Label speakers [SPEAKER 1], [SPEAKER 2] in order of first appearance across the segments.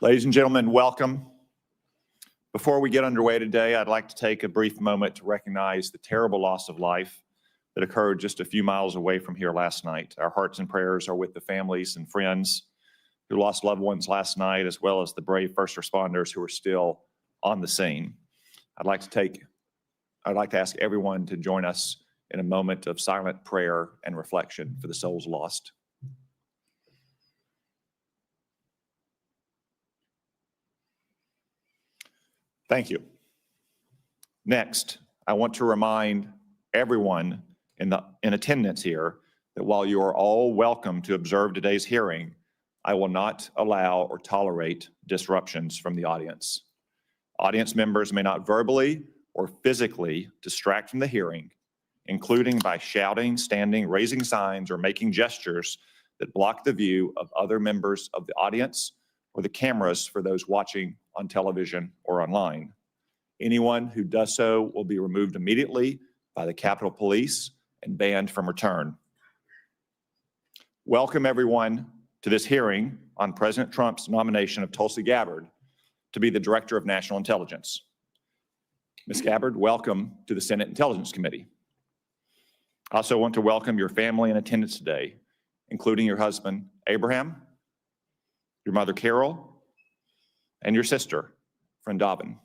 [SPEAKER 1] Ladies and gentlemen, welcome. Before we get underway today, I'd like to take a brief moment to recognize the terrible loss of life that occurred just a few miles away from here last night. Our hearts and prayers are with the families and friends who lost loved ones last night, as well as the brave first responders who are still on the scene. I'd like to ask everyone to join us in a moment of silent prayer and reflection for the souls lost. Thank you. Next, I want to remind everyone in attendance here that while you are all welcome to observe today's hearing, I will not allow or tolerate disruptions from the audience. Audience members may not verbally or physically distract from the hearing, including by shouting, standing, raising signs, or making gestures that block the view of other members of the audience or the cameras for those watching on television or online. Anyone who does so will be removed immediately by the Capitol Police and banned from return. Welcome everyone to this hearing on President Trump's nomination of Tulsi Gabbard to be the Director of National Intelligence. Ms. Gabbard, welcome to the Senate Intelligence Committee. I also want to welcome your family in attendance today, including your husband, Abraham, your mother, Carol, and your sister, Friendavin.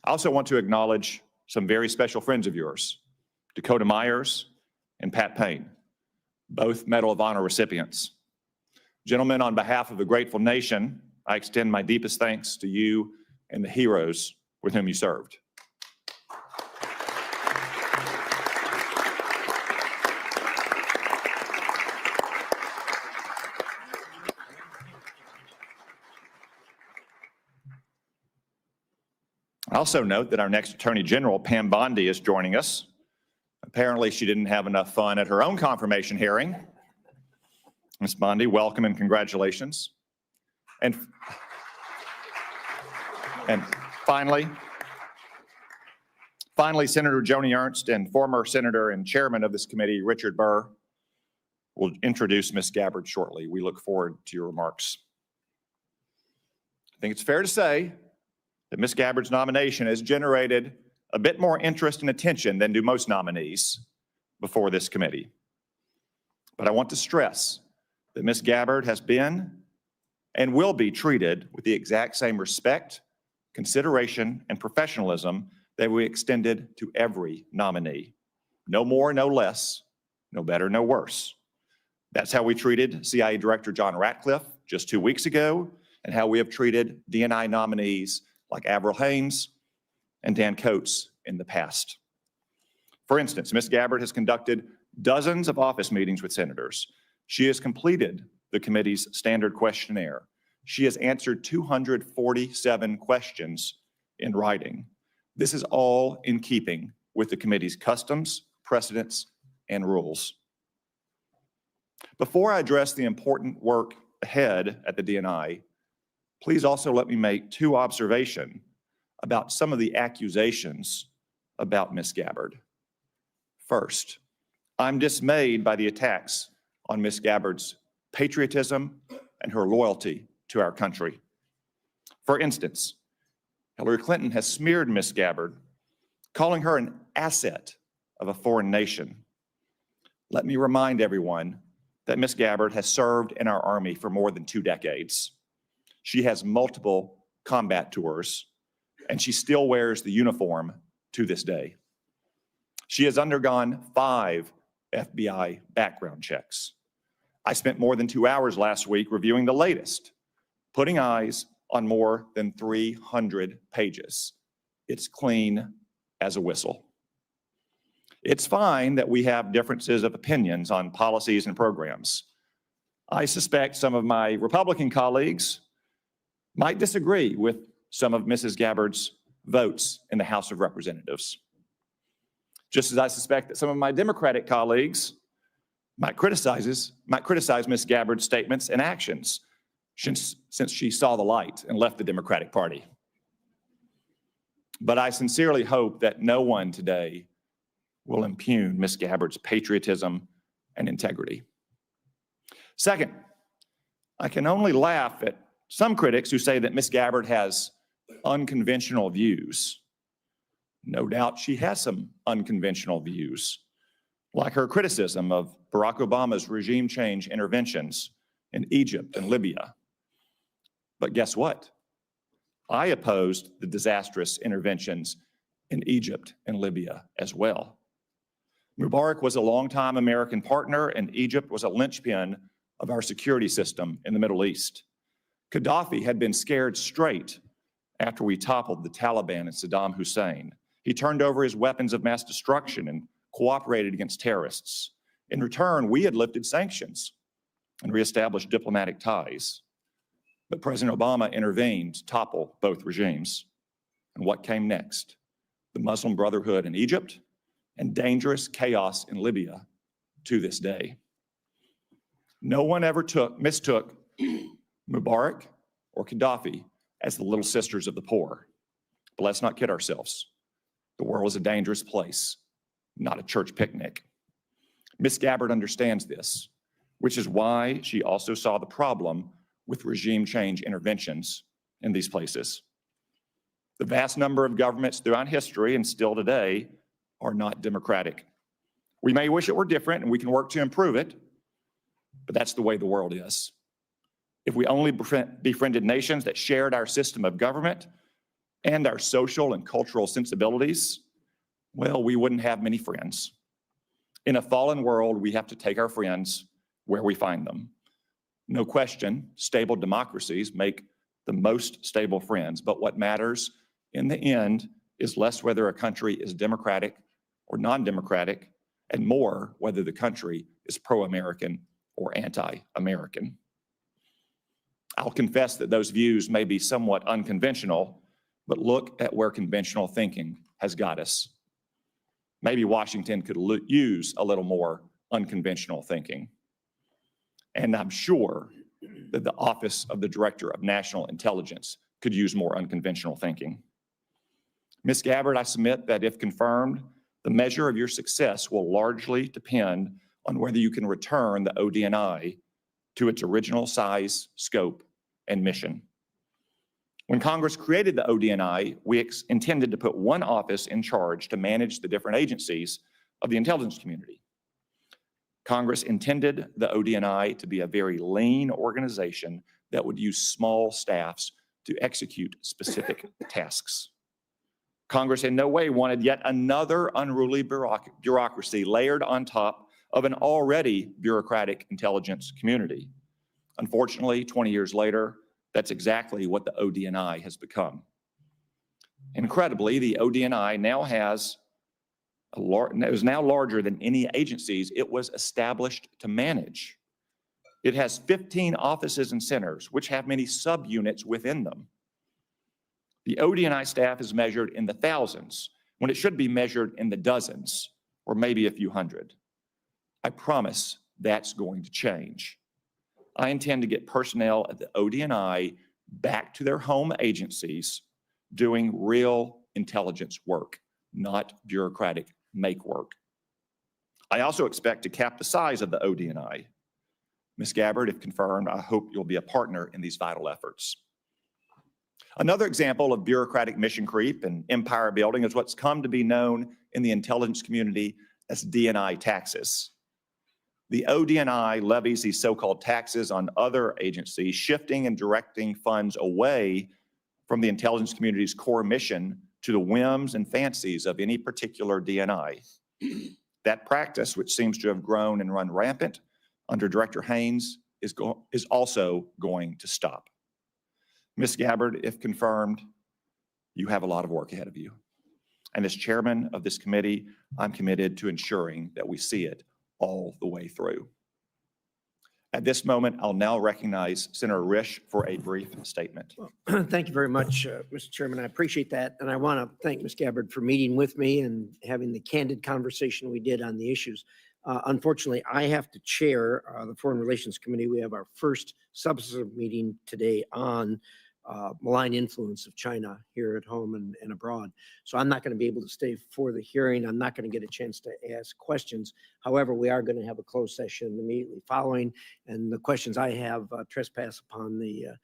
[SPEAKER 1] I also want to acknowledge some very special friends of yours, Dakota Myers and Pat Payne, both Medal of Honor recipients. Gentlemen, on behalf of the grateful nation, I extend my deepest thanks to you and the heroes with whom you served. I also note that our next Attorney General, Pam Bondi, is joining us. Apparently, she didn't have enough fun at her own confirmation hearing. Ms. Bondi, welcome and congratulations. And finally, Senator Joni Ernst and former Senator and Chairman of this committee, Richard Burr, will introduce Ms. Gabbard shortly. We look forward to your remarks. I think it's fair to say that Ms. Gabbard's nomination has generated a bit more interest and attention than do most nominees before this committee. But I want to stress that Ms. Gabbard has been and will be treated with the exact same respect, consideration, and professionalism that we extended to every nominee. No more, no less, no better, no worse. That's how we treated CIA Director John Ratcliffe just 2 weeks ago, and how we have treated DNI nominees like Avril Haines and Dan Coates in the past. For instance, Ms. Gabbard has conducted dozens of office meetings with senators. She has completed the committee's standard questionnaire. She has answered 247 questions in writing. This is all in keeping with the committee's customs, precedents, and rules. Before I address the important work ahead at the DNI, please also let me make two observations about some of the accusations about Ms. Gabbard. First, I'm dismayed by the attacks on Ms. Gabbard's patriotism and her loyalty to our country. For instance, Hillary Clinton has smeared Ms. Gabbard, calling her an asset of a foreign nation. Let me remind everyone that Ms. Gabbard has served in our Army for more than 2 decades. She has multiple combat tours, and she still wears the uniform to this day. She has undergone 5 FBI background checks. I spent more than 2 hours last week reviewing the latest, putting eyes on more than 300 pages. It's clean as a whistle. It's fine that we have differences of opinions on policies and programs. I suspect some of my Republican colleagues might disagree with some of Mrs. Gabbard's votes in the House of Representatives. Just as I suspect that some of my Democratic colleagues might criticize Ms. Gabbard's statements and actions since she saw the light and left the Democratic Party. But I sincerely hope that no one today will impugn Ms. Gabbard's patriotism and integrity. Second, I can only laugh at some critics who say that Ms. Gabbard has unconventional views. No doubt she has some unconventional views, like her criticism of Barack Obama's regime change interventions in Egypt and Libya. But guess what? I opposed the disastrous interventions in Egypt and Libya as well. Mubarak was a longtime American partner, and Egypt was a linchpin of our security system in the Middle East. Gaddafi had been scared straight after we toppled the Taliban and Saddam Hussein. He turned over his weapons of mass destruction and cooperated against terrorists. In return, we had lifted sanctions and reestablished diplomatic ties. But President Obama intervened to topple both regimes. And what came next? The Muslim Brotherhood in Egypt and dangerous chaos in Libya to this day. No one ever mistook Mubarak or Gaddafi as the little sisters of the poor. But let's not kid ourselves. The world is a dangerous place, not a church picnic. Ms. Gabbard understands this, which is why she also saw the problem with regime change interventions in these places. The vast number of governments throughout history and still today are not democratic. We may wish it were different and we can work to improve it, but that's the way the world is. If we only befriended nations that shared our system of government and our social and cultural sensibilities, well, we wouldn't have many friends. In a fallen world, we have to take our friends where we find them. No question, stable democracies make the most stable friends, but what matters in the end is less whether a country is democratic or non-democratic, and more whether the country is pro-American or anti-American. I'll confess that those views may be somewhat unconventional, but look at where conventional thinking has got us. Maybe Washington could use a little more unconventional thinking. And I'm sure that the Office of the Director of National Intelligence could use more unconventional thinking. Ms. Gabbard, I submit that if confirmed, the measure of your success will largely depend on whether you can return the ODNI to its original size, scope, and mission. When Congress created the ODNI, we intended to put one office in charge to manage the different agencies of the intelligence community. Congress intended the ODNI to be a very lean organization that would use small staffs to execute specific tasks. Congress in no way wanted yet another unruly bureaucracy layered on top of an already bureaucratic intelligence community. Unfortunately, 20 years later, that's exactly what the ODNI has become. Incredibly, the ODNI now is now larger than any agencies it was established to manage. It has 15 offices and centers, which have many subunits within them. The ODNI staff is measured in the thousands, when it should be measured in the dozens, or maybe a few hundred. I promise that's going to change. I intend to get personnel at the ODNI back to their home agencies doing real intelligence work, not bureaucratic make work. I also expect to cap the size of the ODNI. Ms. Gabbard, if confirmed, I hope you'll be a partner in these vital efforts. Another example of bureaucratic mission creep and empire building is what's come to be known in the intelligence community as DNI taxes. The ODNI levies these so-called taxes on other agencies, shifting and directing funds away from the intelligence community's core mission to the whims and fancies of any particular DNI. That practice, which seems to have grown and run rampant under Director Haynes, is also going to stop. Ms. Gabbard, if confirmed, you have a lot of work ahead of you. And as chairman of this committee, I'm committed to ensuring that we see it all the way through. At this moment, I'll now recognize Senator Risch for a brief statement.
[SPEAKER 2] Well, thank you very much, Mr. Chairman. I appreciate that. And I want to thank Ms. Gabbard for meeting with me and having the candid conversation we did on the issues. Unfortunately, I have to chair the Foreign Relations Committee. We have our first substantive meeting today on malign influence of China here at home and abroad. So I'm not going to be able to stay for the hearing. I'm not going to get a chance to ask questions. However, we are going to have a closed session immediately following, and the questions I have trespass upon the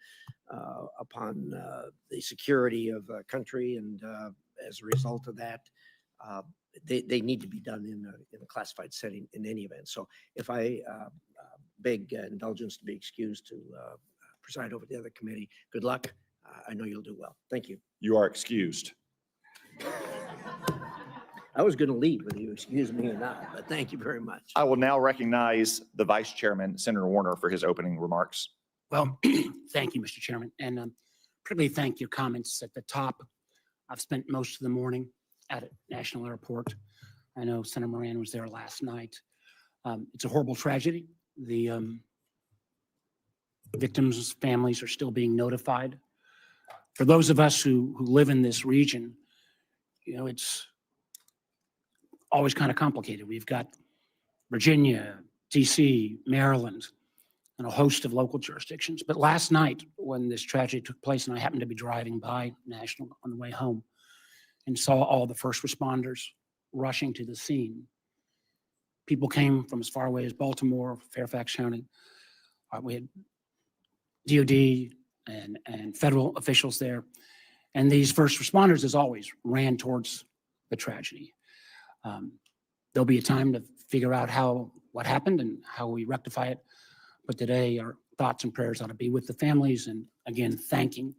[SPEAKER 2] security of a country, and as a result of that, they need to be done in a classified setting in any event. So if I beg indulgence to be excused to preside over the other committee, good luck. I know you'll do well. Thank you.
[SPEAKER 1] You are excused.
[SPEAKER 2] I was going to leave whether you excuse me or not, but thank you very much.
[SPEAKER 1] I will now recognize the Vice Chairman, Senator Warner, for his opening remarks.
[SPEAKER 3] Well, thank you, Mr. Chairman, and particularly thank your comments at the top. I've spent most of the morning at a National Airport. I know Senator Moran was there last night. It's a horrible tragedy. The victims' families are still being notified. For those of us who live in this region, you know, it's always kind of complicated. We've got Virginia, DC, Maryland, and a host of local jurisdictions. But last night, when this tragedy took place, and I happened to be driving by National on the way home and saw all the first responders rushing to the scene. People came from as far away as Baltimore, Fairfax County. We had DOD and federal officials there. And these first responders, as always, ran towards the tragedy. There'll be a time to figure out what happened and how we rectify it. But today, our thoughts and prayers ought to be with the families, and again, thanking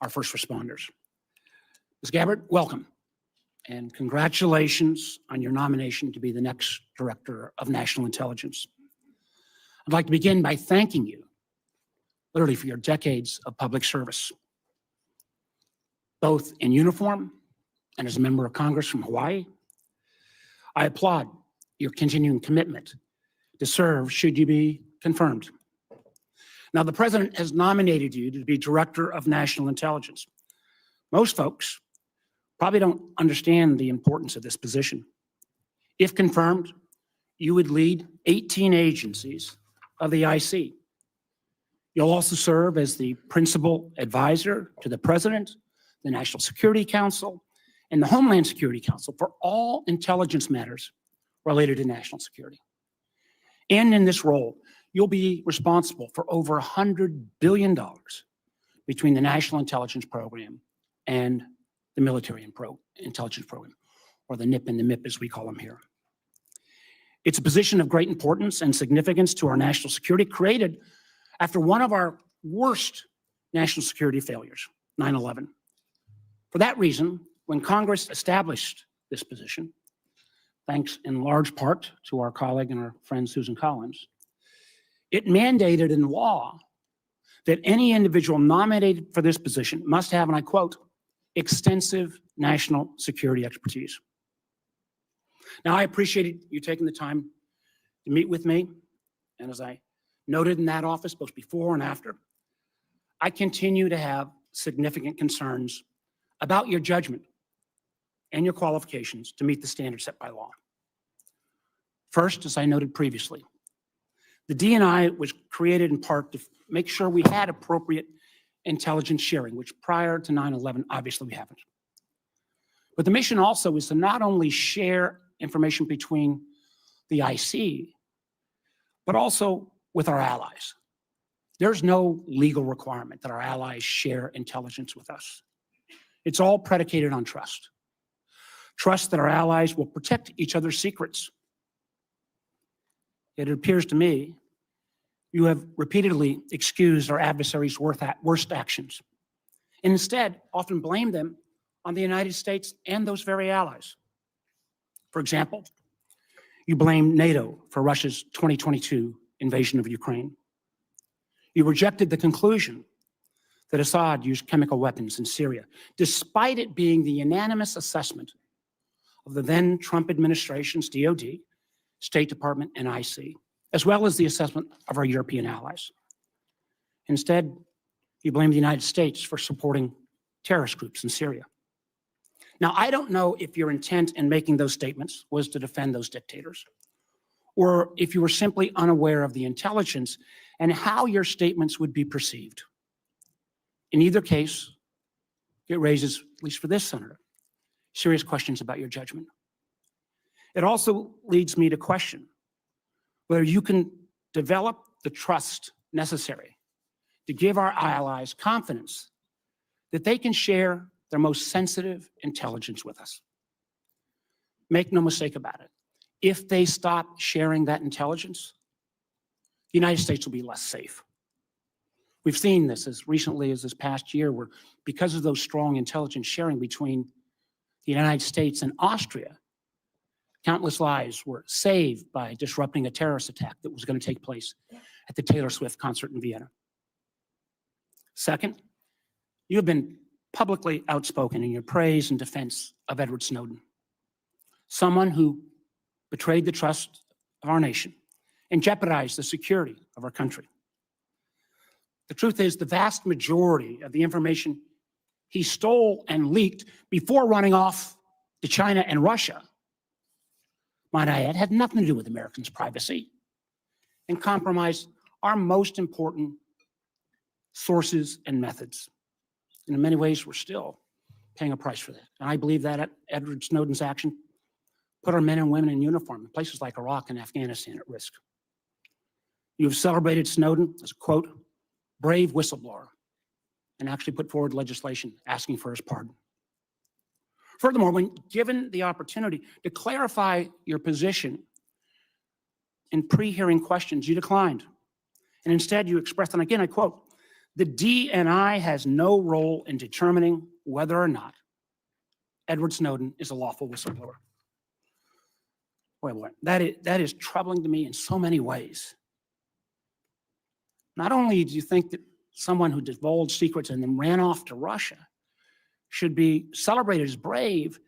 [SPEAKER 3] our first responders. Ms. Gabbard, welcome. And congratulations on your nomination to be the next Director of National Intelligence. I'd like to begin by thanking you, literally, for your decades of public service, both in uniform and as a member of Congress from Hawaii. I applaud your continuing commitment to serve should you be confirmed. Now, the President has nominated you to be Director of National Intelligence. Most folks probably don't understand the importance of this position. If confirmed, you would lead 18 agencies of the IC. You'll also serve as the principal advisor to the President, the National Security Council, and the Homeland Security Council for all intelligence matters related to national security. And in this role, you'll be responsible for over $100 billion between the National Intelligence Program and the Military Intelligence Program, or the NIP and the MIP as we call them here. It's a position of great importance and significance to our national security, created after one of our worst national security failures, 9/11. For that reason, when Congress established this position, thanks in large part to our colleague and our friend Susan Collins, it mandated in law that any individual nominated for this position must have, and I quote, extensive national security expertise. Now, I appreciated you taking the time to meet with me, and as I noted in that office, both before and after, I continue to have significant concerns about your judgment and your qualifications to meet the standards set by law. First, as I noted previously, the DNI was created in part to make sure we had appropriate intelligence sharing, which prior to 9/11, obviously we haven't. But the mission also is to not only share information between the IC, but also with our allies. There's no legal requirement that our allies share intelligence with us. It's all predicated on trust. Trust that our allies will protect each other's secrets. It appears to me you have repeatedly excused our adversaries' worst actions, and instead often blame them on the United States and those very allies. For example, you blame NATO for Russia's 2022 invasion of Ukraine. You rejected the conclusion that Assad used chemical weapons in Syria, despite it being the unanimous assessment of the then Trump administration's DOD, State Department, and IC, as well as the assessment of our European allies. Instead, you blame the United States for supporting terrorist groups in Syria. Now, I don't know if your intent in making those statements was to defend those dictators, or if you were simply unaware of the intelligence and how your statements would be perceived. In either case, it raises, at least for this senator, serious questions about your judgment. It also leads me to question whether you can develop the trust necessary to give our allies confidence that they can share their most sensitive intelligence with us. Make no mistake about it. If they stop sharing that intelligence, the United States will be less safe. We've seen this as recently as this past year, where because of those strong intelligence sharing between the United States and Austria, countless lives were saved by disrupting a terrorist attack that was going to take place at the Taylor Swift concert in Vienna. Second, you have been publicly outspoken in your praise and defense of Edward Snowden, someone who betrayed the trust of our nation and jeopardized the security of our country. The truth is, the vast majority of the information he stole and leaked before running off to China and Russia, might I add, had nothing to do with Americans' privacy and compromised our most important sources and methods. And in many ways, we're still paying a price for that. And I believe that Edward Snowden's action put our men and women in uniform in places like Iraq and Afghanistan at risk. You have celebrated Snowden as a, quote, brave whistleblower, and actually put forward legislation asking for his pardon. Furthermore, when given the opportunity to clarify your position in pre-hearing questions, you declined. And instead, you expressed, and again, I quote, the DNI has no role in determining whether or not Edward Snowden is a lawful whistleblower. Boy, that is troubling to me in so many ways. Not only do you think that someone who divulged secrets and then ran off to Russia should be celebrated as brave,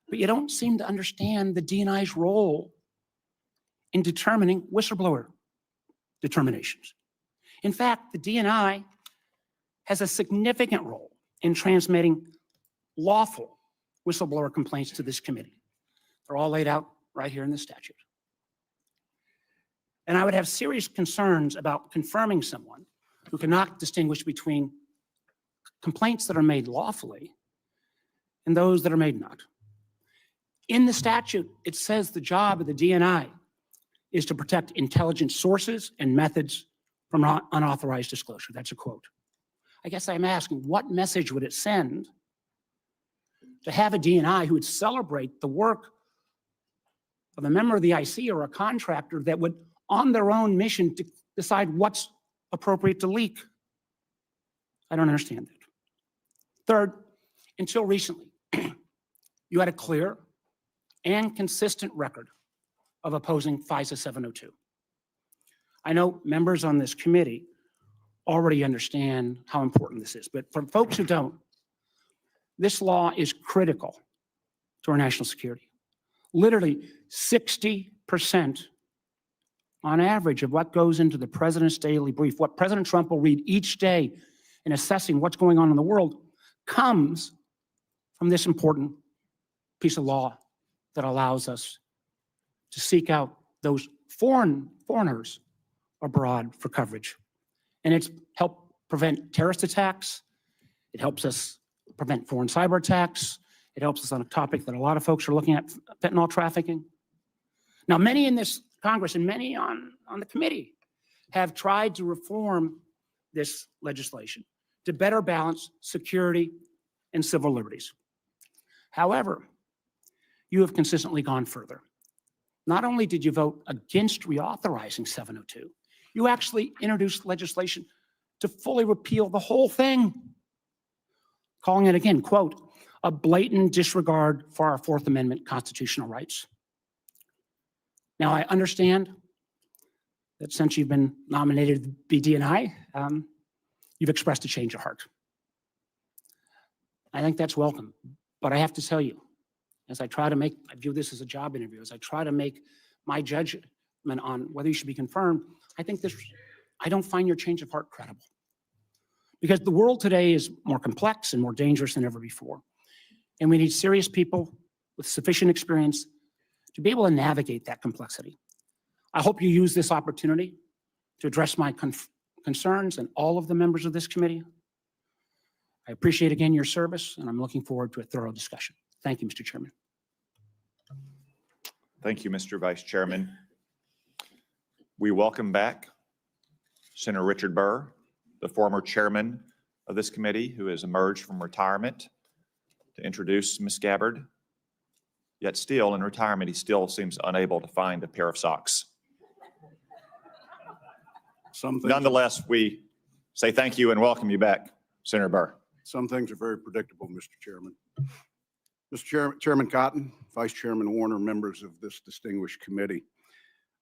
[SPEAKER 3] but you don't seem to understand the DNI's role in determining whistleblower determinations. In fact, the DNI has a significant role in transmitting lawful whistleblower complaints to this committee. They're all laid out right here in the statute. And I would have serious concerns about confirming someone who cannot distinguish between complaints that are made lawfully and those that are made not. In the statute, it says the job of the DNI is to protect intelligence sources and methods from unauthorized disclosure. That's a quote. I guess I'm asking, what message would it send to have a DNI who would celebrate the work of a member of the IC or a contractor that would, on their own mission, to decide what's appropriate to leak? I don't understand that. Third, until recently, you had a clear and consistent record of opposing FISA 702. I know members on this committee already understand how important this is, but for folks who don't, this law is critical to our national security. Literally 60% on average of what goes into the president's daily brief, what President Trump will read each day in assessing what's going on in the world, comes from this important piece of law that allows us to seek out those foreigners abroad for coverage. And it's helped prevent terrorist attacks. It helps us prevent foreign cyber attacks. It helps us on a topic that a lot of folks are looking at, fentanyl trafficking. Now, many in this Congress and many on the committee have tried to reform this legislation to better balance security and civil liberties. However, you have consistently gone further. Not only did you vote against reauthorizing 702, you actually introduced legislation to fully repeal the whole thing, calling it again, quote, a blatant disregard for our Fourth Amendment constitutional rights. Now, I understand that since you've been nominated to be DNI, you've expressed a change of heart. I think that's welcome, but I have to tell you, as I view this as a job interview, as I try to make my judgment on whether you should be confirmed, I don't find your change of heart credible. Because the world today is more complex and more dangerous than ever before. And we need serious people with sufficient experience to be able to navigate that complexity. I hope you use this opportunity to address my concerns and all of the members of this committee. I appreciate again your service, and I'm looking forward to a thorough discussion. Thank you, Mr. Chairman.
[SPEAKER 1] Thank you, Mr. Vice Chairman. We welcome back Senator Richard Burr, the former chairman of this committee who has emerged from retirement to introduce Ms. Gabbard. Yet still in retirement, he still seems unable to find a pair of socks. Nonetheless, we say thank you and welcome you back, Senator Burr.
[SPEAKER 4] Some things are very predictable, Mr. Chairman. Chairman Cotton, Vice Chairman Warner, members of this distinguished committee,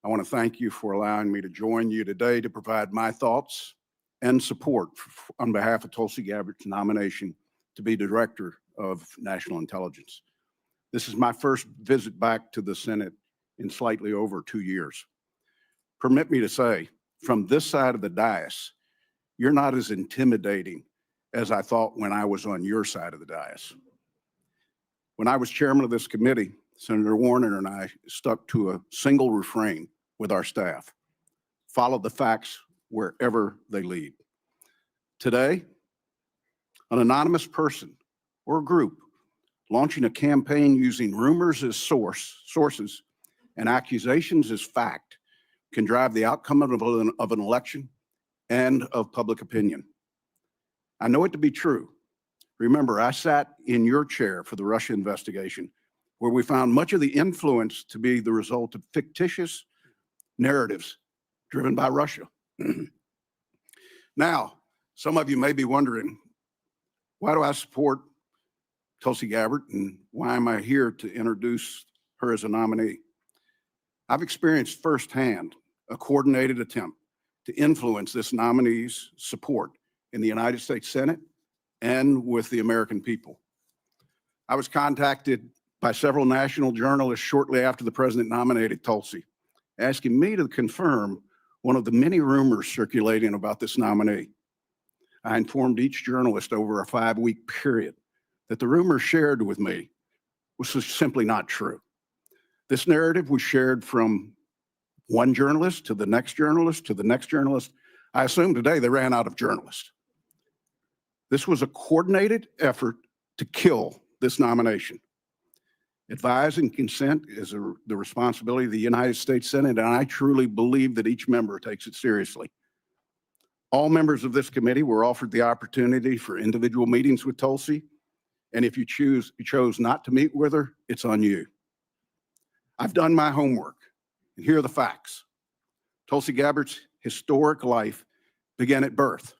[SPEAKER 4] I want to thank you for allowing me to join you today to provide my thoughts and support on behalf of Tulsi Gabbard's nomination to be Director of National Intelligence. This is my first visit back to the Senate in slightly over 2 years. Permit me to say, from this side of the dais, you're not as intimidating as I thought when I was on your side of the dais. When I was chairman of this committee, Senator Warner and I stuck to a single refrain with our staff: follow the facts wherever they lead. Today, an anonymous person or group launching a campaign using rumors as sources and accusations as fact can drive the outcome of an election and of public opinion. I know it to be true. Remember, I sat in your chair for the Russia investigation, where we found much of the influence to be the result of fictitious narratives driven by Russia. Now, some of you may be wondering, why do I support Tulsi Gabbard and why am I here to introduce her as a nominee? I've experienced firsthand a coordinated attempt to influence this nominee's support in the United States Senate and with the American people. I was contacted by several national journalists shortly after the president nominated Tulsi, asking me to confirm one of the many rumors circulating about this nominee. I informed each journalist over a 5-week period that the rumors shared with me was simply not true. This narrative was shared from one journalist to the next journalist to the next journalist. I assume today they ran out of journalists. This was a coordinated effort to kill this nomination. Advise and consent is the responsibility of the United States Senate, and I truly believe that each member takes it seriously. All members of this committee were offered the opportunity for individual meetings with Tulsi, and if you chose not to meet with her, it's on you. I've done my homework, and here are the facts. Tulsi Gabbard's historic life began at birth.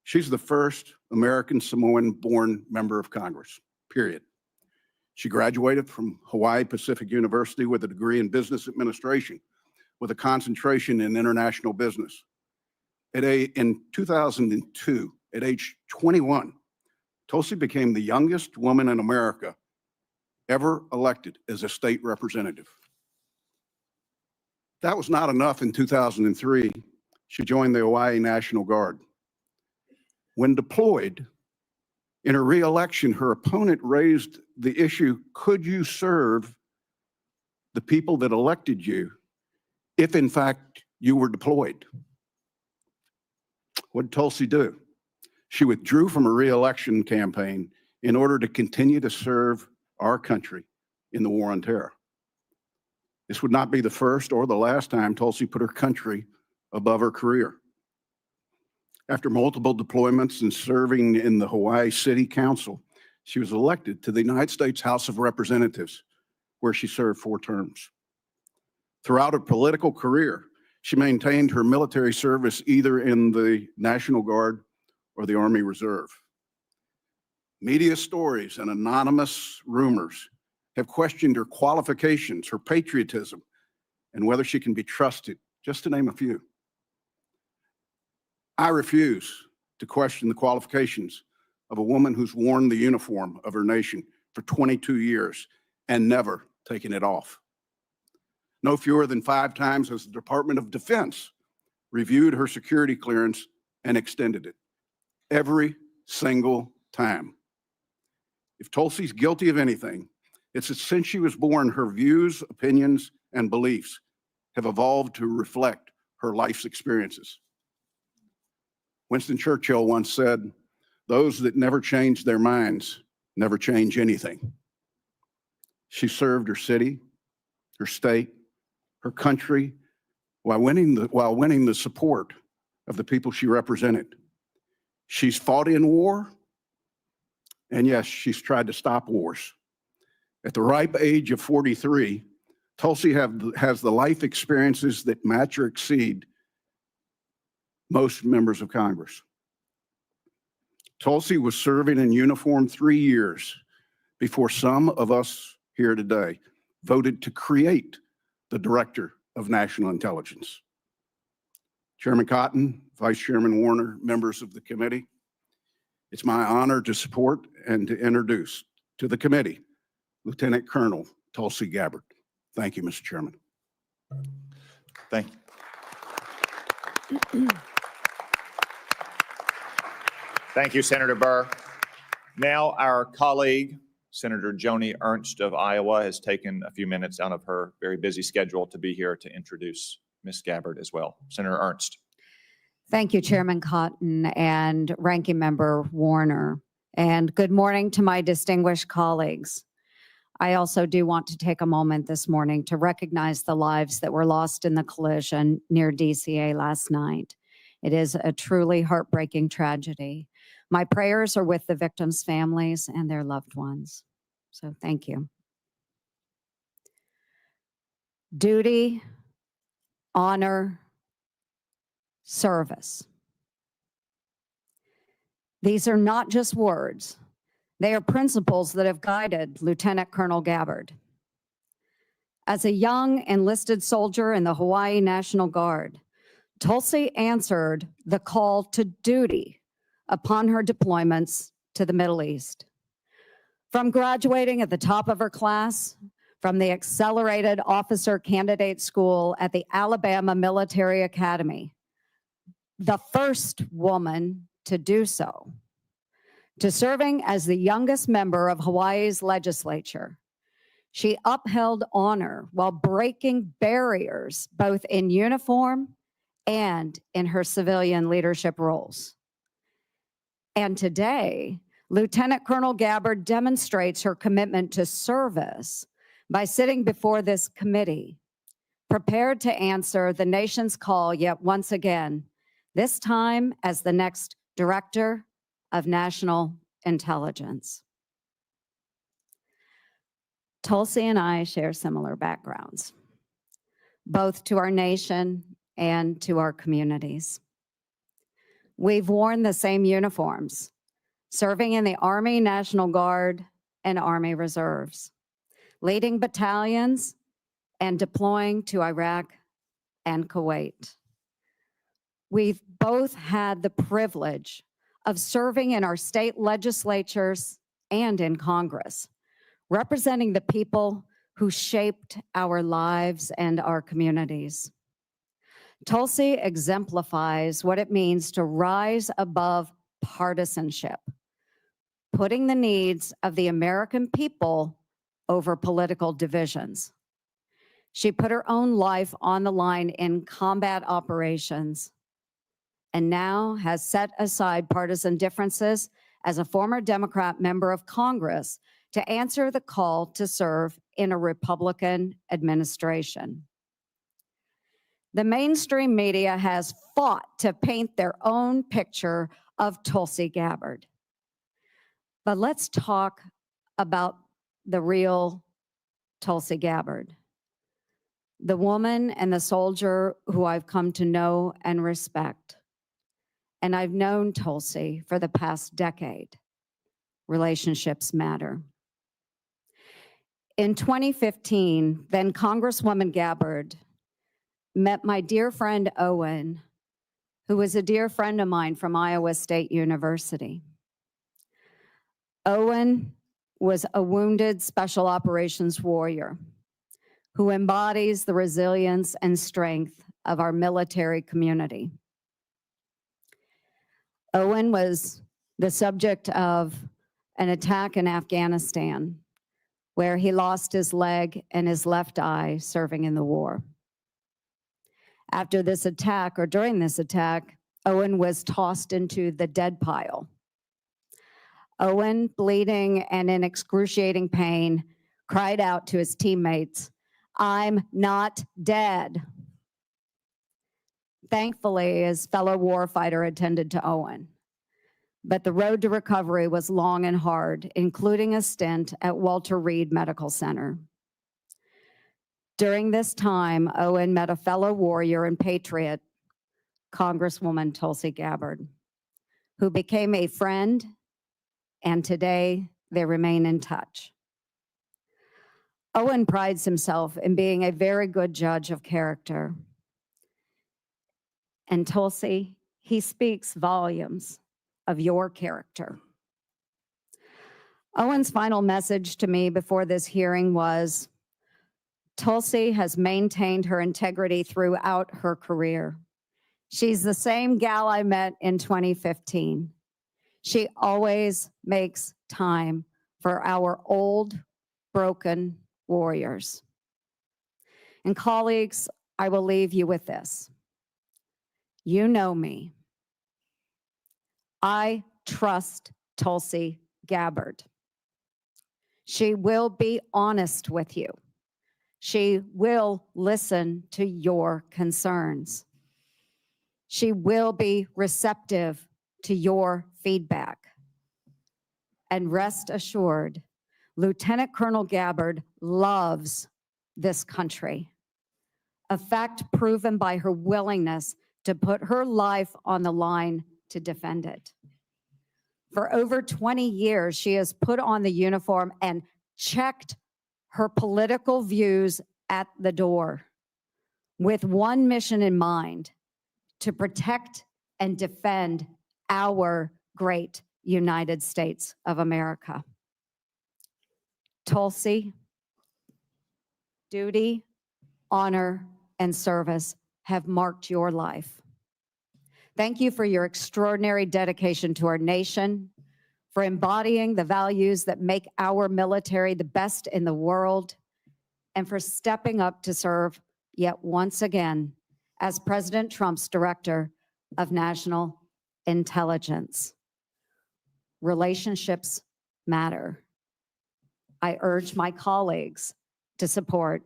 [SPEAKER 4] She's the first American Samoan-born member of Congress, period. She graduated from Hawaii Pacific University with a degree in business administration with a concentration in international business. In 2002, at age 21, Tulsi became the youngest woman in America ever elected as a state representative. That was not enough. In 2003, she joined the Hawaii National Guard. When deployed, in her re-election, her opponent raised the issue, could you serve the people that elected you if in fact you were deployed? What did Tulsi do? She withdrew from her re-election campaign in order to continue to serve our country in the war on terror. This would not be the first or the last time Tulsi put her country above her career. After multiple deployments and serving in the Hawaii City Council, she was elected to the United States House of Representatives, where she served 4 terms. Throughout her political career, she maintained her military service either in the National Guard or the Army Reserve. Media stories and anonymous rumors have questioned her qualifications, her patriotism, and whether she can be trusted, just to name a few. I refuse to question the qualifications of a woman who's worn the uniform of her nation for 22 years and never taken it off. No fewer than 5 times has the Department of Defense reviewed her security clearance and extended it. Every single time. If Tulsi's guilty of anything, it's that since she was born, her views, opinions, and beliefs have evolved to reflect her life's experiences. Winston Churchill once said, those that never change their minds never change anything. She served her city, her state, her country while winning the support of the people she represented. She's fought in war, and yes, she's tried to stop wars. At the ripe age of 43, Tulsi has the life experiences that match or exceed most members of Congress. Tulsi was serving in uniform 3 years before some of us here today voted to create the Director of National Intelligence. Chairman Cotton, Vice Chairman Warner, members of the committee, it's my honor to support and to introduce to the committee Lieutenant Colonel Tulsi Gabbard. Thank you, Mr. Chairman.
[SPEAKER 1] Thank you. Thank you, Senator Burr. Now our colleague, Senator Joni Ernst of Iowa, has taken a few minutes out of her very busy schedule to be here to introduce Ms. Gabbard as well. Senator Ernst.
[SPEAKER 5] Thank you, Chairman Cotton and Ranking Member Warner. And good morning to my distinguished colleagues. I also do want to take a moment this morning to recognize the lives that were lost in the collision near DCA last night. It is a truly heartbreaking tragedy. My prayers are with the victims' families and their loved ones. So thank you. Duty, honor, service. These are not just words. They are principles that have guided Lieutenant Colonel Gabbard. As a young enlisted soldier in the Hawaii National Guard, Tulsi answered the call to duty upon her deployments to the Middle East. From graduating at the top of her class from the Accelerated Officer Candidate School at the Alabama Military Academy, the first woman to do so, to serving as the youngest member of Hawaii's legislature, she upheld honor while breaking barriers both in uniform and in her civilian leadership roles. And today, Lieutenant Colonel Gabbard demonstrates her commitment to service by sitting before this committee, prepared to answer the nation's call yet once again, this time as the next Director of National Intelligence. Tulsi and I share similar backgrounds, both to our nation and to our communities. We've worn the same uniforms, serving in the Army National Guard and Army Reserves, leading battalions and deploying to Iraq and Kuwait. We've both had the privilege of serving in our state legislatures and in Congress, representing the people who shaped our lives and our communities. Tulsi exemplifies what it means to rise above partisanship, putting the needs of the American people over political divisions. She put her own life on the line in combat operations and now has set aside partisan differences as a former Democrat member of Congress to answer the call to serve in a Republican administration. The mainstream media has fought to paint their own picture of Tulsi Gabbard. But let's talk about the real Tulsi Gabbard, the woman and the soldier who I've come to know and respect. And I've known Tulsi for the past decade. Relationships matter. In 2015, then Congresswoman Gabbard met my dear friend Owen, who was a dear friend of mine from Iowa State University. Owen was a wounded special operations warrior who embodies the resilience and strength of our military community. Owen was the subject of an attack in Afghanistan where he lost his leg and his left eye serving in the war. After this attack, or during this attack, Owen was tossed into the dead pile. Owen, bleeding and in excruciating pain, cried out to his teammates, "I'm not dead." Thankfully, his fellow warfighter attended to Owen. But the road to recovery was long and hard, including a stint at Walter Reed Medical Center. During this time, Owen met a fellow warrior and patriot, Congresswoman Tulsi Gabbard, who became a friend, and today they remain in touch. Owen prides himself in being a very good judge of character. And Tulsi, he speaks volumes of your character. Owen's final message to me before this hearing was, Tulsi has maintained her integrity throughout her career. She's the same gal I met in 2015. She always makes time for our old, broken warriors. And colleagues, I will leave you with this. You know me. I trust Tulsi Gabbard. She will be honest with you. She will listen to your concerns. She will be receptive to your feedback. And rest assured, Lieutenant Colonel Gabbard loves this country, a fact proven by her willingness to put her life on the line to defend it. For over 20 years, she has put on the uniform and checked her political views at the door with one mission in mind: to protect and defend our great United States of America. Tulsi, duty, honor, and service have marked your life. Thank you for your extraordinary dedication to our nation, for embodying the values that make our military the best in the world, and for stepping up to serve yet once again as President Trump's Director of National Intelligence. Relationships matter. I urge my colleagues to support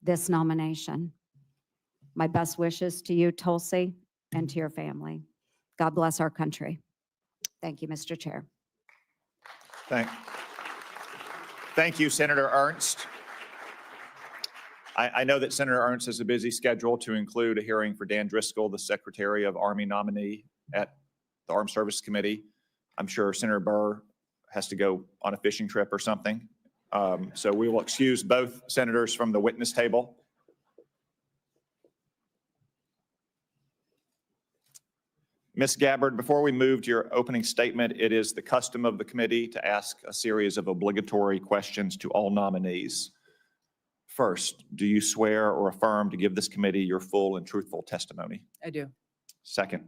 [SPEAKER 5] this nomination. My best wishes to you, Tulsi, and to your family. God bless our country. Thank you, Mr. Chair.
[SPEAKER 1] Thank you, Senator Ernst. I know that Senator Ernst has a busy schedule to include a hearing for Dan Driscoll, the Secretary of Army nominee at the Armed Services Committee. I'm sure Senator Burr has to go on a fishing trip or something. So we will excuse both senators from the witness table. Ms. Gabbard, before we move to your opening statement, it is the custom of the committee to ask a series of obligatory questions to all nominees. First, do you swear or affirm to give this committee your full and truthful testimony?
[SPEAKER 6] I do.
[SPEAKER 1] Second,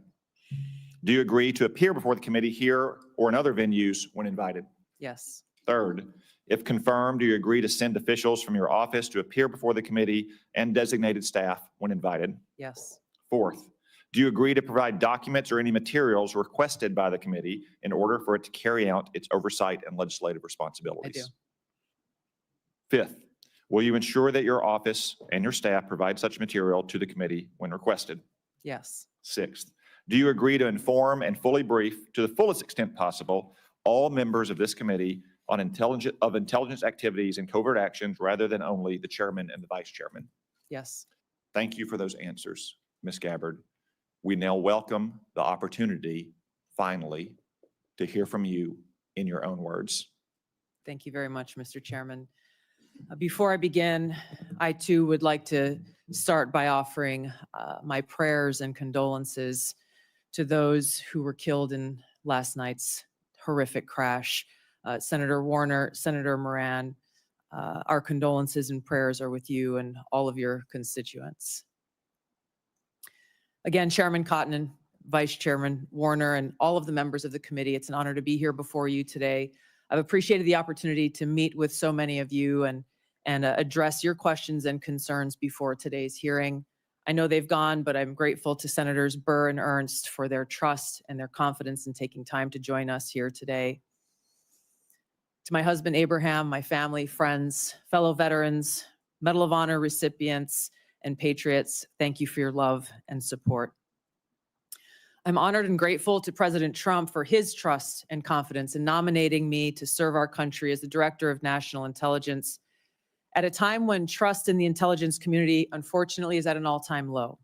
[SPEAKER 1] do you agree to appear before the committee here or in other venues when invited?
[SPEAKER 6] Yes.
[SPEAKER 1] Third, if confirmed, do you agree to send officials from your office to appear before the committee and designated staff when invited?
[SPEAKER 6] Yes.
[SPEAKER 1] Fourth, do you agree to provide documents or any materials requested by the committee in order for it to carry out its oversight and legislative responsibilities?
[SPEAKER 6] I do.
[SPEAKER 1] Fifth, will you ensure that your office and your staff provide such material to the committee when requested?
[SPEAKER 6] Yes.
[SPEAKER 1] Sixth, do you agree to inform and fully brief, to the fullest extent possible, all members of this committee on intelligence activities and covert actions rather than only the chairman and the vice chairman?
[SPEAKER 6] Yes.
[SPEAKER 1] Thank you for those answers, Ms. Gabbard. We now welcome the opportunity, finally, to hear from you in your own words.
[SPEAKER 6] Thank you very much, Mr. Chairman. Before I begin, I too would like to start by offering my prayers and condolences to those who were killed in last night's horrific crash. Senator Warner, Senator Moran, our condolences and prayers are with you and all of your constituents. Again, Chairman Cotton and Vice Chairman Warner and all of the members of the committee, it's an honor to be here before you today. I've appreciated the opportunity to meet with so many of you and address your questions and concerns before today's hearing. I know they've gone, but I'm grateful to Senators Burr and Ernst for their trust and their confidence in taking time to join us here today. To my husband, Abraham, my family, friends, fellow veterans, Medal of Honor recipients, and patriots, thank you for your love and support. I'm honored and grateful to President Trump for his trust and confidence in nominating me to serve our country as the Director of National Intelligence at a time when trust in the intelligence community, unfortunately, is at an all-time low.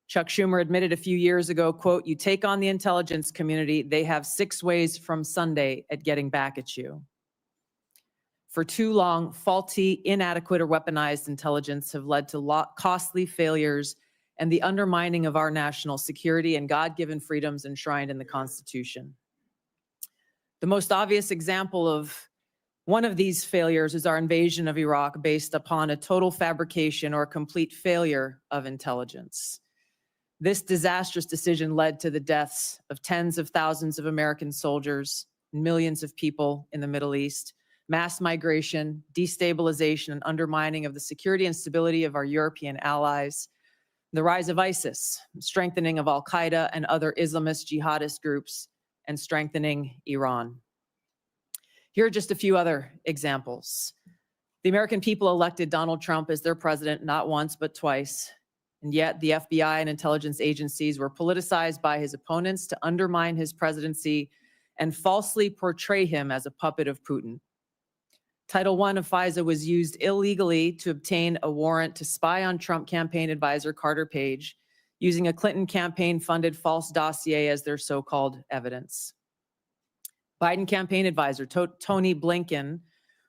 [SPEAKER 6] Chuck Schumer admitted a few years ago, quote, "You take on the intelligence community, they have 6 ways from Sunday at getting back at you." For too long, faulty, inadequate, or weaponized intelligence have led to costly failures and the undermining of our national security and God-given freedoms enshrined in the Constitution. The most obvious example of one of these failures is our invasion of Iraq based upon a total fabrication or complete failure of intelligence. This disastrous decision led to the deaths of tens of thousands of American soldiers, millions of people in the Middle East, mass migration, destabilization, and undermining of the security and stability of our European allies, the rise of ISIS, strengthening of Al-Qaeda and other Islamist jihadist groups, and strengthening Iran. Here are just a few other examples. The American people elected Donald Trump as their president not once, but twice. And yet the FBI and intelligence agencies were politicized by his opponents to undermine his presidency and falsely portray him as a puppet of Putin. Title I of FISA was used illegally to obtain a warrant to spy on Trump campaign advisor Carter Page, using a Clinton campaign-funded false dossier as their so-called evidence. Biden campaign advisor Tony Blinken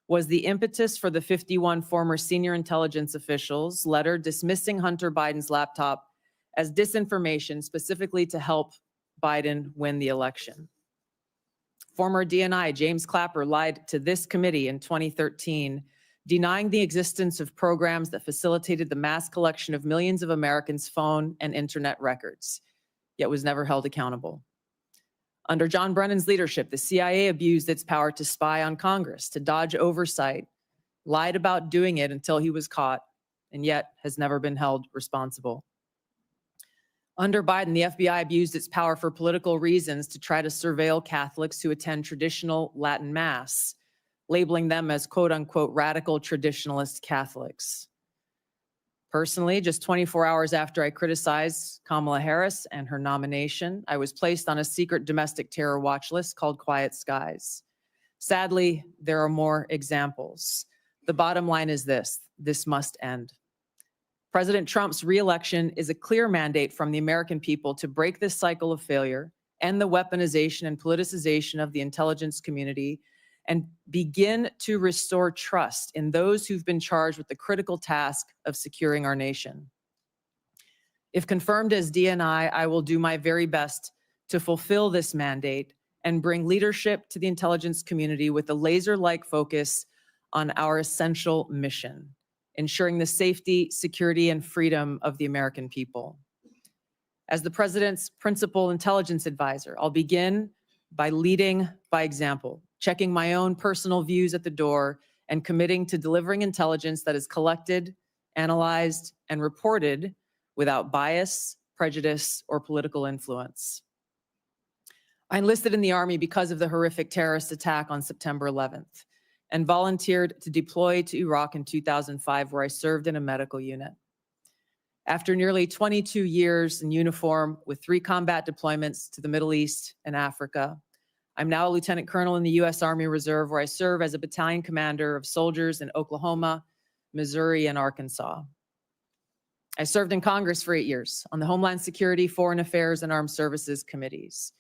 [SPEAKER 6] was the impetus for the 51 former senior intelligence officials' letter dismissing Hunter Biden's laptop as disinformation specifically to help Biden win the election. Former DNI James Clapper lied to this committee in 2013, denying the existence of programs that facilitated the mass collection of millions of Americans' phone and internet records, yet was never held accountable. Under John Brennan's leadership, the CIA abused its power to spy on Congress, to dodge oversight, lied about doing it until he was caught, and yet has never been held responsible. Under Biden, the FBI abused its power for political reasons to try to surveil Catholics who attend traditional Latin Mass, labeling them as quote unquote radical traditionalist Catholics. Personally, just 24 hours after I criticized Kamala Harris and her nomination, I was placed on a secret domestic terror watch list called Quiet Skies. Sadly, there are more examples. The bottom line is this must end. President Trump's re-election is a clear mandate from the American people to break this cycle of failure, end the weaponization and politicization of the intelligence community, and begin to restore trust in those who've been charged with the critical task of securing our nation. If confirmed as DNI, I will do my very best to fulfill this mandate and bring leadership to the intelligence community with a laser-like focus on our essential mission, ensuring the safety, security, and freedom of the American people. As the President's principal intelligence advisor, I'll begin by leading by example, checking my own personal views at the door, and committing to delivering intelligence that is collected, analyzed, and reported without bias, prejudice, or political influence. I enlisted in the Army because of the horrific terrorist attack on September 11th and volunteered to deploy to Iraq in 2005, where I served in a medical unit. After nearly 22 years in uniform with 3 combat deployments to the Middle East and Africa, I'm now a lieutenant colonel in the U.S. Army Reserve, where I serve as a battalion commander of soldiers in Oklahoma, Missouri, and Arkansas. I served in Congress for 8 years on the Homeland Security, Foreign Affairs, and Armed Services committees.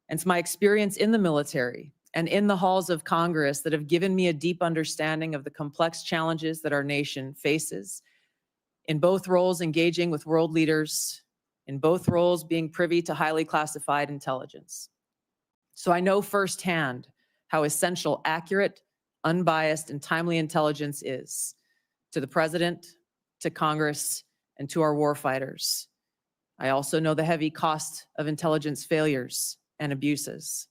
[SPEAKER 6] And it's my experience in the military and in the halls of Congress that have given me a deep understanding of the complex challenges that our nation faces, in both roles engaging with world leaders, in both roles being privy to highly classified intelligence. So I know firsthand how essential accurate, unbiased, and timely intelligence is to the President, to Congress, and to our warfighters. I also know the heavy cost of intelligence failures and abuses.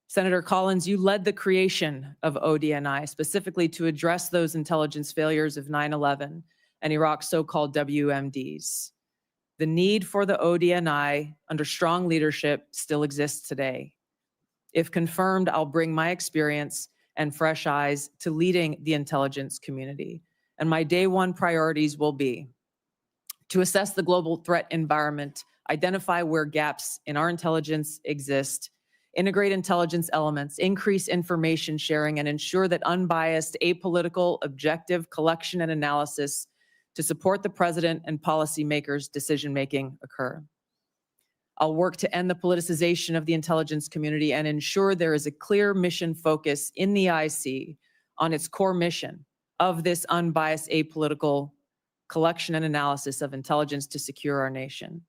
[SPEAKER 6] Senator Collins, you led the creation of ODNI specifically to address those intelligence failures of 9/11 and Iraq's so-called WMDs. The need for the ODNI under strong leadership still exists today. If confirmed, I'll bring my experience and fresh eyes to leading the intelligence community. And my day one priorities will be to assess the global threat environment, identify where gaps in our intelligence exist, integrate intelligence elements, increase information sharing, and ensure that unbiased, apolitical, objective collection and analysis to support the president and policymakers' decision-making occur. I'll work to end the politicization of the intelligence community and ensure there is a clear mission focus in the IC on its core mission of this unbiased, apolitical collection and analysis of intelligence to secure our nation.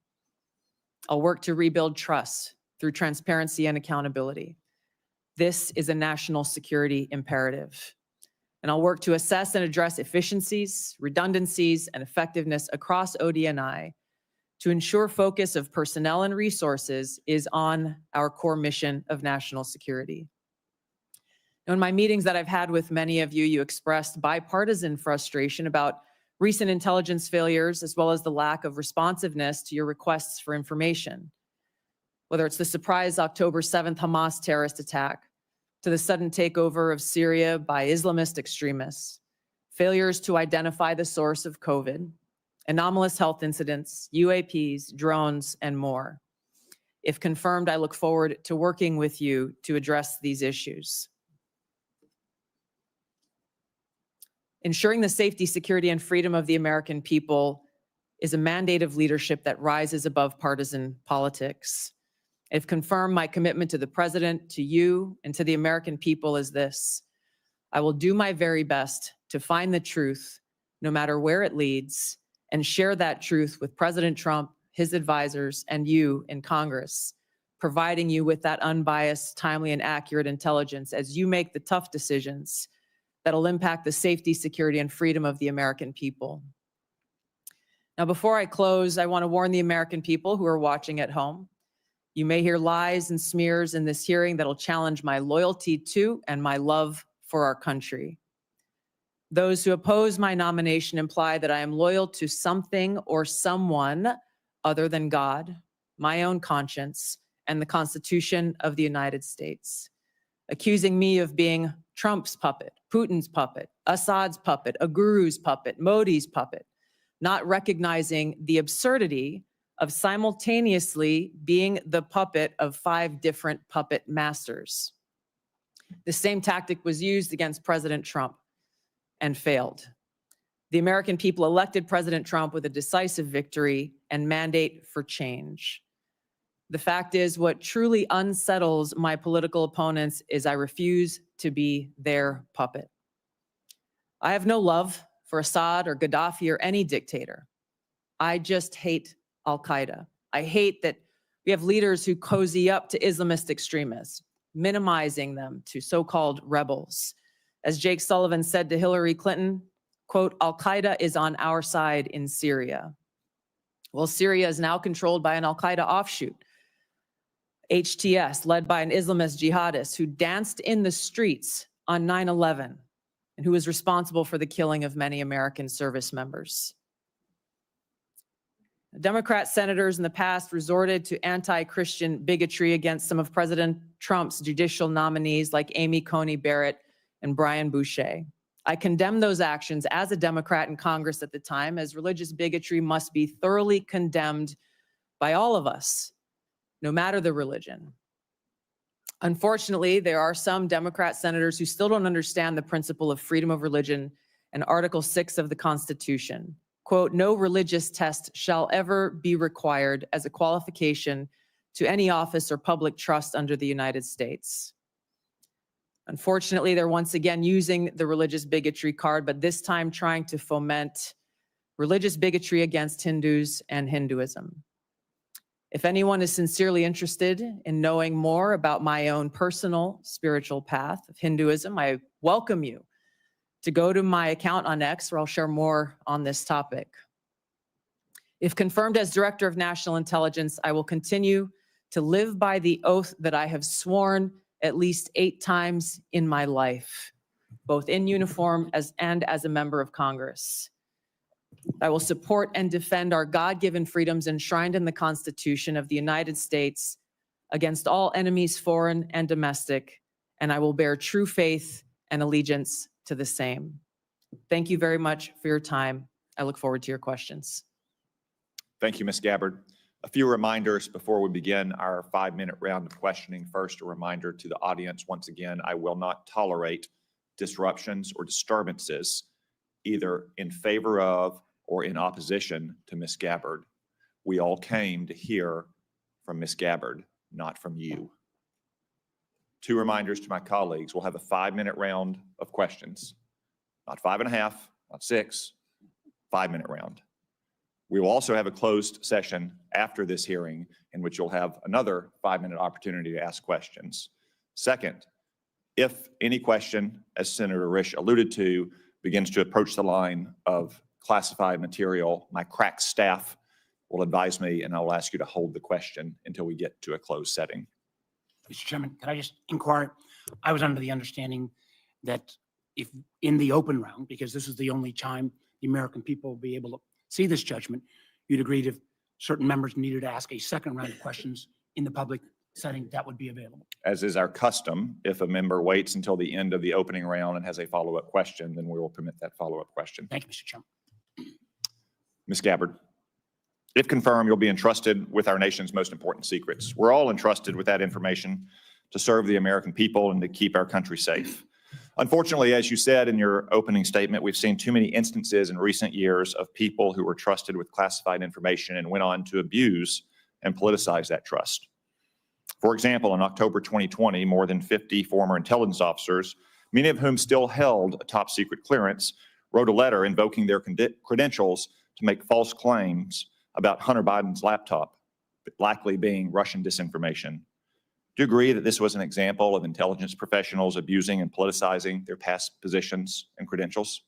[SPEAKER 6] I'll work to rebuild trust through transparency and accountability. This is a national security imperative. And I'll work to assess and address efficiencies, redundancies, and effectiveness across ODNI to ensure focus of personnel and resources is on our core mission of national security. Now, in my meetings that I've had with many of you, you expressed bipartisan frustration about recent intelligence failures, as well as the lack of responsiveness to your requests for information. Whether it's the surprise October 7th Hamas terrorist attack, to the sudden takeover of Syria by Islamist extremists, failures to identify the source of COVID, anomalous health incidents, UAPs, drones, and more. If confirmed, I look forward to working with you to address these issues. Ensuring the safety, security, and freedom of the American people is a mandate of leadership that rises above partisan politics. If confirmed, my commitment to the president, to you, and to the American people is this: I will do my very best to find the truth, no matter where it leads, and share that truth with President Trump, his advisors, and you in Congress, providing you with that unbiased, timely, and accurate intelligence as you make the tough decisions that'll impact the safety, security, and freedom of the American people. Now, before I close, I want to warn the American people who are watching at home. You may hear lies and smears in this hearing that'll challenge my loyalty to and my love for our country. Those who oppose my nomination imply that I am loyal to something or someone other than God, my own conscience, and the Constitution of the United States, accusing me of being Trump's puppet, Putin's puppet, Assad's puppet, a guru's puppet, Modi's puppet, not recognizing the absurdity of simultaneously being the puppet of 5 different puppet masters. The same tactic was used against President Trump and failed. The American people elected President Trump with a decisive victory and mandate for change. The fact is, what truly unsettles my political opponents is I refuse to be their puppet. I have no love for Assad or Gaddafi or any dictator. I just hate Al-Qaeda. I hate that we have leaders who cozy up to Islamist extremists, minimizing them to so-called rebels. As Jake Sullivan said to Hillary Clinton, quote, Al-Qaeda is on our side in Syria. Well, Syria is now controlled by an Al-Qaeda offshoot, HTS, led by an Islamist jihadist who danced in the streets on 9/11 and who was responsible for the killing of many American service members. Democrat senators in the past resorted to anti-Christian bigotry against some of President Trump's judicial nominees like Amy Coney Barrett and Brian Boucher. I condemn those actions as a Democrat in Congress at the time, as religious bigotry must be thoroughly condemned by all of us, no matter the religion. Unfortunately, there are some Democrat senators who still don't understand the principle of freedom of religion and Article 6 of the Constitution. Quote, no religious test shall ever be required as a qualification to any office or public trust under the United States. Unfortunately, they're once again using the religious bigotry card, but this time trying to foment religious bigotry against Hindus and Hinduism. If anyone is sincerely interested in knowing more about my own personal spiritual path of Hinduism, I welcome you to go to my account on X, where I'll share more on this topic. If confirmed as Director of National Intelligence, I will continue to live by the oath that I have sworn at least 8 times in my life, both in uniform and as a member of Congress. I will support and defend our God-given freedoms enshrined in the Constitution of the United States against all enemies, foreign and domestic, and I will bear true faith and allegiance to the same. Thank you very much for your time. I look forward to your questions.
[SPEAKER 1] Thank you, Ms. Gabbard. A few reminders before we begin our 5-minute round of questioning. First, a reminder to the audience, once again, I will not tolerate disruptions or disturbances either in favor of or in opposition to Ms. Gabbard. We all came to hear from Ms. Gabbard, not from you. 2 reminders to my colleagues. We'll have a 5-minute round of questions. Not 5.5, not 6, 5-minute round. We will also have a closed session after this hearing in which you'll have another 5-minute opportunity to ask questions. Second, if any question, as Senator Risch alluded to, begins to approach the line of classified material, my crack staff will advise me and I will ask you to hold the question until we get to a closed setting.
[SPEAKER 3] Mr. Chairman, could I just inquire? I was under the understanding that if in the open round, because this is the only time the American people will be able to see this judgment, you'd agreed if certain members needed to ask a second round of questions in the public setting, that would be available.
[SPEAKER 1] As is our custom, if a member waits until the end of the opening round and has a follow-up question, then we will permit that follow-up question.
[SPEAKER 3] Thank you, Mr. Chairman.
[SPEAKER 1] Ms. Gabbard, if confirmed, you'll be entrusted with our nation's most important secrets. We're all entrusted with that information to serve the American people and to keep our country safe. Unfortunately, as you said in your opening statement, we've seen too many instances in recent years of people who were trusted with classified information and went on to abuse and politicize that trust. For example, in October 2020, more than 50 former intelligence officers, many of whom still held a top secret clearance, wrote a letter invoking their credentials to make false claims about Hunter Biden's laptop, likely being Russian disinformation. Do you agree that this was an example of intelligence professionals abusing and politicizing their past positions and credentials?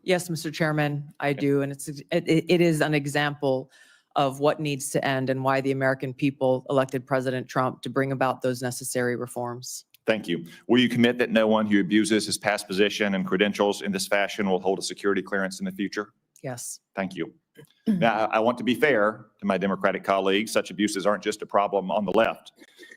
[SPEAKER 6] Yes, Mr. Chairman, I do. And it is an example of what needs to end and why the American people elected President Trump to bring about those necessary reforms.
[SPEAKER 1] Thank you. Will you commit that no one who abuses his past position and credentials in this fashion will hold a security clearance in the future?
[SPEAKER 6] Yes.
[SPEAKER 1] Thank you. Now, I want to be fair to my Democratic colleagues. Such abuses aren't just a problem on the left.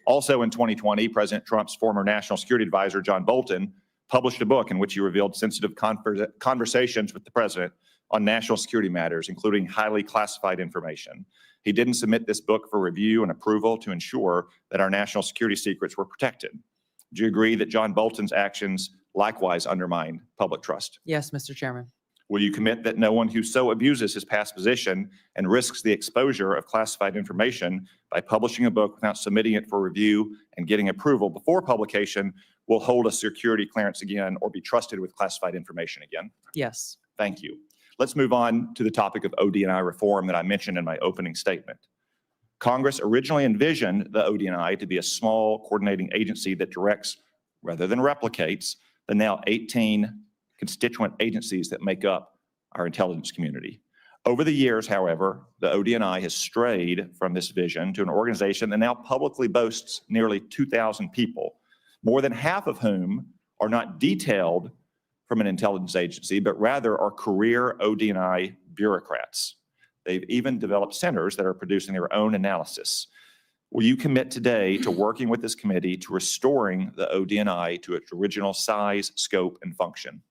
[SPEAKER 1] Also in 2020, President Trump's former national security advisor, John Bolton, published a book in which he revealed sensitive conversations with the president on national security matters, including highly classified information. He didn't submit this book for review and approval to ensure that our national security secrets were protected. Do you agree that John Bolton's actions likewise undermine public trust?
[SPEAKER 6] Yes, Mr. Chairman.
[SPEAKER 1] Will you commit that no one who so abuses his past position and risks the exposure of classified information by publishing a book without submitting it for review and getting approval before publication will hold a security clearance again or be trusted with classified information again?
[SPEAKER 6] Yes.
[SPEAKER 1] Thank you. Let's move on to the topic of OD&I reform that I mentioned in my opening statement. Congress originally envisioned the OD&I to be a small coordinating agency that directs rather than replicates the now 18 constituent agencies that make up our intelligence community. Over the years, however, the OD&I has strayed from this vision to an organization that now publicly boasts nearly 2,000 people, more than half of whom are not detailed from an intelligence agency, but rather are career OD&I bureaucrats. They've even developed centers that are producing their own analysis. Will you commit today to working with this committee to restoring the OD&I to its original size, scope, and function?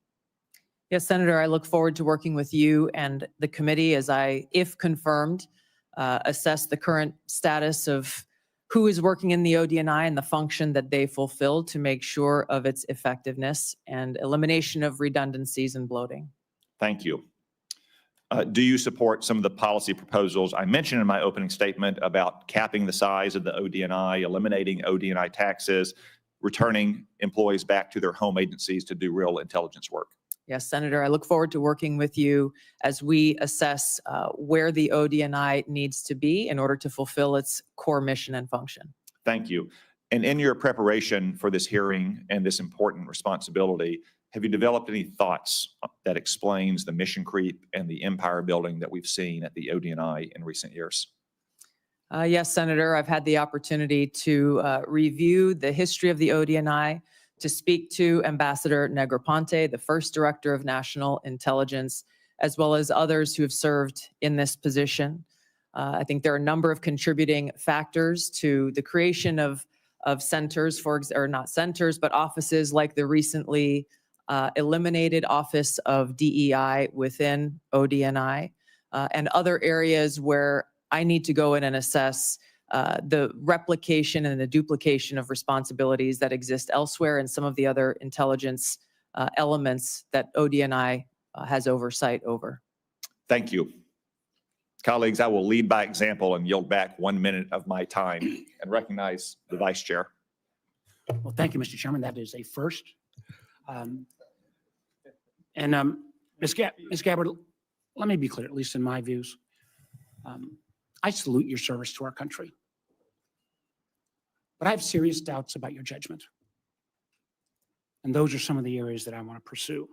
[SPEAKER 6] Yes, Senator, I look forward to working with you and the committee as I, if confirmed, assess the current status of who is working in the OD&I and the function that they fulfill to make sure of its effectiveness and elimination of redundancies and bloating.
[SPEAKER 1] Thank you. Do you support some of the policy proposals I mentioned in my opening statement about capping the size of the OD&I, eliminating OD&I taxes, returning employees back to their home agencies to do real intelligence work?
[SPEAKER 6] Yes, Senator, I look forward to working with you as we assess where the OD&I needs to be in order to fulfill its core mission and function.
[SPEAKER 1] Thank you. And in your preparation for this hearing and this important responsibility, have you developed any thoughts that explains the mission creep and the empire building that we've seen at the OD&I in recent years?
[SPEAKER 6] Yes, Senator, I've had the opportunity to review the history of the OD&I, to speak to Ambassador Negroponte, the first Director of National Intelligence, as well as others who have served in this position. I think there are a number of contributing factors to the creation of centers, or not centers, but offices like the recently eliminated Office of DEI within ODNI, and other areas where I need to go in and assess the replication and the duplication of responsibilities that exist elsewhere and some of the other intelligence elements that ODNI has oversight over.
[SPEAKER 1] Thank you. Colleagues, I will lead by example and yield back 1 minute of my time and recognize the Vice Chair.
[SPEAKER 3] Well, thank you, Mr. Chairman. That is a first. Ms. Gabbard, let me be clear, at least in my views. I salute your service to our country, but I have serious doubts about your judgment. And those are some of the areas that I want to pursue.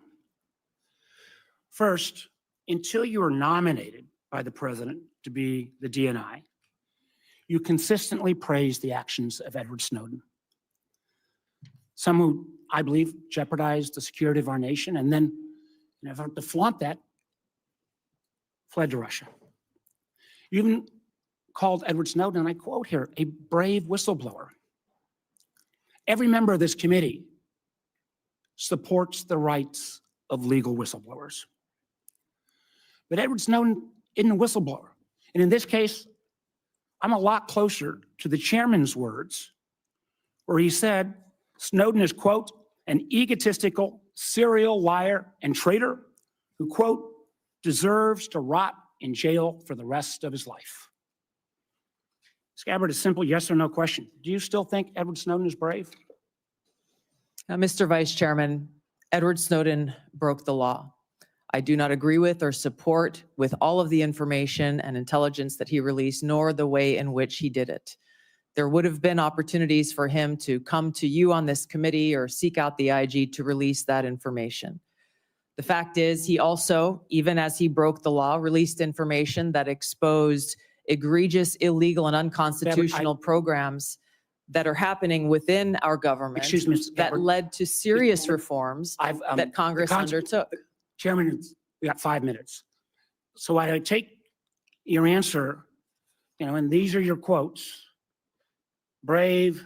[SPEAKER 3] First, until you are nominated by the president to be the DNI, you consistently praise the actions of Edward Snowden. Some who, I believe, jeopardized the security of our nation, and then, in an effort to flaunt that, fled to Russia. You even called Edward Snowden, and I quote here, a brave whistleblower. Every member of this committee supports the rights of legal whistleblowers. But Edward Snowden isn't a whistleblower. And in this case, I'm a lot closer to the chairman's words, where he said Snowden is, quote, an egotistical serial liar and traitor who, quote, deserves to rot in jail for the rest of his life. Ms. Gabbard, a simple yes or no question. Do you still think Edward Snowden is brave?
[SPEAKER 6] Mr. Vice Chairman, Edward Snowden broke the law. I do not agree with or support with all of the information and intelligence that he released, nor the way in which he did it. There would have been opportunities for him to come to you on this committee or seek out the IG to release that information. The fact is, he also, even as he broke the law, released information that exposed egregious, illegal, and unconstitutional programs that are happening within our government.
[SPEAKER 3] Excuse me, Ms.
[SPEAKER 6] that
[SPEAKER 3] Gabbard.
[SPEAKER 6] led to serious reforms that Congress undertook.
[SPEAKER 3] Chairman, we got 5 minutes. So I take your answer, and these are your quotes. Brave,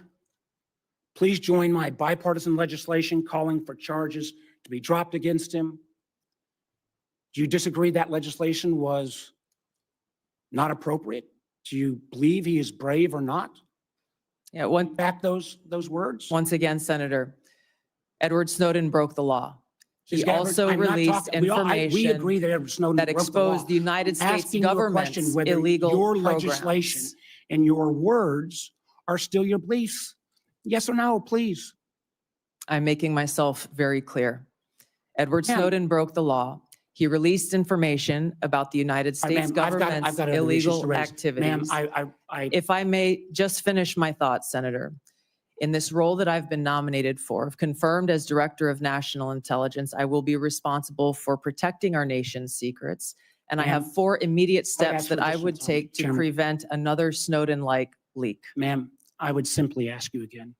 [SPEAKER 3] please join my bipartisan legislation calling for charges to be dropped against him. Do you disagree that legislation was not appropriate? Do you believe he is brave or not?
[SPEAKER 6] Yeah,
[SPEAKER 3] Back those words?
[SPEAKER 6] once again, Senator, Edward Snowden broke the law. He
[SPEAKER 3] Ms. Gabbard,
[SPEAKER 6] also
[SPEAKER 3] I'm not
[SPEAKER 6] released
[SPEAKER 3] talking- we
[SPEAKER 6] information
[SPEAKER 3] agree that Edward Snowden
[SPEAKER 6] that
[SPEAKER 3] broke the law.
[SPEAKER 6] exposed the United States
[SPEAKER 3] Asking you a
[SPEAKER 6] government's
[SPEAKER 3] question whether
[SPEAKER 6] illegal
[SPEAKER 3] your
[SPEAKER 6] programs.
[SPEAKER 3] legislation and your words are still your beliefs. Yes or no, please.
[SPEAKER 6] I'm making myself very clear. Edward
[SPEAKER 3] Ma'am.
[SPEAKER 6] Snowden broke the law. He released information about the United
[SPEAKER 3] All right,
[SPEAKER 6] States
[SPEAKER 3] ma'am, I've
[SPEAKER 6] government's
[SPEAKER 3] got other issues to
[SPEAKER 6] illegal
[SPEAKER 3] raise. Ma'am,
[SPEAKER 6] activities.
[SPEAKER 3] I
[SPEAKER 6] If I may just finish my thoughts, Senator. In this role that I've been nominated for, if confirmed as Director of National Intelligence, I will be responsible for protecting our nation's secrets. And I have
[SPEAKER 3] Ma'am,
[SPEAKER 6] 4 immediate
[SPEAKER 3] I've
[SPEAKER 6] steps
[SPEAKER 3] asked for
[SPEAKER 6] that I
[SPEAKER 3] additional
[SPEAKER 6] would
[SPEAKER 3] time.
[SPEAKER 6] take to
[SPEAKER 3] Chairman.
[SPEAKER 6] prevent another Snowden-like leak.
[SPEAKER 3] ma'am, I would simply ask you again.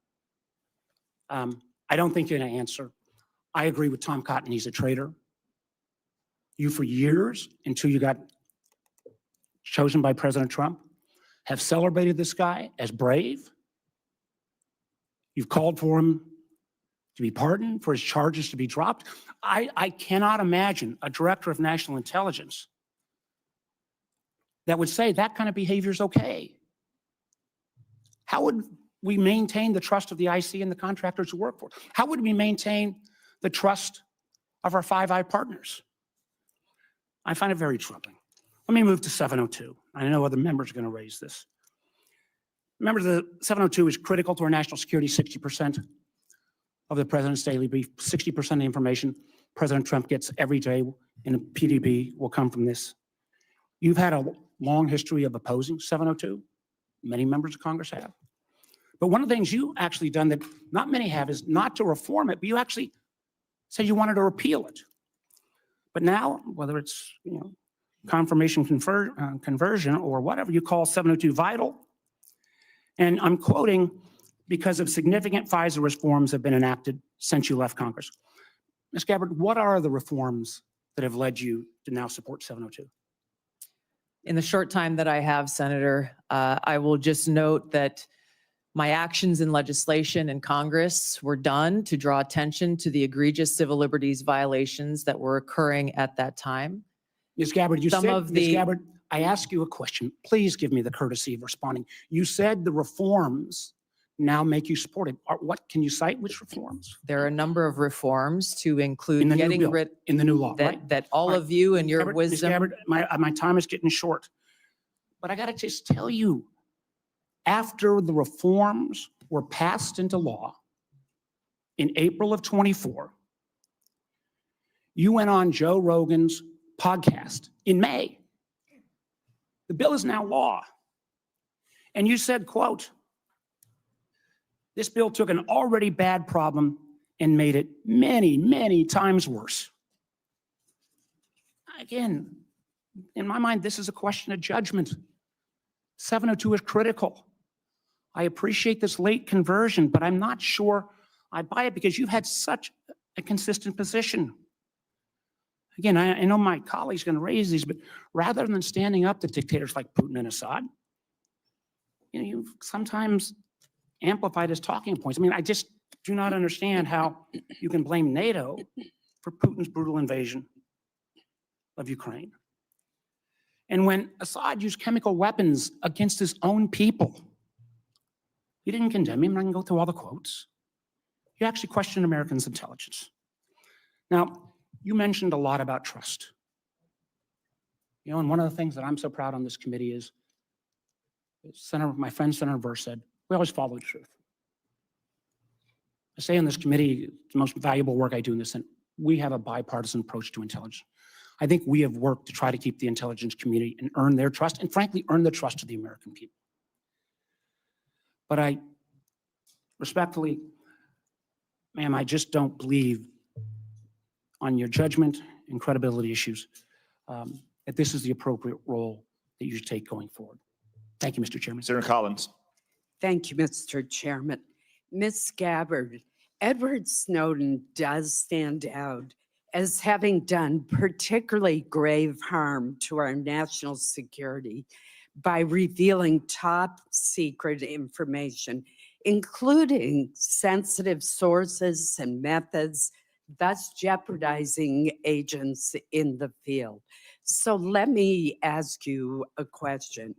[SPEAKER 3] I don't think you're going to answer. I agree with Tom Cotton. He's a traitor. You, for years, until you got chosen by President Trump, have celebrated this guy as brave. You've called for him to be pardoned, for his charges to be dropped. I cannot imagine a director of national intelligence that would say that kind of behavior is okay. How would we maintain the trust of the IC and the contractors who work for it? How would we maintain the trust of our Five Eye partners? I find it very troubling. Let me move to 702. I know other members are going to raise this. Remember, the 702 is critical to our national security. 60% of the president's daily brief, 60% of the information President Trump gets every day in a PDB will come from this. You've had a long history of opposing 702. Many members of Congress have. But one of the things you actually done that not many have is not to reform it, but you actually said you wanted to repeal it. But now, whether it's confirmation conversion or whatever, you call 702 vital. And I'm quoting, because of significant FISA reforms have been enacted since you left Congress. Ms. Gabbard, what are the reforms that have led you to now support 702?
[SPEAKER 6] In the short time that I have, Senator, I will just note that my actions in legislation in Congress were done to draw attention to the egregious civil liberties violations that were occurring at that time.
[SPEAKER 3] Ms. Gabbard, you
[SPEAKER 6] Some
[SPEAKER 3] said,
[SPEAKER 6] of
[SPEAKER 3] Ms.
[SPEAKER 6] the-
[SPEAKER 3] Gabbard, I ask you a question. Please give me the courtesy of responding. You said the reforms now make you support it. What can you cite? Which reforms?
[SPEAKER 6] There are a number of reforms to
[SPEAKER 3] In
[SPEAKER 6] include
[SPEAKER 3] the new
[SPEAKER 6] getting
[SPEAKER 3] bill,
[SPEAKER 6] rid,
[SPEAKER 3] in the new law, right?
[SPEAKER 6] that all
[SPEAKER 3] All right.
[SPEAKER 6] of you and your
[SPEAKER 3] Gabbard, Ms.
[SPEAKER 6] wisdom.
[SPEAKER 3] Gabbard, my time is getting short. But I got to just tell you, after the reforms were passed into law in April of 24, you went on Joe Rogan's podcast in May. The bill is now law. And you said, quote, "This bill took an already bad problem and made it many, many times worse." Again, in my mind, this is a question of judgment. 702 is critical. I appreciate this late conversion, but I'm not sure I buy it because you've had such a consistent position. Again, I know my colleague's going to raise these, but rather than standing up to dictators like Putin and Assad, you've sometimes amplified his talking points. I mean, I just do not understand how you can blame NATO for Putin's brutal invasion of Ukraine. And when Assad used chemical weapons against his own people, you didn't condemn him. I can go through all the quotes. You actually questioned Americans' intelligence. Now, you mentioned a lot about trust. And one of the things that I'm so proud on this committee is my friend Senator Burr said, we always follow the truth. I say on this committee, the most valuable work I do in this, and we have a bipartisan approach to intelligence. I think we have worked to try to keep the intelligence community and earn their trust, and frankly, earn the trust of the American people. But I respectfully, ma'am, I just don't believe on your judgment and credibility issues that this is the appropriate role that you should take going forward. Thank you, Mr. Chairman.
[SPEAKER 1] Senator Collins.
[SPEAKER 7] Thank you, Mr. Chairman. Ms. Gabbard, Edward Snowden does stand out as having done particularly grave harm to our national security by revealing top secret information, including sensitive sources and methods, thus jeopardizing agents in the field. So let me ask you a question.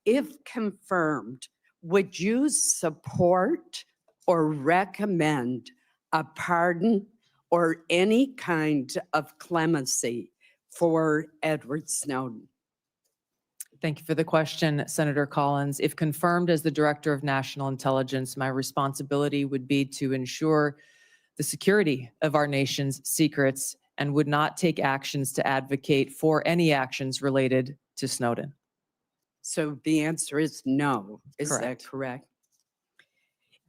[SPEAKER 7] If confirmed, would you support or recommend a pardon or any kind of clemency for Edward Snowden?
[SPEAKER 6] Thank you for the question, Senator Collins. If confirmed as the Director of National Intelligence, my responsibility would be to ensure the security of our nation's secrets and would not take actions to advocate for any actions related to Snowden.
[SPEAKER 7] So the answer is no. Is that
[SPEAKER 6] Correct.
[SPEAKER 7] correct?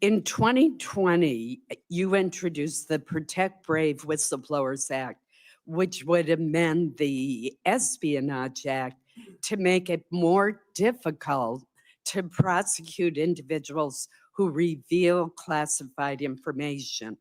[SPEAKER 7] In 2020, you introduced the Protect Brave Whistleblowers Act, which would amend the Espionage Act to make it more difficult to prosecute individuals who reveal classified information.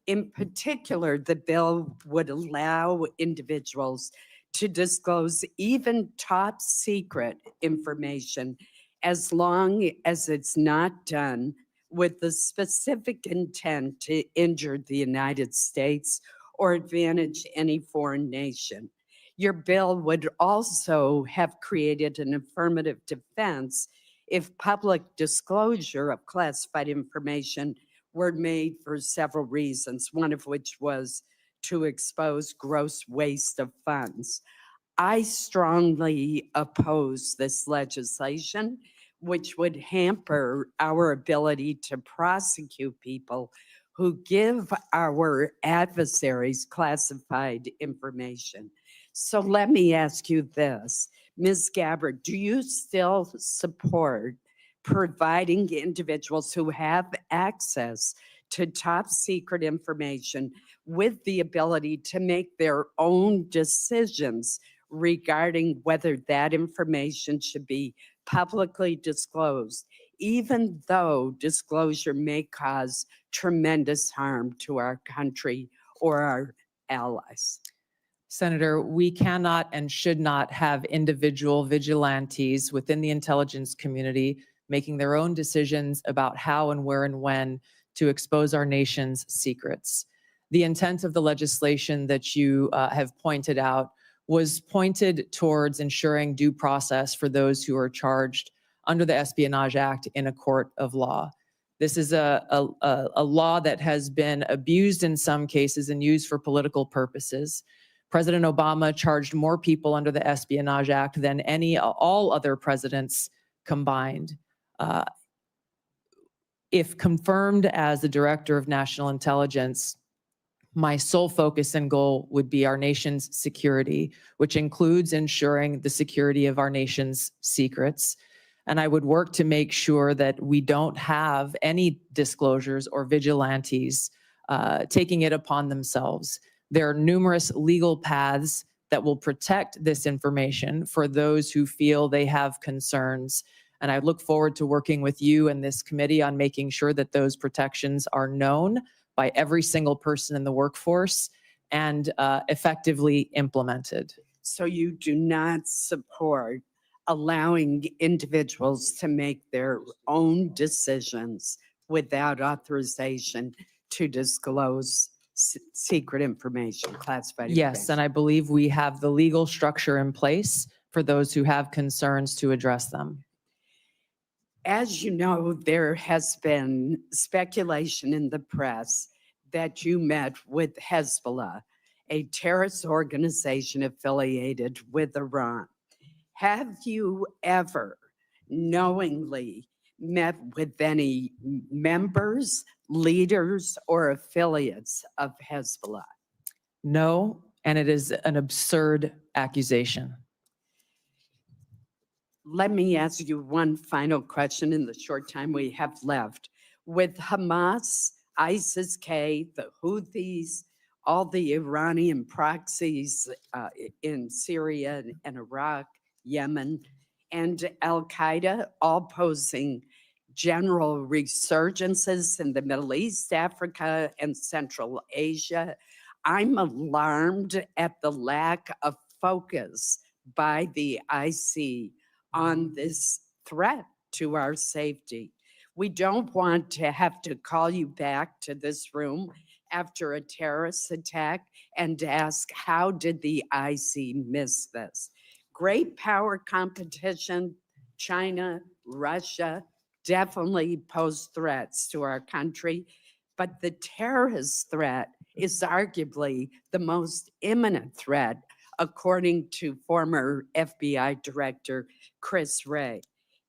[SPEAKER 7] In particular, the bill would allow individuals to disclose even top secret information as long as it's not done with the specific intent to injure the United States or advantage any foreign nation. Your bill would also have created an affirmative defense if public disclosure of classified information were made for several reasons, one of which was to expose gross waste of funds. I strongly oppose this legislation, which would hamper our ability to prosecute people who give our adversaries classified information. So let me ask you this, Ms. Gabbard, do you still support providing individuals who have access to top secret information with the ability to make their own decisions regarding whether that information should be publicly disclosed, even though disclosure may cause tremendous harm to our country or our allies?
[SPEAKER 6] Senator, we cannot and should not have individual vigilantes within the intelligence community making their own decisions about how and where and when to expose our nation's secrets. The intent of the legislation that you have pointed out was pointed towards ensuring due process for those who are charged under the Espionage Act in a court of law. This is a law that has been abused in some cases and used for political purposes. President Obama charged more people under the Espionage Act than all other presidents combined. If confirmed as the Director of National Intelligence, my sole focus and goal would be our nation's security, which includes ensuring the security of our nation's secrets. And I would work to make sure that we don't have any disclosures or vigilantes taking it upon themselves. There are numerous legal paths that will protect this information for those who feel they have concerns. And I look forward to working with you and this committee on making sure that those protections are known by every single person in the workforce and effectively implemented.
[SPEAKER 7] So you do not support allowing individuals to make their own decisions without authorization to disclose secret information, classified information?
[SPEAKER 6] Yes, and I believe we have the legal structure in place for those who have concerns to address them.
[SPEAKER 7] As you know, there has been speculation in the press that you met with Hezbollah, a terrorist organization affiliated with Iran. Have you ever knowingly met with any members, leaders, or affiliates of Hezbollah?
[SPEAKER 6] No, and it is an absurd accusation.
[SPEAKER 7] Let me ask you one final question in the short time we have left. With Hamas, ISIS-K, the Houthis, all the Iranian proxies in Syria and Iraq, Yemen, and Al-Qaeda all posing general resurgences in the Middle East, Africa, and Central Asia, I'm alarmed at the lack of focus by the IC on this threat to our safety. We don't want to have to call you back to this room after a terrorist attack and ask, how did the IC miss this? Great power competition, China, Russia, definitely pose threats to our country, but the terrorist threat is arguably the most imminent threat, according to former FBI Director Chris Wray.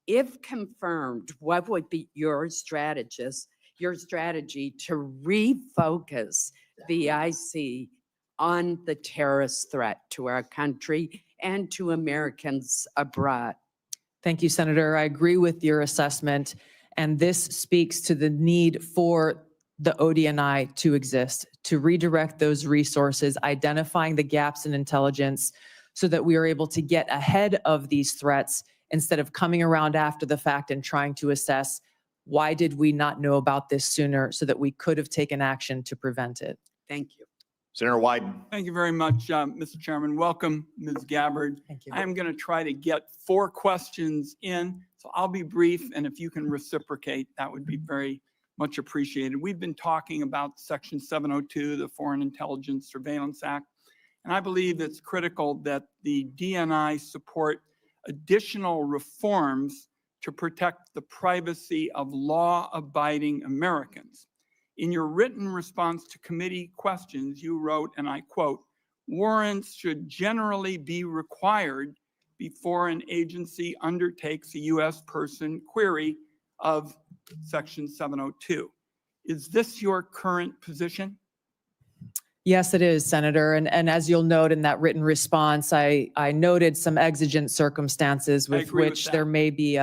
[SPEAKER 7] If confirmed, what would be your strategy to refocus the IC on the terrorist threat to our country and to Americans abroad?
[SPEAKER 6] Thank you, Senator. I agree with your assessment, and this speaks to the need for the ODNI to exist, to redirect those resources, identifying the gaps in intelligence so that we are able to get ahead of these threats instead of coming around after the fact and trying to assess why did we not know about this sooner so that we could have taken action to prevent it.
[SPEAKER 7] Thank you.
[SPEAKER 1] Senator Wyden.
[SPEAKER 8] Thank you very much, Mr. Chairman. Welcome, Ms. Gabbard.
[SPEAKER 6] Thank you.
[SPEAKER 8] I am going to try to get 4 questions in, so I'll be brief, and if you can reciprocate, that would be very much appreciated. We've been talking about Section 702, the Foreign Intelligence Surveillance Act, and I believe it's critical that the DNI support additional reforms to protect the privacy of law-abiding Americans. In your written response to committee questions, you wrote, and I quote, "Warrants should generally be required before an agency undertakes a U.S. person query of Section 702. Is this your current position?"
[SPEAKER 6] Yes, it is, Senator. And as you'll note in that written response, I noted some exigent circumstances
[SPEAKER 8] I
[SPEAKER 6] with
[SPEAKER 8] agree with
[SPEAKER 6] which
[SPEAKER 8] that.
[SPEAKER 6] there may be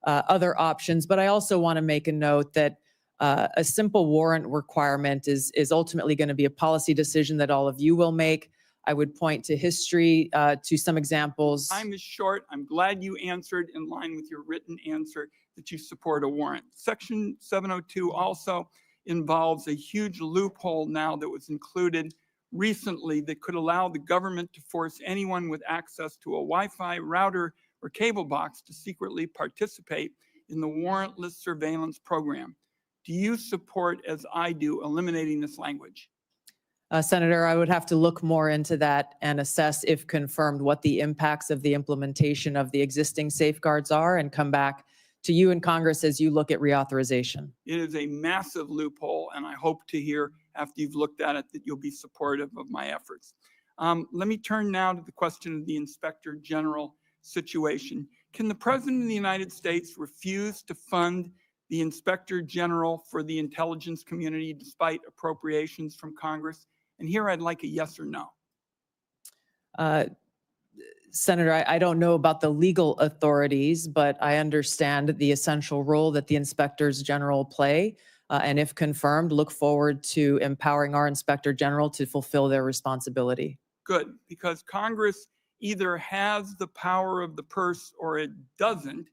[SPEAKER 6] other options. But I also want to make a note that a simple warrant requirement is ultimately going to be a policy decision that all of you will make. I would point to history, to some examples.
[SPEAKER 8] Time is short. I'm glad you answered in line with your written answer that you support a warrant. Section 702 also involves a huge loophole now that was included recently that could allow the government to force anyone with access to a Wi-Fi router or cable box to secretly participate in the warrantless surveillance program. Do you support, as I do, eliminating this language?
[SPEAKER 6] Senator, I would have to look more into that and assess, if confirmed, what the impacts of the implementation of the existing safeguards are, and come back to you in Congress as you look at reauthorization.
[SPEAKER 8] It is a massive loophole, and I hope to hear after you've looked at it that you'll be supportive of my efforts. Let me turn now to the question of the Inspector General situation. Can the President of the United States refuse to fund the Inspector General for the intelligence community despite appropriations from Congress? And here I'd like a yes or no.
[SPEAKER 6] Senator, I don't know about the legal authorities, but I understand the essential role that the inspectors general play. And if confirmed, look forward to empowering our Inspector General to fulfill their responsibility.
[SPEAKER 8] Good, because Congress either has the power of the purse or it doesn't.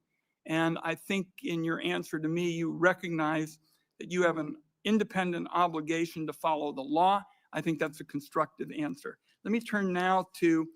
[SPEAKER 8] And I think in your answer to me, you recognize that you have an independent obligation to follow the law. I think that's a constructive answer. Let me turn now to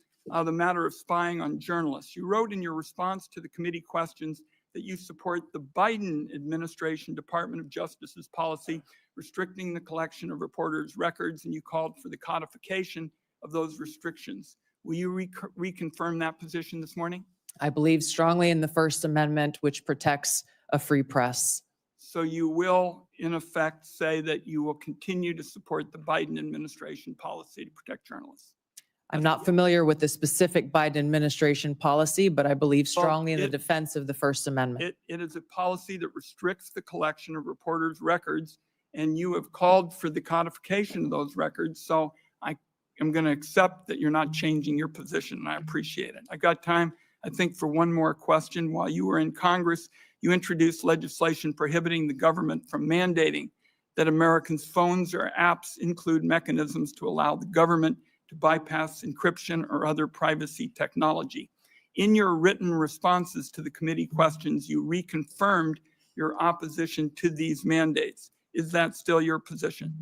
[SPEAKER 8] the matter of spying on journalists. You wrote in your response to the committee questions that you support the Biden administration Department of Justice's policy restricting the collection of reporters' records, and you called for the codification of those restrictions. Will you reconfirm that position this morning?
[SPEAKER 6] I believe strongly in the First Amendment, which protects a free press.
[SPEAKER 8] So you will, in effect, say that you will continue to support the Biden administration policy to protect journalists?
[SPEAKER 6] I'm not familiar with the specific Biden administration policy, but I believe strongly in the defense of the First Amendment.
[SPEAKER 8] It is a policy that restricts the collection of reporters' records, and you have called for the codification of those records. So I am going to accept that you're not changing your position, and I appreciate it. I got time, I think, for one more question. While you were in Congress, you introduced legislation prohibiting the government from mandating that Americans' phones or apps include mechanisms to allow the government to bypass encryption or other privacy technology. In your written responses to the committee questions, you reconfirmed your opposition to these mandates. Is that still your position?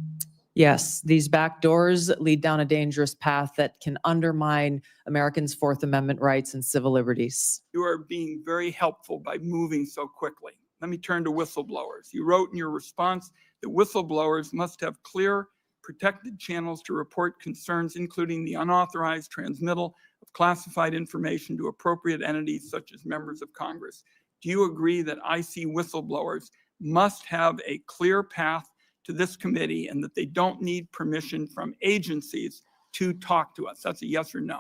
[SPEAKER 6] Yes, these back doors lead down a dangerous path that can undermine Americans' Fourth Amendment rights and civil liberties.
[SPEAKER 8] You are being very helpful by moving so quickly. Let me turn to whistleblowers. You wrote in your response that whistleblowers must have clear, protected channels to report concerns, including the unauthorized transmittal of classified information to appropriate entities such as members of Congress. Do you agree that IC whistleblowers must have a clear path to this committee and that they don't need permission from agencies to talk to us? That's a yes or no.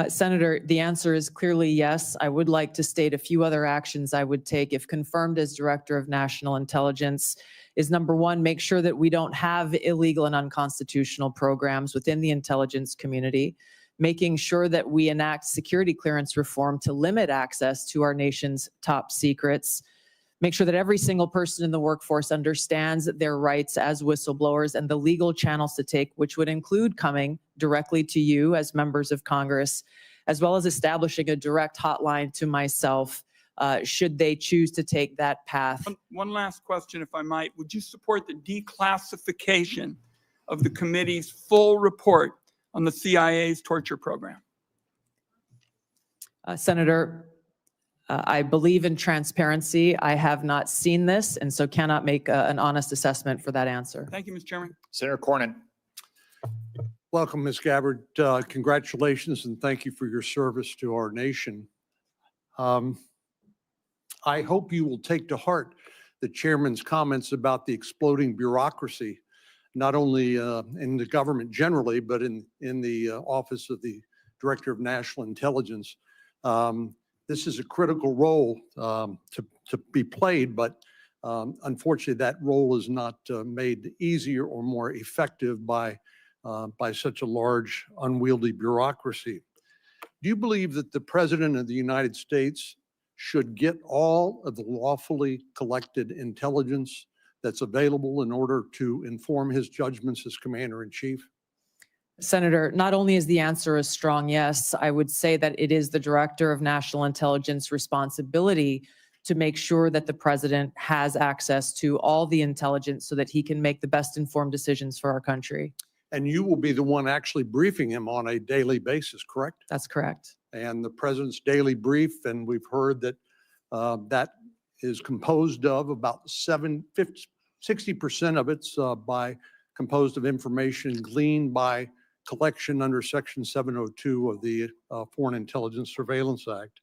[SPEAKER 6] Senator, the answer is clearly yes. I would like to state a few other actions I would take if confirmed as Director of National Intelligence. Is number one, make sure that we don't have illegal and unconstitutional programs within the intelligence community, making sure that we enact security clearance reform to limit access to our nation's top secrets, make sure that every single person in the workforce understands their rights as whistleblowers and the legal channels to take, which would include coming directly to you as members of Congress, as well as establishing a direct hotline to myself should they choose to take that path.
[SPEAKER 8] One last question, if I might. Would you support the declassification of the committee's full report on the CIA's torture program?
[SPEAKER 6] Senator, I believe in transparency. I have not seen this, and so cannot make an honest assessment for that answer.
[SPEAKER 8] Thank you, Mr. Chairman.
[SPEAKER 1] Senator Cornyn.
[SPEAKER 9] Welcome, Ms. Gabbard. Congratulations and thank you for your service to our nation. I hope you will take to heart the chairman's comments about the exploding bureaucracy, not only in the government generally, but in the office of the Director of National Intelligence. This is a critical role to be played, but unfortunately that role is not made easier or more effective by such a large, unwieldy bureaucracy. Do you believe that the President of the United States should get all of the lawfully collected intelligence that's available in order to inform his judgments as Commander-in-Chief?
[SPEAKER 6] Senator, not only is the answer a strong yes, I would say that it is the Director of National Intelligence responsibility to make sure that the President has access to all the intelligence so that he can make the best informed decisions for our country.
[SPEAKER 9] And you will be the one actually briefing him on a daily basis, correct?
[SPEAKER 6] That's correct.
[SPEAKER 9] And the president's daily brief, and we've heard that that is composed of about 60% of it's composed of information gleaned by collection under Section 702 of the Foreign Intelligence Surveillance Act.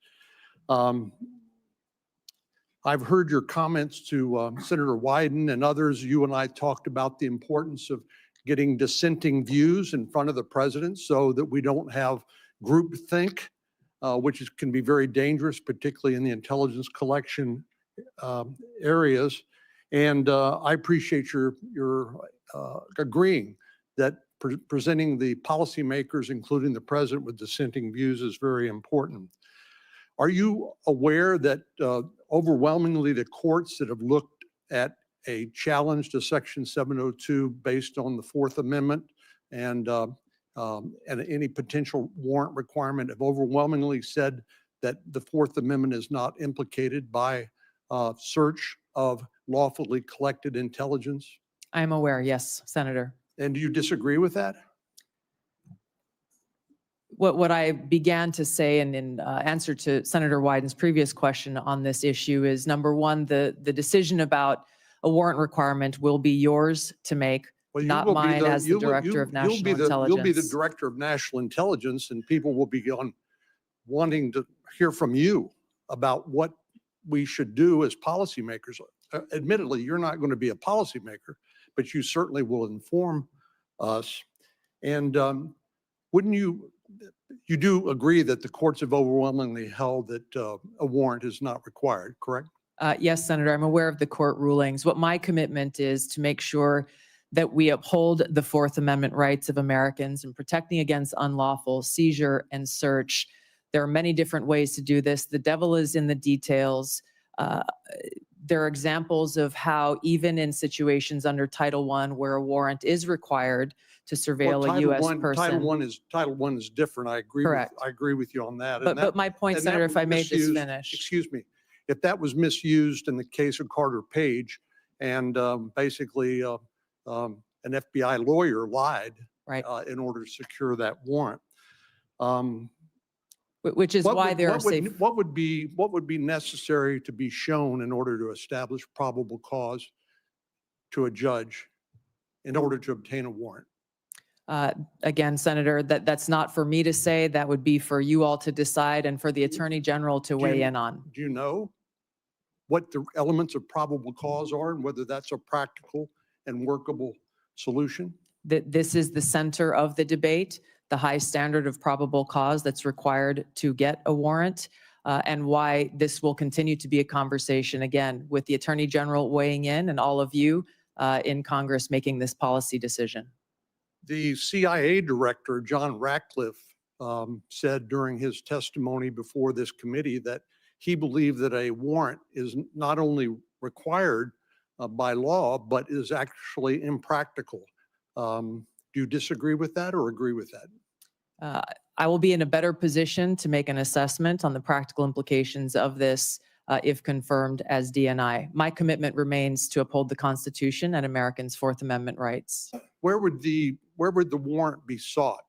[SPEAKER 9] I've heard your comments to Senator Wyden and others. You and I talked about the importance of getting dissenting views in front of the president so that we don't have groupthink, which can be very dangerous, particularly in the intelligence collection areas. And I appreciate your agreeing that presenting the policymakers, including the president, with dissenting views is very important. Are you aware that overwhelmingly the courts that have looked at a challenge to Section 702 based on the Fourth Amendment and any potential warrant requirement have overwhelmingly said that the Fourth Amendment is not implicated by search of lawfully collected intelligence?
[SPEAKER 6] I am aware, yes, Senator.
[SPEAKER 9] And do you disagree with that?
[SPEAKER 6] What I began to say in answer to Senator Wyden's previous question on this issue is, number one, the decision about a warrant requirement will be yours to make,
[SPEAKER 9] Well, you
[SPEAKER 6] not
[SPEAKER 9] will be
[SPEAKER 6] mine as the
[SPEAKER 9] you will-
[SPEAKER 6] Director of
[SPEAKER 9] you'll
[SPEAKER 6] National
[SPEAKER 9] be
[SPEAKER 6] Intelligence.
[SPEAKER 9] You'll be the Director of National Intelligence, and people will be wanting to hear from you about what we should do as policymakers. Admittedly, you're not going to be a policymaker, but you certainly will inform us. And wouldn't you do agree that the courts have overwhelmingly held that a warrant is not required, correct?
[SPEAKER 6] Yes, Senator, I'm aware of the court rulings. What my commitment is to make sure that we uphold the Fourth Amendment rights of Americans in protecting against unlawful seizure and search. There are many different ways to do this. The devil is in the details. There are examples of how even in situations under Title I where a warrant is required to surveil
[SPEAKER 9] Well,
[SPEAKER 6] a U.S.
[SPEAKER 9] Title I is different. I agree.
[SPEAKER 6] Correct.
[SPEAKER 9] I agree with you on that.
[SPEAKER 6] But my point,
[SPEAKER 9] and that
[SPEAKER 6] Senator, if
[SPEAKER 9] was
[SPEAKER 6] I may just
[SPEAKER 9] misused-
[SPEAKER 6] finish.
[SPEAKER 9] Excuse me. If that was misused in the case of Carter Page and basically an FBI lawyer lied
[SPEAKER 6] Right.
[SPEAKER 9] in order to secure that warrant.
[SPEAKER 6] Which is why there are safe.
[SPEAKER 9] What would be necessary to be shown in order to establish probable cause to a judge in order to obtain a warrant?
[SPEAKER 6] Again, Senator, that's not for me to say. That would be for you all to decide and for the Attorney General to weigh in on.
[SPEAKER 9] Do you know what the elements of probable cause are and whether that's a practical and workable solution?
[SPEAKER 6] This is the center of the debate, the high standard of probable cause that's required to get a warrant, and why this will continue to be a conversation, again, with the Attorney General weighing in and all of you in Congress making this policy decision.
[SPEAKER 9] The CIA director, John Ratcliffe, said during his testimony before this committee that he believed that a warrant is not only required by law, but is actually impractical. Do you disagree with that or agree with that?
[SPEAKER 6] I will be in a better position to make an assessment on the practical implications of this if confirmed as DNI. My commitment remains to uphold the Constitution and Americans' Fourth Amendment rights.
[SPEAKER 9] Where would the warrant be sought?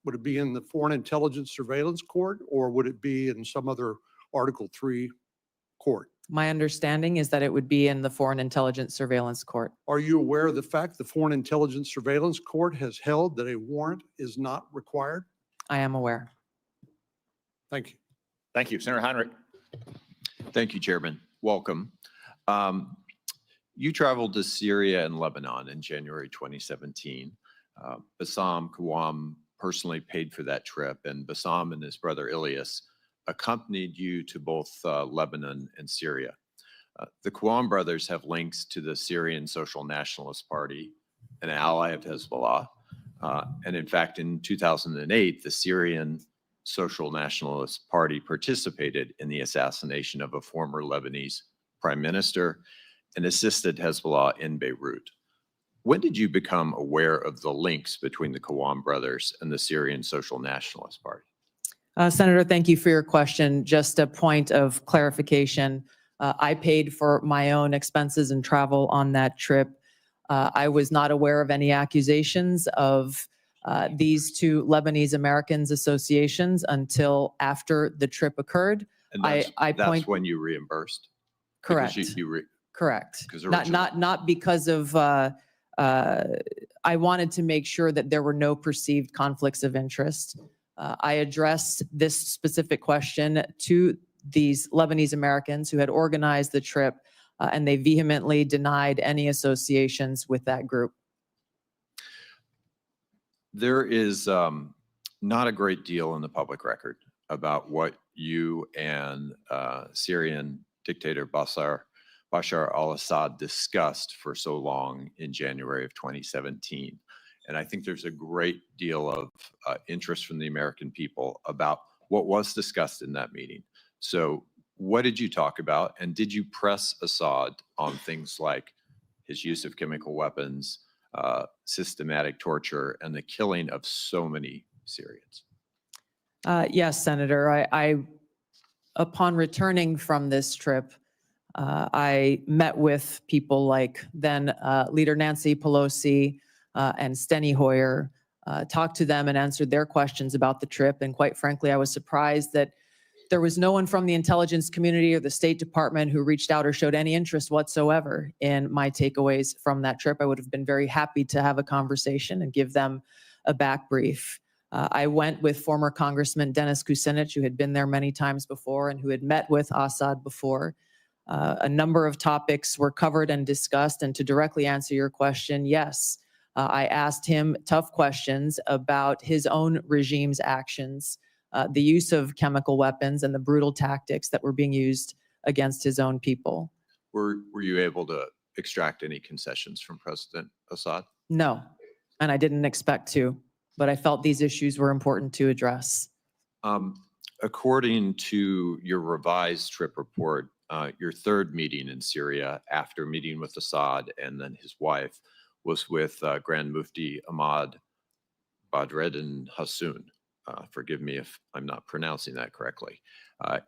[SPEAKER 9] Would it be in the Foreign Intelligence Surveillance Court or would it be in some other Article III court?
[SPEAKER 6] My understanding is that it would be in the Foreign Intelligence Surveillance Court.
[SPEAKER 9] Are you aware of the fact the Foreign Intelligence Surveillance Court has held that a warrant is not required?
[SPEAKER 6] I am aware.
[SPEAKER 9] Thank you.
[SPEAKER 1] Thank you. Senator Heinrich.
[SPEAKER 10] Thank you, Chairman. Welcome. You traveled to Syria and Lebanon in January 2017. Bassam Kawam personally paid for that trip, and Bassam and his brother Ilyas accompanied you to both Lebanon and Syria. The Kawam brothers have links to the Syrian Social Nationalist Party, an ally of Hezbollah. And in fact, in 2008, the Syrian Social Nationalist Party participated in the assassination of a former Lebanese prime minister and assisted Hezbollah in Beirut. When did you become aware of the links between the Kawam brothers and the Syrian Social Nationalist Party?
[SPEAKER 6] Senator, thank you for your question. Just a point of clarification. I paid for my own expenses and travel on that trip. I was not aware of any accusations of these two Lebanese Americans associations until after the trip occurred.
[SPEAKER 10] And
[SPEAKER 6] I
[SPEAKER 10] that's
[SPEAKER 6] point-
[SPEAKER 10] when you reimbursed? Because
[SPEAKER 6] Correct.
[SPEAKER 10] you
[SPEAKER 6] Correct.
[SPEAKER 10] 'Cause
[SPEAKER 6] Not,
[SPEAKER 10] originally-
[SPEAKER 6] not because of, I wanted to make sure that there were no perceived conflicts of interest. I addressed this specific question to these Lebanese Americans who had organized the trip, and they vehemently denied any associations with that group.
[SPEAKER 10] There is not a great deal in the public record about what you and Syrian dictator Bashar al-Assad discussed for so long in January of 2017. And I think there's a great deal of interest from the American people about what was discussed in that meeting. So what did you talk about? And did you press Assad on things like his use of chemical weapons, systematic torture, and the killing of so many Syrians?
[SPEAKER 6] Yes, Senator. Upon returning from this trip, I met with people like then Leader Nancy Pelosi and Steny Hoyer, talked to them and answered their questions about the trip. And quite frankly, I was surprised that there was no one from the intelligence community or the State Department who reached out or showed any interest whatsoever in my takeaways from that trip. I would have been very happy to have a conversation and give them a back brief. I went with former Congressman Dennis Kucinich, who had been there many times before and who had met with Assad before. A number of topics were covered and discussed. And to directly answer your question, yes, I asked him tough questions about his own regime's actions, the use of chemical weapons and the brutal tactics that were being used against his own people.
[SPEAKER 10] Were you able to extract any concessions from President Assad?
[SPEAKER 6] No, and I didn't expect to, but I felt these issues were important to address.
[SPEAKER 10] According to your revised trip report, your third meeting in Syria after meeting with Assad and then his wife was with Grand Mufti Ahmad Badreddin Hassoun. Forgive me if I'm not pronouncing that correctly.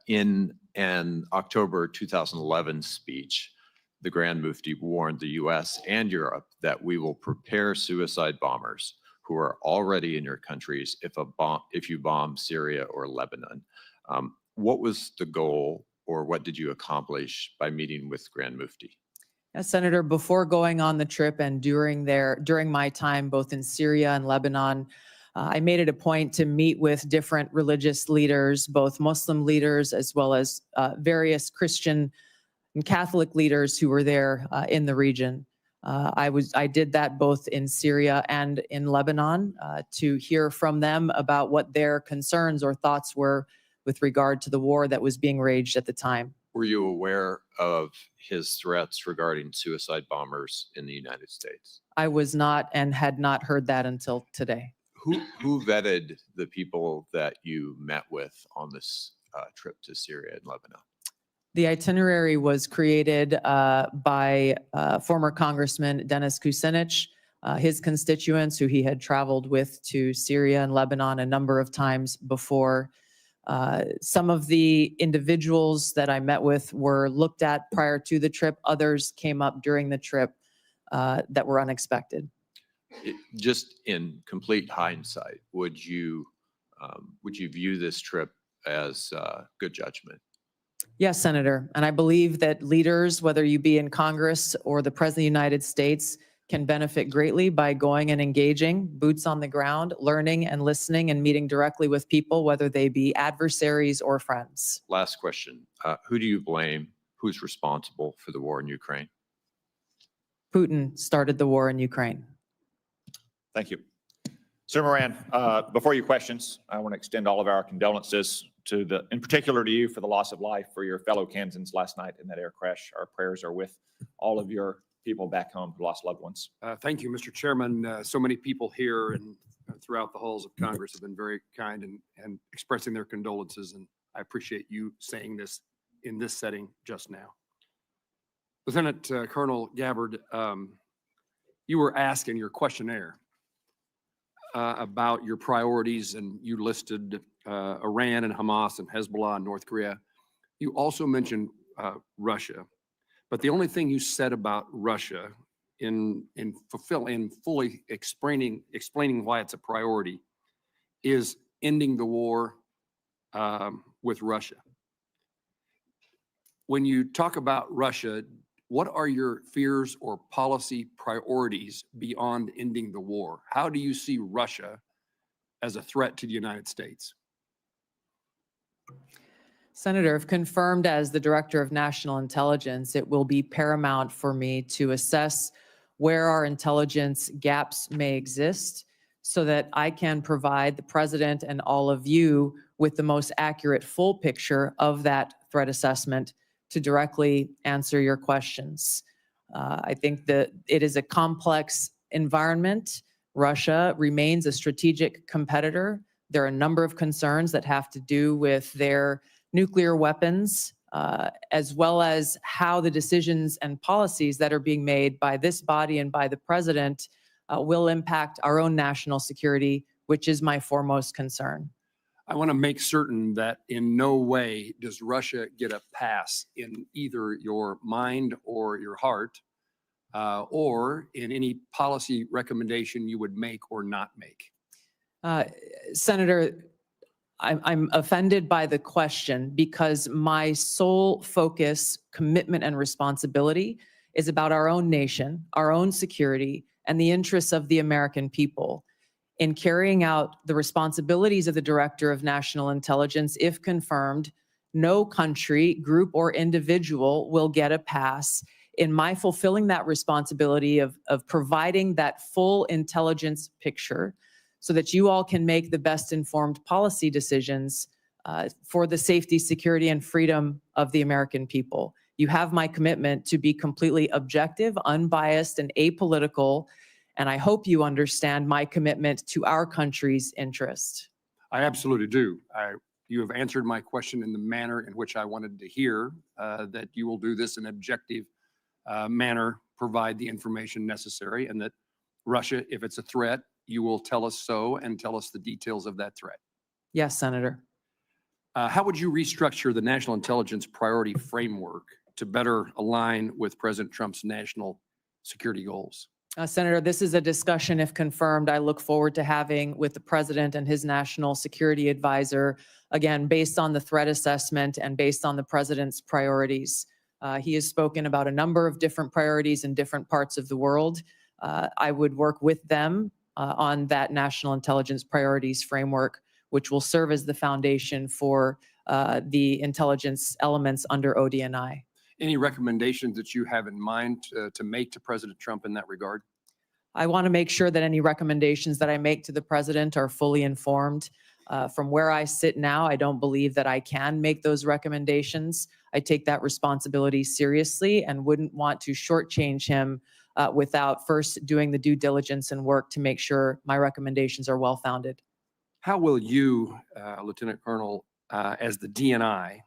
[SPEAKER 10] In an October 2011 speech, the Grand Mufti warned the US and Europe that we will prepare suicide bombers who are already in your countries if you bomb Syria or Lebanon. What was the goal, or what did you accomplish by meeting with Grand Mufti?
[SPEAKER 6] Yes, Senator, before going on the trip and during my time both in Syria and Lebanon, I made it a point to meet with different religious leaders, both Muslim leaders as well as various Christian and Catholic leaders who were there in the region. I did that both in Syria and in Lebanon to hear from them about what their concerns or thoughts were with regard to the war that was being waged at the time.
[SPEAKER 10] Were you aware of his threats regarding suicide bombers in the United States?
[SPEAKER 6] I was not and had not heard that until today.
[SPEAKER 10] Who vetted the people that you met with on this trip to Syria and Lebanon?
[SPEAKER 6] The itinerary was created by former Congressman Dennis Kucinich, his constituents who he had traveled with to Syria and Lebanon a number of times before. Some of the individuals that I met with were looked at prior to the trip. Others came up during the trip that were unexpected.
[SPEAKER 10] Just in complete hindsight, would you view this trip as good judgment?
[SPEAKER 6] Yes, Senator. And I believe that leaders, whether you be in Congress or the President of the United States, can benefit greatly by going and engaging, boots on the ground, learning and listening and meeting directly with people, whether they be adversaries or friends.
[SPEAKER 10] Last question. Who do you blame? Who's responsible for the war in Ukraine?
[SPEAKER 6] Putin started the war in Ukraine.
[SPEAKER 1] Thank you. Senator Moran, before your questions, I want to extend all of our condolences in particular to you for the loss of life for your fellow Kansans last night in that air crash. Our prayers are with all of your people back home who lost loved ones.
[SPEAKER 11] Thank you, Mr. Chairman. So many people here and throughout the halls of Congress have been very kind and expressing their condolences, and I appreciate you saying this in this setting just now. Lieutenant Colonel Gabbard, you were asked in your questionnaire about your priorities, and you listed Iran and Hamas and Hezbollah and North Korea. You also mentioned Russia, but the only thing you said about Russia in fully explaining why it's a priority is ending the war with Russia. When you talk about Russia, what are your fears or policy priorities beyond ending the war? How do you see Russia as a threat to the United States?
[SPEAKER 6] Senator, if confirmed as the Director of National Intelligence, it will be paramount for me to assess where our intelligence gaps may exist so that I can provide the President and all of you with the most accurate full picture of that threat assessment to directly answer your questions. I think that it is a complex environment. Russia remains a strategic competitor. There are a number of concerns that have to do with their nuclear weapons, as well as how the decisions and policies that are being made by this body and by the President will impact our own national security, which is my foremost concern.
[SPEAKER 11] I want to make certain that in no way does Russia get a pass in either your mind or your heart, or in any policy recommendation you would make or not make.
[SPEAKER 6] Senator, I'm offended by the question because my sole focus, commitment, and responsibility is about our own nation, our own security, and the interests of the American people. In carrying out the responsibilities of the Director of National Intelligence, if confirmed, no country, group, or individual will get a pass in my fulfilling that responsibility of providing that full intelligence picture so that you all can make the best informed policy decisions for the safety, security, and freedom of the American people. You have my commitment to be completely objective, unbiased, and apolitical. And I hope you understand my commitment to our country's interest.
[SPEAKER 11] I absolutely do. You have answered my question in the manner in which I wanted to hear, that you will do this in an objective manner, provide the information necessary, and that Russia, if it's a threat, you will tell us so and tell us the details of that threat.
[SPEAKER 6] Yes, Senator.
[SPEAKER 11] How would you restructure the national intelligence priority framework to better align with President Trump's national security goals?
[SPEAKER 6] Senator, this is a discussion, if confirmed, I look forward to having with the President and his national security advisor, again, based on the threat assessment and based on the President's priorities. He has spoken about a number of different priorities in different parts of the world. I would work with them on that national intelligence priorities framework, which will serve as the foundation for the intelligence elements under ODNI.
[SPEAKER 11] Any recommendations that you have in mind to make to President Trump in that regard?
[SPEAKER 6] I want to make sure that any recommendations that I make to the President are fully informed. From where I sit now, I don't believe that I can make those recommendations. I take that responsibility seriously and wouldn't want to shortchange him without first doing the due diligence and work to make sure my recommendations are well-founded.
[SPEAKER 11] How will you, Lieutenant Colonel, as the DNI,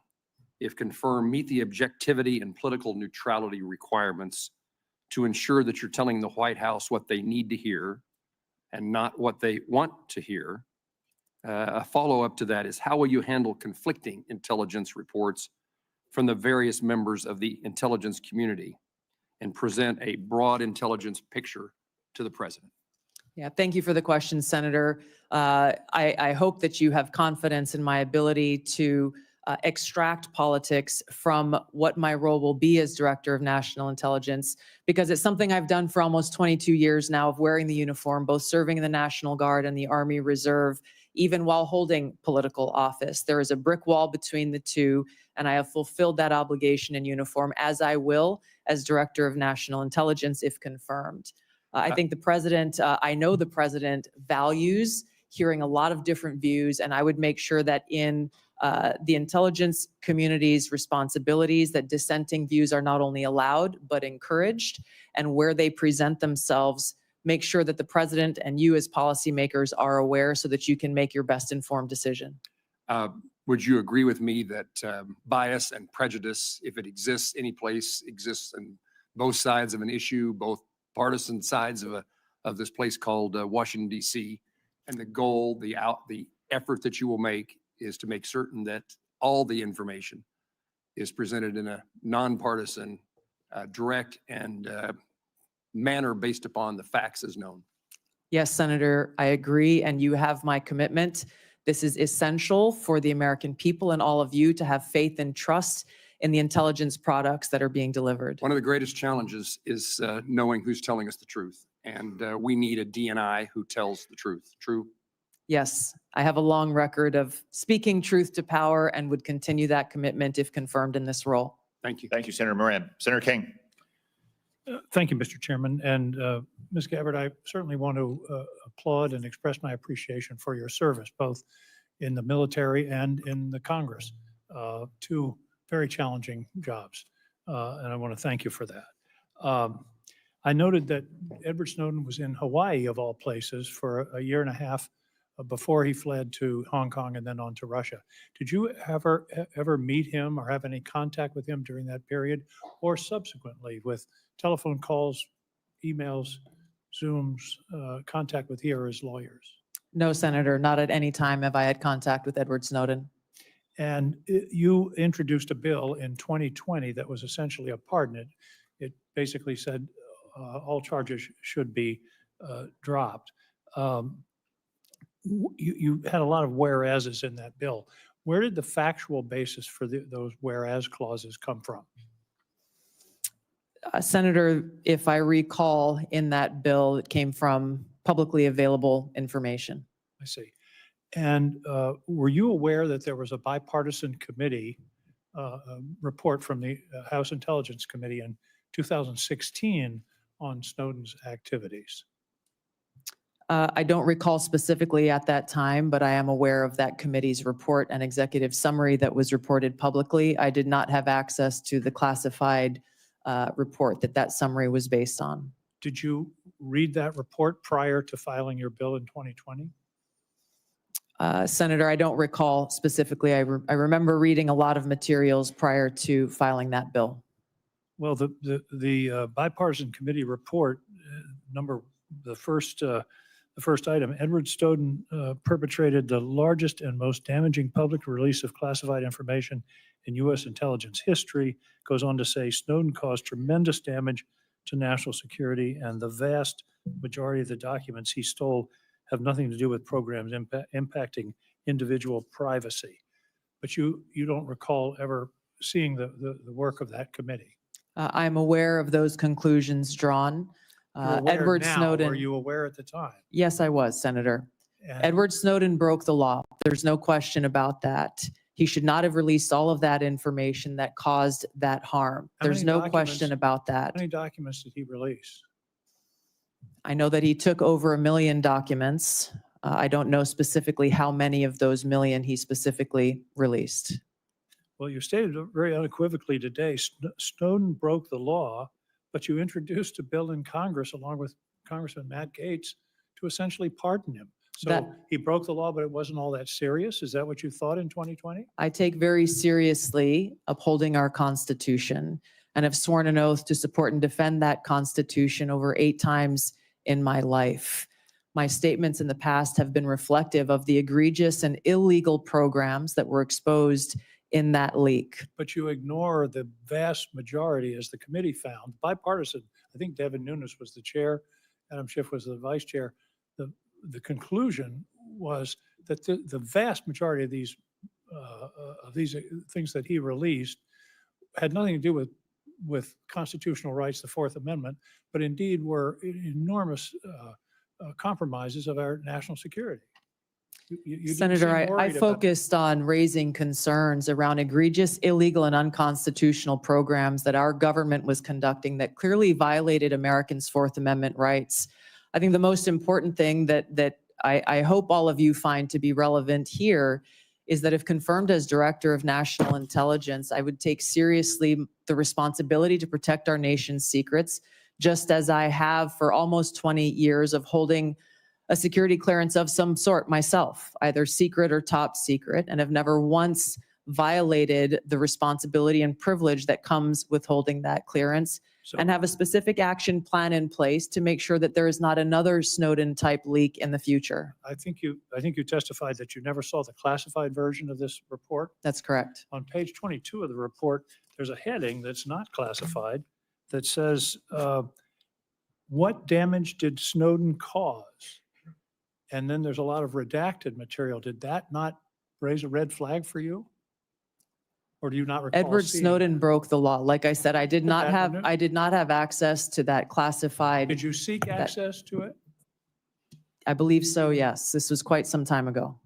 [SPEAKER 11] if confirmed, meet the objectivity and political neutrality requirements to ensure that you're telling the White House what they need to hear and not what they want to hear? A follow-up to that is, how will you handle conflicting intelligence reports from the various members of the intelligence community and present a broad intelligence picture to the President?
[SPEAKER 6] Yeah, thank you for the question, Senator. I hope that you have confidence in my ability to extract politics from what my role will be as Director of National Intelligence, because it's something I've done for almost 22 years now of wearing the uniform, both serving in the National Guard and the Army Reserve, even while holding political office. There is a brick wall between the two, and I have fulfilled that obligation in uniform, as I will as Director of National Intelligence if confirmed. I think the President, I know the President values hearing a lot of different views, and I would make sure that in the intelligence community's responsibilities, that dissenting views are not only allowed, but encouraged, and where they present themselves, make sure that the President and you as policymakers are aware so that you can make your best informed decision.
[SPEAKER 11] Would you agree with me that bias and prejudice, if it exists any place, exists in both sides of an issue, both partisan sides of this place called Washington, D.C., and the goal, the effort that you will make is to make certain that all the information is presented in a nonpartisan, direct, and manner based upon the facts as known.
[SPEAKER 6] Yes, Senator, I agree, and you have my commitment. This is essential for the American people and all of you to have faith and trust in the intelligence products that are being delivered.
[SPEAKER 11] One of the greatest challenges is knowing who's telling us the truth. And we need a DNI who tells the truth. True?
[SPEAKER 6] Yes, I have a long record of speaking truth to power and would continue that commitment if confirmed in this role.
[SPEAKER 11] Thank you.
[SPEAKER 1] Thank you, Senator Moran. Senator King.
[SPEAKER 12] Thank you, Mr. Chairman. And Ms. Gabbard, I certainly want to applaud and express my appreciation for your service, both in the military and in the Congress. Two very challenging jobs. And I want to thank you for that. I noted that Edward Snowden was in Hawaii, of all places, for a year and a half before he fled to Hong Kong and then on to Russia. Did you ever meet him or have any contact with him during that period, or subsequently with telephone calls, emails, Zooms, contact with he or his lawyers?
[SPEAKER 6] No, Senator, not at any time have I had contact with Edward Snowden.
[SPEAKER 12] And you introduced a bill in 2020 that was essentially a pardon. It basically said all charges should be dropped. You had a lot of whereases in that bill. Where did the factual basis for those whereas clauses come from?
[SPEAKER 6] Senator, if I recall, in that bill, it came from publicly available information.
[SPEAKER 12] I see. And were you aware that there was a bipartisan committee report from the House Intelligence Committee in 2016 on Snowden's activities?
[SPEAKER 6] I don't recall specifically at that time, but I am aware of that committee's report and executive summary that was reported publicly. I did not have access to the classified report that summary was based on.
[SPEAKER 12] Did you read that report prior to filing your bill in 2020?
[SPEAKER 6] Senator, I don't recall specifically. I remember reading a lot of materials prior to filing that bill.
[SPEAKER 12] Well, the bipartisan committee report, the first item, Edward Snowden perpetrated the largest and most damaging public release of classified information in U.S. intelligence history. Goes on to say Snowden caused tremendous damage to national security, and the vast majority of the documents he stole have nothing to do with programs impacting individual privacy. But you don't recall ever seeing the work of that committee?
[SPEAKER 6] I'm aware of those conclusions drawn.
[SPEAKER 12] You're aware
[SPEAKER 6] Edward
[SPEAKER 12] now.
[SPEAKER 6] Snowden.
[SPEAKER 12] Were you aware at the time?
[SPEAKER 6] Yes, I was, Senator.
[SPEAKER 12] And-
[SPEAKER 6] Edward Snowden broke the law. There's no question about that. He should not have released all of that information that caused that harm.
[SPEAKER 12] How
[SPEAKER 6] There's
[SPEAKER 12] many
[SPEAKER 6] no question
[SPEAKER 12] documents-
[SPEAKER 6] about that.
[SPEAKER 12] How many documents did he release?
[SPEAKER 6] I know that he took over 1 million documents. I don't know specifically how many of those million he specifically released.
[SPEAKER 12] Well, you stated very unequivocally today, Snowden broke the law, but you introduced a bill in Congress along with Congressman Matt Gaetz to essentially pardon him. So
[SPEAKER 6] That-
[SPEAKER 12] he broke the law, but it wasn't all that serious. Is that what you thought in 2020?
[SPEAKER 6] I take very seriously upholding our Constitution and have sworn an oath to support and defend that Constitution over 8 times in my life. My statements in the past have been reflective of the egregious and illegal programs that were exposed in that leak.
[SPEAKER 12] But you ignore the vast majority, as the committee found, bipartisan. I think Devin Nunes was the chair, Adam Schiff was the vice chair. The conclusion was that the vast majority of these things that he released had nothing to do with constitutional rights, the Fourth Amendment, but indeed were enormous compromises of our national security. You didn't
[SPEAKER 6] Senator,
[SPEAKER 12] seem
[SPEAKER 6] I
[SPEAKER 12] worried about-
[SPEAKER 6] focused on raising concerns around egregious, illegal, and unconstitutional programs that our government was conducting that clearly violated Americans' Fourth Amendment rights. I think the most important thing that I hope all of you find to be relevant here is that if confirmed as Director of National Intelligence, I would take seriously the responsibility to protect our nation's secrets, just as I have for almost 20 years of holding a security clearance of some sort myself, either secret or top secret, and have never once violated the responsibility and privilege that comes with holding that clearance,
[SPEAKER 12] So-
[SPEAKER 6] and have a specific action plan in place to make sure that there is not another Snowden-type leak in the future.
[SPEAKER 12] I think you testified that you never saw the classified version of this report.
[SPEAKER 6] That's correct.
[SPEAKER 12] On page 22 of the report, there's a heading that's not classified that says What damage did Snowden cause? And then there's a lot of redacted material. Did that not raise a red flag for you? Or do you not recall
[SPEAKER 6] Edward
[SPEAKER 12] seeing
[SPEAKER 6] Snowden
[SPEAKER 12] that?
[SPEAKER 6] broke the law. Like I said, I did not
[SPEAKER 12] that
[SPEAKER 6] have,
[SPEAKER 12] in it?
[SPEAKER 6] I did not have access to that classified.
[SPEAKER 12] Did you seek access to it?
[SPEAKER 6] I believe so, yes. This was quite some time ago.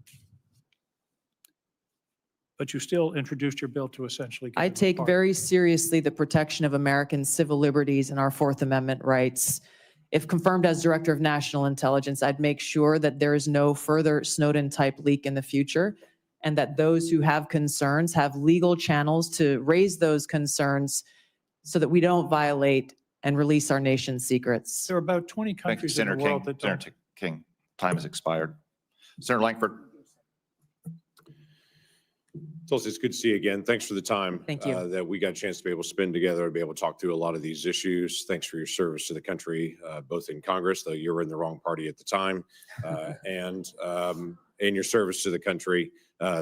[SPEAKER 12] But you still introduced your bill to essentially. give
[SPEAKER 6] I
[SPEAKER 12] it
[SPEAKER 6] take
[SPEAKER 12] apart.
[SPEAKER 6] very seriously the protection of American civil liberties and our Fourth Amendment rights. If confirmed as Director of National Intelligence, I'd make sure that there is no further Snowden-type leak in the future, and that those who have concerns have legal channels to raise those concerns so that we don't violate and release our nation's secrets.
[SPEAKER 12] There are about 20
[SPEAKER 1] Thank you,
[SPEAKER 12] countries in the
[SPEAKER 1] Senator
[SPEAKER 12] world
[SPEAKER 1] King.
[SPEAKER 12] that don't.
[SPEAKER 1] Senator King, time has expired. Senator Langford.
[SPEAKER 13] Tulsi, it's good to see you again. Thanks for the time.
[SPEAKER 6] Thank you.
[SPEAKER 13] That we got a chance to be able to spend together, to be able to talk through a lot of these issues. Thanks for your service to the country, both in Congress, though you were in the wrong party at the time, and your service to the country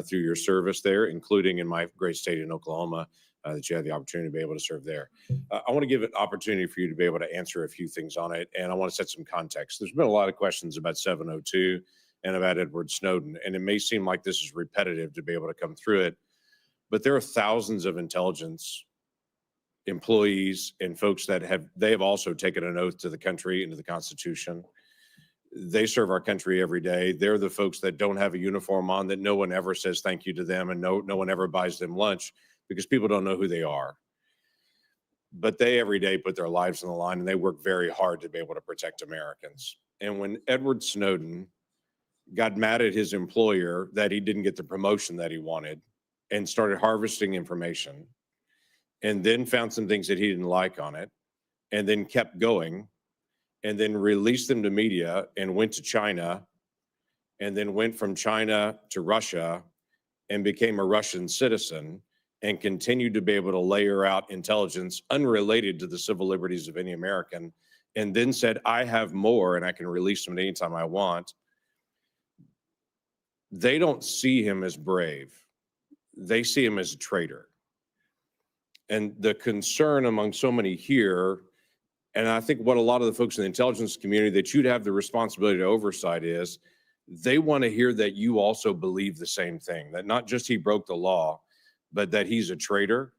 [SPEAKER 13] through your service there, including in my great state in Oklahoma, that you had the opportunity to be able to serve there. I want to give an opportunity for you to be able to answer a few things on it, and I want to set some context. There's been a lot of questions about 702 and about Edward Snowden, and it may seem like this is repetitive to be able to come through it, but there are thousands of intelligence employees and folks that they have also taken an oath to the country and to the Constitution. They serve our country every day. They're the folks that don't have a uniform on, that no one ever says thank you to them, and no one ever buys them lunch because people don't know who they are. But they every day put their lives on the line, and they work very hard to be able to protect Americans. And when Edward Snowden got mad at his employer that he didn't get the promotion that he wanted and started harvesting information, and then found some things that he didn't like on it, and then kept going, and then released them to media and went to China, and then went from China to Russia and became a Russian citizen, and continued to be able to layer out intelligence unrelated to the civil liberties of any American, and then said, I have more and I can release them at any time I want. They don't see him as brave. They see him as a traitor. And the concern among so many here, and I think what a lot of the folks in the intelligence community that you'd have the responsibility to oversight is, they want to hear that you also believe the same thing, that not just he broke the law, but that he's a traitor,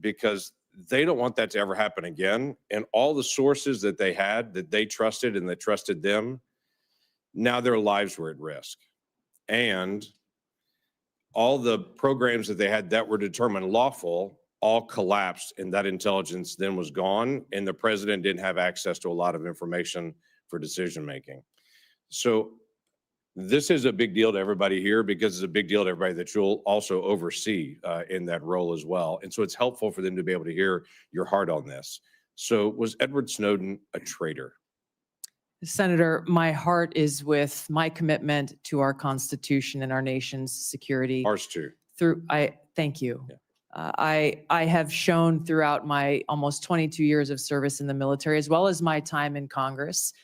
[SPEAKER 13] because they don't want that to ever happen again. And all the sources that they had, that they trusted and that trusted them, now their lives were at risk. And all the programs that they had that were determined lawful all collapsed, and that intelligence then was gone, and the president didn't have access to a lot of information for decision making. So this is a big deal to everybody here, because it's a big deal to everybody that you'll also oversee in that role as well. And so it's helpful for them to be able to hear your heart on this. So was Edward Snowden a traitor?
[SPEAKER 6] Senator, my heart is with my commitment to our Constitution and our nation's security.
[SPEAKER 13] Ours too.
[SPEAKER 6] Thank you.
[SPEAKER 13] Yeah.
[SPEAKER 6] I have shown throughout my almost 22 years of service in the military, as well as my time in Congress,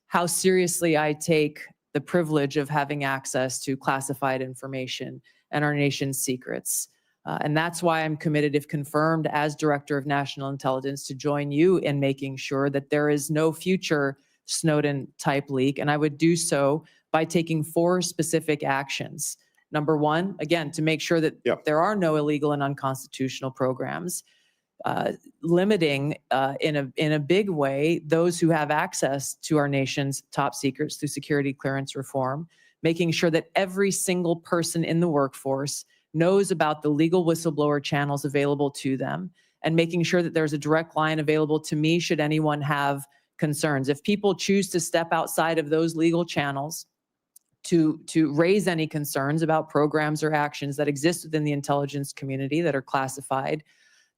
[SPEAKER 6] how seriously I take the privilege of having access to classified information and our nation's secrets. And that's why I'm committed, if confirmed as Director of National Intelligence, to join you in making sure that there is no future Snowden-type leak. And I would do so by taking 4 specific actions. Number 1, again, to make sure that there are no illegal and unconstitutional programs, limiting in a big way those who have access to our nation's top secrets through security clearance reform, making sure that every single person in the workforce knows about the legal whistleblower channels available to them, and making sure that there's a direct line available to me should anyone have concerns. If people choose to step outside of those legal channels to raise any concerns about programs or actions that exist within the intelligence community that are classified,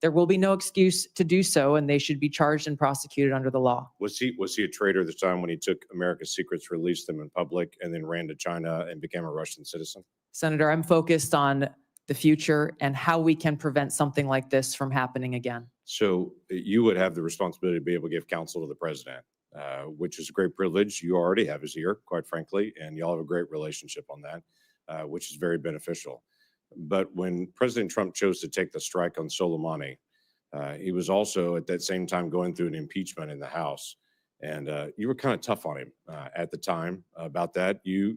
[SPEAKER 6] there will be no excuse to do so, and they should be charged and prosecuted under the law.
[SPEAKER 13] Was he a traitor at the time when he took America's secrets, released them in public, and then ran to China and became a Russian citizen?
[SPEAKER 6] Senator, I'm focused on the future and how we can prevent something like this from happening again.
[SPEAKER 13] So you would have the responsibility to be able to give counsel to the president, which is a great privilege. You already have his ear, quite frankly, and y'all have a great relationship on that, which is very beneficial. But when President Trump chose to take the strike on Soleimani, he was also at that same time going through an impeachment in the House. And you were kind of tough on him at the time about that. You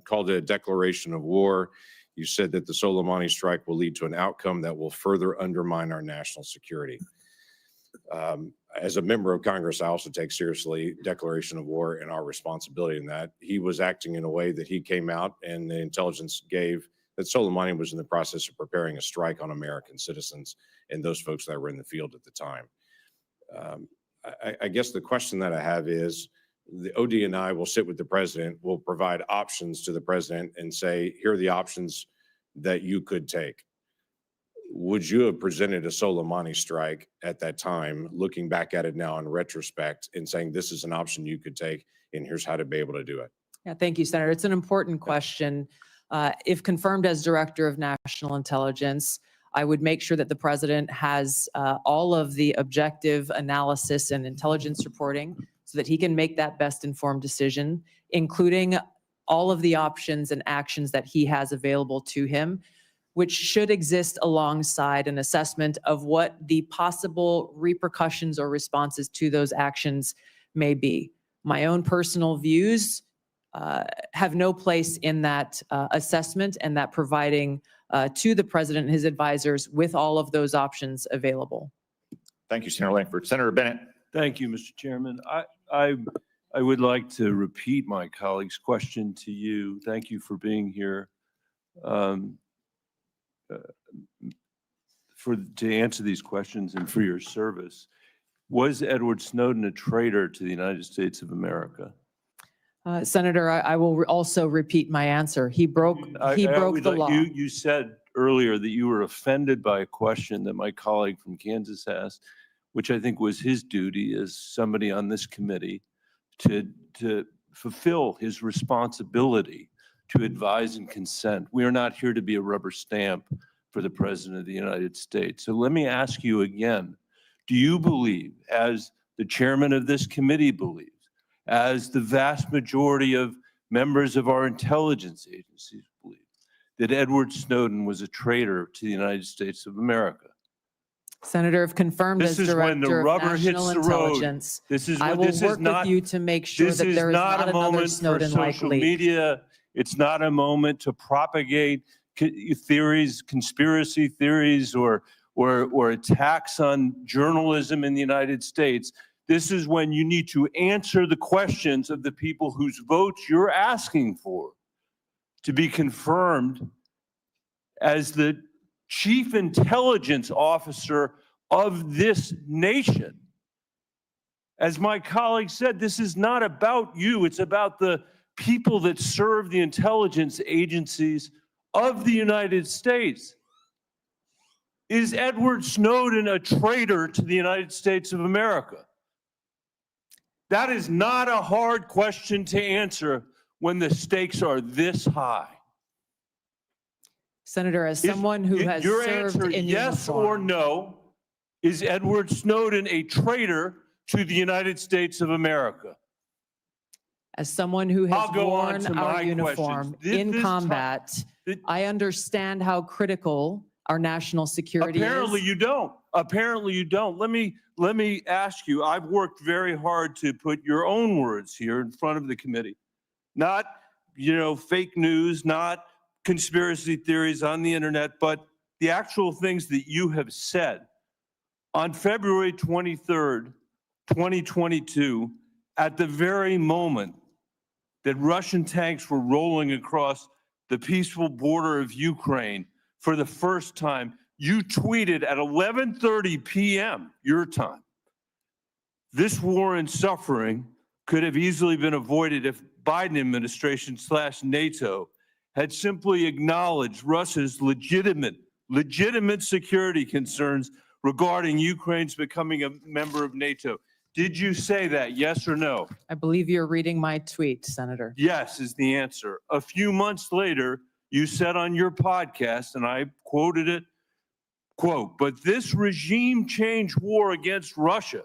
[SPEAKER 13] called it a declaration of war. You said that the Soleimani strike will lead to an outcome that will further undermine our national security. As a member of Congress, I also take seriously declaration of war and our responsibility in that. He was acting in a way that he came out and the intelligence gave that Soleimani was in the process of preparing a strike on American citizens and those folks that were in the field at the time. I guess the question that I have is, the ODNI will sit with the president, will provide options to the president and say, here are the options that you could take. Would you have presented a Soleimani strike at that time, looking back at it now in retrospect and saying this is an option you could take and here's how to be able to do it?
[SPEAKER 6] Yeah, thank you, Senator. It's an important question. If confirmed as Director of National Intelligence, I would make sure that the president has all of the objective analysis and intelligence reporting so that he can make that best informed decision, including all of the options and actions that he has available to him, which should exist alongside an assessment of what the possible repercussions or responses to those actions may be. My own personal views have no place in that assessment and that providing to the president and his advisors with all of those options available.
[SPEAKER 1] Thank you, Senator Langford. Senator Bennett.
[SPEAKER 14] Thank you, Mr. Chairman. I would like to repeat my colleague's question to you. Thank you for being here. To answer these questions and for your service. Was Edward Snowden a traitor to the United States of America?
[SPEAKER 6] Senator, I will also repeat my answer. He broke the law.
[SPEAKER 14] You said earlier that you were offended by a question that my colleague from Kansas asked, which I think was his duty as somebody on this committee to fulfill his responsibility to advise and consent. We are not here to be a rubber stamp for the President of the United States. So let me ask you again, do you believe, as the chairman of this committee believes, as the vast majority of members of our intelligence agencies believe, that Edward Snowden was a traitor to the United States of America?
[SPEAKER 6] Senator, if confirmed as Director of National Intelligence, I will work with you to make sure that there is not another Snowden-like leak.
[SPEAKER 14] Media. It's not a moment to propagate theories, conspiracy theories, or attacks on journalism in the United States. This is when you need to answer the questions of the people whose votes you're asking for to be confirmed as the chief intelligence officer of this nation. As my colleague said, this is not about you. It's about the people that serve the intelligence agencies of the United States. Is Edward Snowden a traitor to the United States of America? That is not a hard question to answer when the stakes are this high.
[SPEAKER 6] Senator, as someone who has
[SPEAKER 14] your
[SPEAKER 6] served
[SPEAKER 14] answer,
[SPEAKER 6] in
[SPEAKER 14] yes
[SPEAKER 6] uniform,
[SPEAKER 14] or no, is Edward Snowden a traitor to the United States of America?
[SPEAKER 6] as someone who has
[SPEAKER 14] I'll go on
[SPEAKER 6] worn
[SPEAKER 14] to
[SPEAKER 6] our
[SPEAKER 14] my
[SPEAKER 6] uniform
[SPEAKER 14] questions.
[SPEAKER 6] in
[SPEAKER 14] This
[SPEAKER 6] combat, I understand how critical our national security
[SPEAKER 14] Apparently
[SPEAKER 6] is.
[SPEAKER 14] you don't. Apparently you don't. Let me ask you, I've worked very hard to put your own words here in front of the committee. Not, fake news, not conspiracy theories on the internet, but the actual things that you have said. On February 23rd, 2022, at the very moment that Russian tanks were rolling across the peaceful border of Ukraine for the first time, you tweeted at 11:30 p.m. your time, "This war and suffering could have easily been avoided if Biden administration / NATO had simply acknowledged Russia's legitimate security concerns regarding Ukraine's becoming a member of NATO." Did you say that, yes or no?
[SPEAKER 6] I believe you're reading my tweet, Senator.
[SPEAKER 14] Yes is the answer. A few months later, you said on your podcast, and I quoted it, quote, "But this regime change war against Russia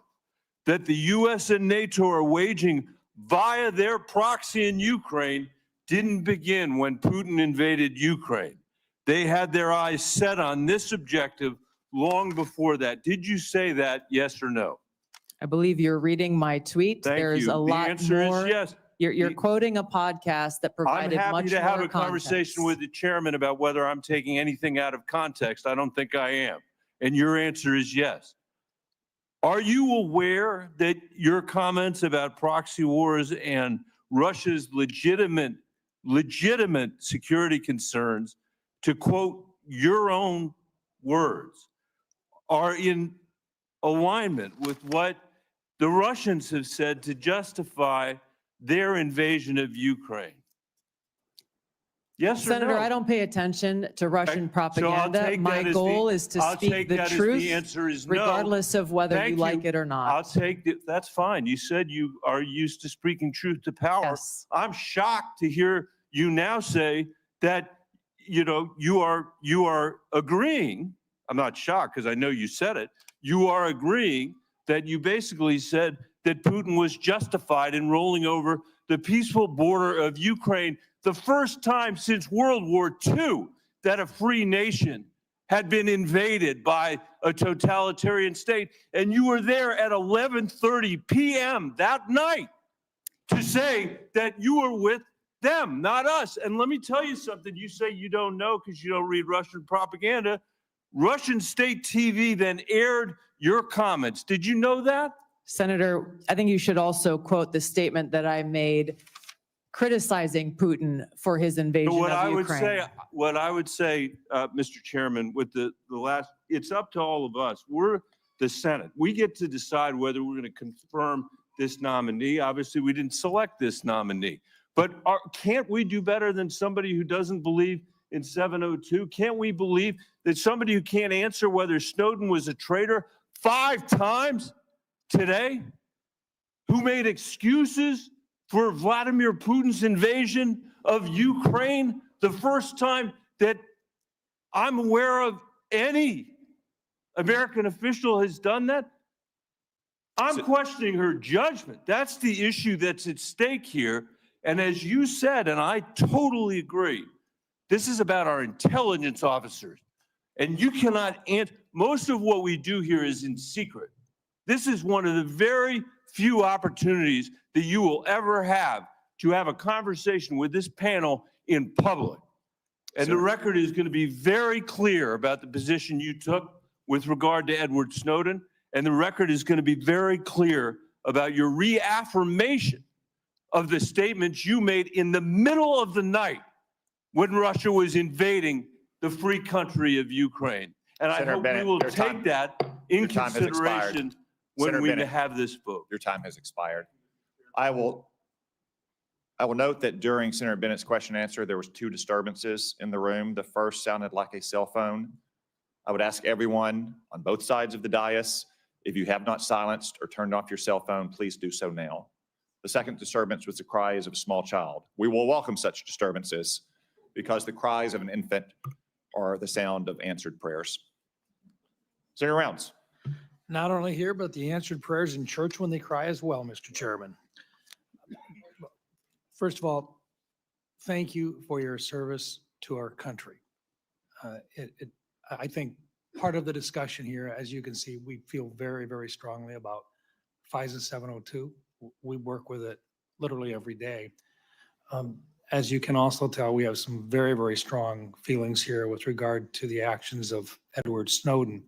[SPEAKER 14] that the U.S. and NATO are waging via their proxy in Ukraine didn't begin when Putin invaded Ukraine. They had their eyes set on this objective long before that." Did you say that, yes or no?
[SPEAKER 6] I believe you're reading my tweet.
[SPEAKER 14] Thank
[SPEAKER 6] There's
[SPEAKER 14] you.
[SPEAKER 6] a
[SPEAKER 14] The
[SPEAKER 6] lot
[SPEAKER 14] answer is
[SPEAKER 6] more.
[SPEAKER 14] yes.
[SPEAKER 6] You're
[SPEAKER 14] The-
[SPEAKER 6] quoting a podcast that
[SPEAKER 14] I'm
[SPEAKER 6] provided
[SPEAKER 14] happy
[SPEAKER 6] much
[SPEAKER 14] to have
[SPEAKER 6] more
[SPEAKER 14] a conversation with
[SPEAKER 6] context.
[SPEAKER 14] the chairman about whether I'm taking anything out of context. I don't think I am. And your answer is yes. Are you aware that your comments about proxy wars and Russia's legitimate security concerns, to quote your own words, are in alignment with what the Russians have said to justify their invasion of Ukraine? Yes or no?
[SPEAKER 6] Senator, I don't pay attention to Russian
[SPEAKER 14] So I'll
[SPEAKER 6] propaganda.
[SPEAKER 14] take
[SPEAKER 6] My
[SPEAKER 14] that as
[SPEAKER 6] goal
[SPEAKER 14] the-
[SPEAKER 6] is to
[SPEAKER 14] I'll
[SPEAKER 6] speak
[SPEAKER 14] take
[SPEAKER 6] the
[SPEAKER 14] that as
[SPEAKER 6] truth,
[SPEAKER 14] the answer is no.
[SPEAKER 6] regardless of whether you
[SPEAKER 14] Thank
[SPEAKER 6] like
[SPEAKER 14] you.
[SPEAKER 6] it or
[SPEAKER 14] I'll
[SPEAKER 6] not.
[SPEAKER 14] take it. That's fine. You said you are used to speaking truth to power.
[SPEAKER 6] Yes.
[SPEAKER 14] I'm shocked to hear you now say that, you are agreeing. I'm not shocked because I know you said it. You are agreeing that you basically said that Putin was justified in rolling over the peaceful border of Ukraine, the first time since World War II that a free nation had been invaded by a totalitarian state. And you were there at 11:30 p.m. that night to say that you were with them, not us. And let me tell you something. You say you don't know because you don't read Russian propaganda. Russian state TV then aired your comments. Did you know that?
[SPEAKER 6] Senator, I think you should also quote the statement that I made criticizing Putin for his invasion
[SPEAKER 14] What
[SPEAKER 6] of
[SPEAKER 14] I would
[SPEAKER 6] Ukraine.
[SPEAKER 14] say, Mr. Chairman, with the last, it's up to all of us. We're the Senate. We get to decide whether we're going to confirm this nominee. Obviously, we didn't select this nominee. But can't we do better than somebody who doesn't believe in 702? Can't we believe that somebody who can't answer whether Snowden was a traitor 5 times today, who made excuses for Vladimir Putin's invasion of Ukraine, the first time that I'm aware of any American official has done that? I'm questioning her judgment. That's the issue that's at stake here. And as you said, and I totally agree, this is about our intelligence officers. And you cannot answer. Most of what we do here is in secret. This is one of the very few opportunities that you will ever have to have a conversation with this panel in public. And the record is going to be very clear about the position you took with regard to Edward Snowden. And the record is going to be very clear about your reaffirmation of the statements you made in the middle of the night when Russia was invading the free country of Ukraine. And I
[SPEAKER 1] Senator
[SPEAKER 14] hope
[SPEAKER 1] Bennett,
[SPEAKER 14] we will
[SPEAKER 1] your
[SPEAKER 14] take
[SPEAKER 1] time-
[SPEAKER 14] that in
[SPEAKER 1] your time has expired.
[SPEAKER 14] consideration when
[SPEAKER 1] Senator
[SPEAKER 14] we
[SPEAKER 1] Bennett.
[SPEAKER 14] have this vote.
[SPEAKER 1] Your time has expired. I will note that during Senator Bennett's question and answer, there was 2 disturbances in the room. The first sounded like a cell phone. I would ask everyone on both sides of the dais, if you have not silenced or turned off your cell phone, please do so now. The second disturbance was the cries of a small child. We will welcome such disturbances because the cries of an infant are the sound of answered prayers. Senator Rounds.
[SPEAKER 3] Not only here, but the answered prayers in church when they cry as well, Mr. Chairman. First of all, thank you for your service to our country. I think part of the discussion here, as you can see, we feel very, very strongly about FISA 702. We work with it literally every day. As you can also tell, we have some very, very strong feelings here with regard to the actions of Edward Snowden.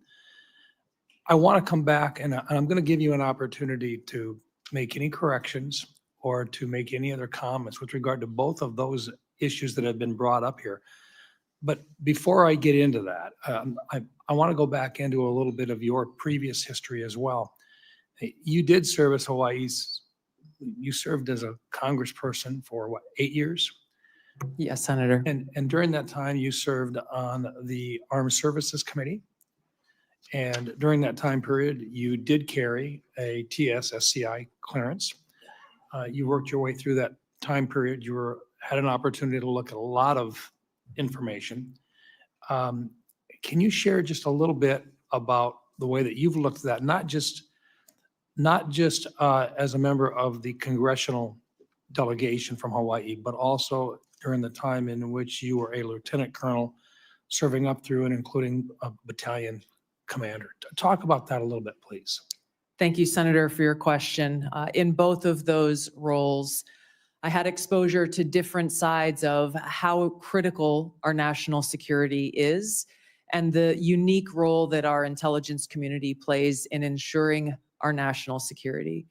[SPEAKER 3] I want to come back and I'm going to give you an opportunity to make any corrections or to make any other comments with regard to both of those issues that have been brought up here. But before I get into that, I want to go back into a little bit of your previous history as well. You did serve as you served as a congressperson for what, 8 years?
[SPEAKER 6] Yes, Senator.
[SPEAKER 3] And during that time, you served on the Armed Services Committee. And during that time period, you did carry a TS/SCI clearance. You worked your way through that time period. You had an opportunity to look at a lot of information. Can you share just a little bit about the way that you've looked at that, not just as a member of the congressional delegation from Hawaii, but also during the time in which you were a lieutenant colonel serving up through and including a battalion commander? Talk about that a little bit, please.
[SPEAKER 6] Thank you, Senator, for your question. In both of those roles, I had exposure to different sides of how critical our national security is and the unique role that our intelligence community plays in ensuring our national security.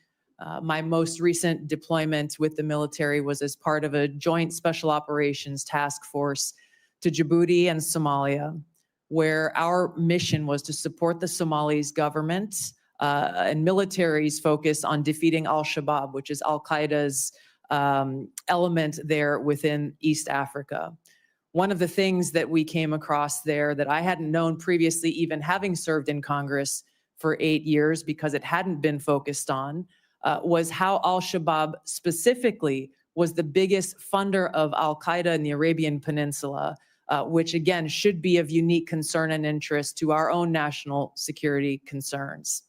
[SPEAKER 6] My most recent deployment with the military was as part of a joint special operations task force to Djibouti and Somalia, where our mission was to support the Somalis government and military's focus on defeating al-Shabaab, which is al-Qaeda's element there within East Africa. One of the things that we came across there that I hadn't known previously, even having served in Congress for 8 years because it hadn't been focused on, was how al-Shabaab specifically was the biggest funder of al-Qaeda in the Arabian Peninsula, which again should be of unique concern and interest to our own national security concerns.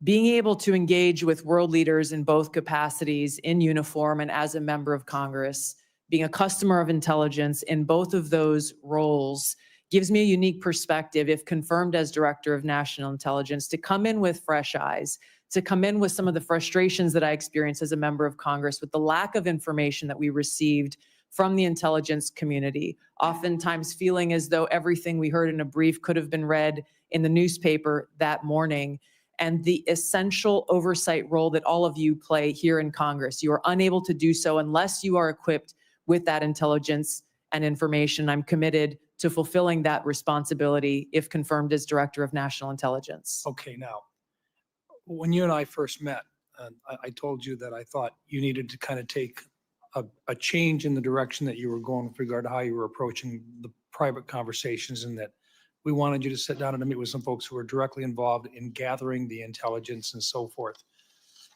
[SPEAKER 6] Being able to engage with world leaders in both capacities, in uniform and as a member of Congress, being a customer of intelligence in both of those roles gives me a unique perspective, if confirmed as Director of National Intelligence, to come in with fresh eyes, to come in with some of the frustrations that I experienced as a member of Congress with the lack of information that we received from the intelligence community, oftentimes feeling as though everything we heard in a brief could have been read in the newspaper that morning. And the essential oversight role that all of you play here in Congress. You are unable to do so unless you are equipped with that intelligence and information. I'm committed to fulfilling that responsibility if confirmed as Director of National Intelligence.
[SPEAKER 15] Okay, now, when you and I first met, I told you that I thought you needed to kind of take a change in the direction that you were going with regard to how you were approaching the private conversations, and that we wanted you to sit down and meet with some folks who were directly involved in gathering the intelligence and so forth.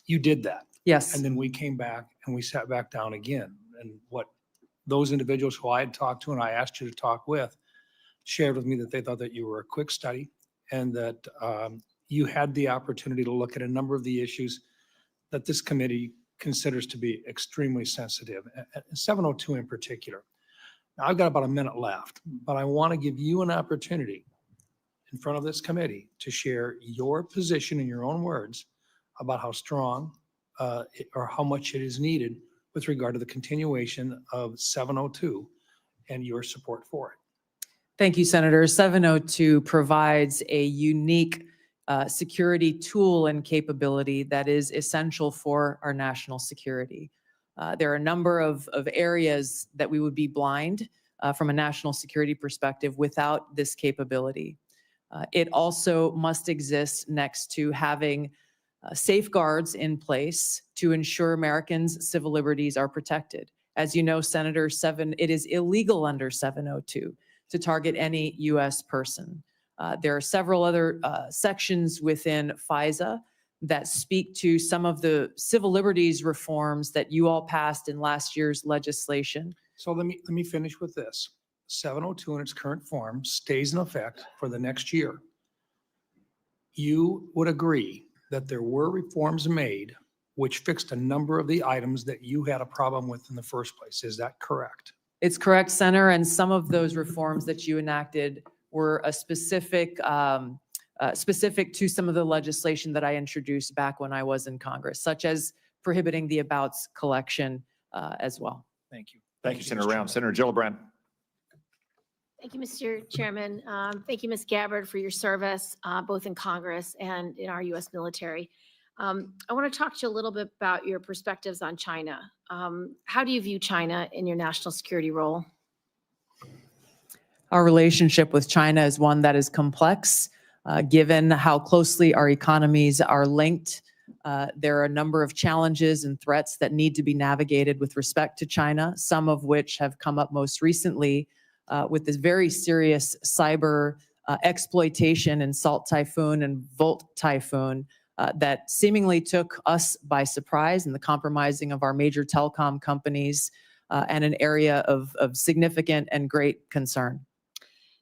[SPEAKER 15] You did that.
[SPEAKER 6] Yes.
[SPEAKER 15] And then we came back and we sat back down again. And what those individuals who I had talked to and I asked you to talk with shared with me that they thought that you were a quick study and that you had the opportunity to look at a number of the issues that this committee considers to be extremely sensitive, 702 in particular. Now, I've got about a minute left, but I want to give you an opportunity in front of this committee to share your position in your own words about how strong or how much it is needed with regard to the continuation of 702 and your support for it.
[SPEAKER 6] Thank you, Senator. 702 provides a unique security tool and capability that is essential for our national security. There are a number of areas that we would be blind from a national security perspective without this capability. It also must exist next to having safeguards in place to ensure Americans' civil liberties are protected. As you know, Senator, it is illegal under 702 to target any U.S. person. There are several other sections within FISA that speak to some of the civil liberties reforms that you all passed in last year's legislation.
[SPEAKER 15] So let me finish with this. 702 in its current form stays in effect for the next year. You would agree that there were reforms made which fixed a number of the items that you had a problem with in the first place. Is that correct?
[SPEAKER 6] It's correct, Senator, and some of those reforms that you enacted were a specific to some of the legislation that I introduced back when I was in Congress, such as prohibiting the abouts collection as well.
[SPEAKER 15] Thank you.
[SPEAKER 1] Thank you, Senator Round. Senator Gillibrand.
[SPEAKER 16] Thank you, Mr. Chairman. Thank you, Ms. Gabbard, for your service, both in Congress and in our U.S. military. I want to talk to you a little bit about your perspectives on China. How do you view China in your national security role?
[SPEAKER 6] Our relationship with China is one that is complex, given how closely our economies are linked. There are a number of challenges and threats that need to be navigated with respect to China, some of which have come up most recently with this very serious cyber exploitation and Salt Typhoon and Volt Typhoon that seemingly took us by surprise, and the compromising of our major telecom companies and an area of significant and great concern.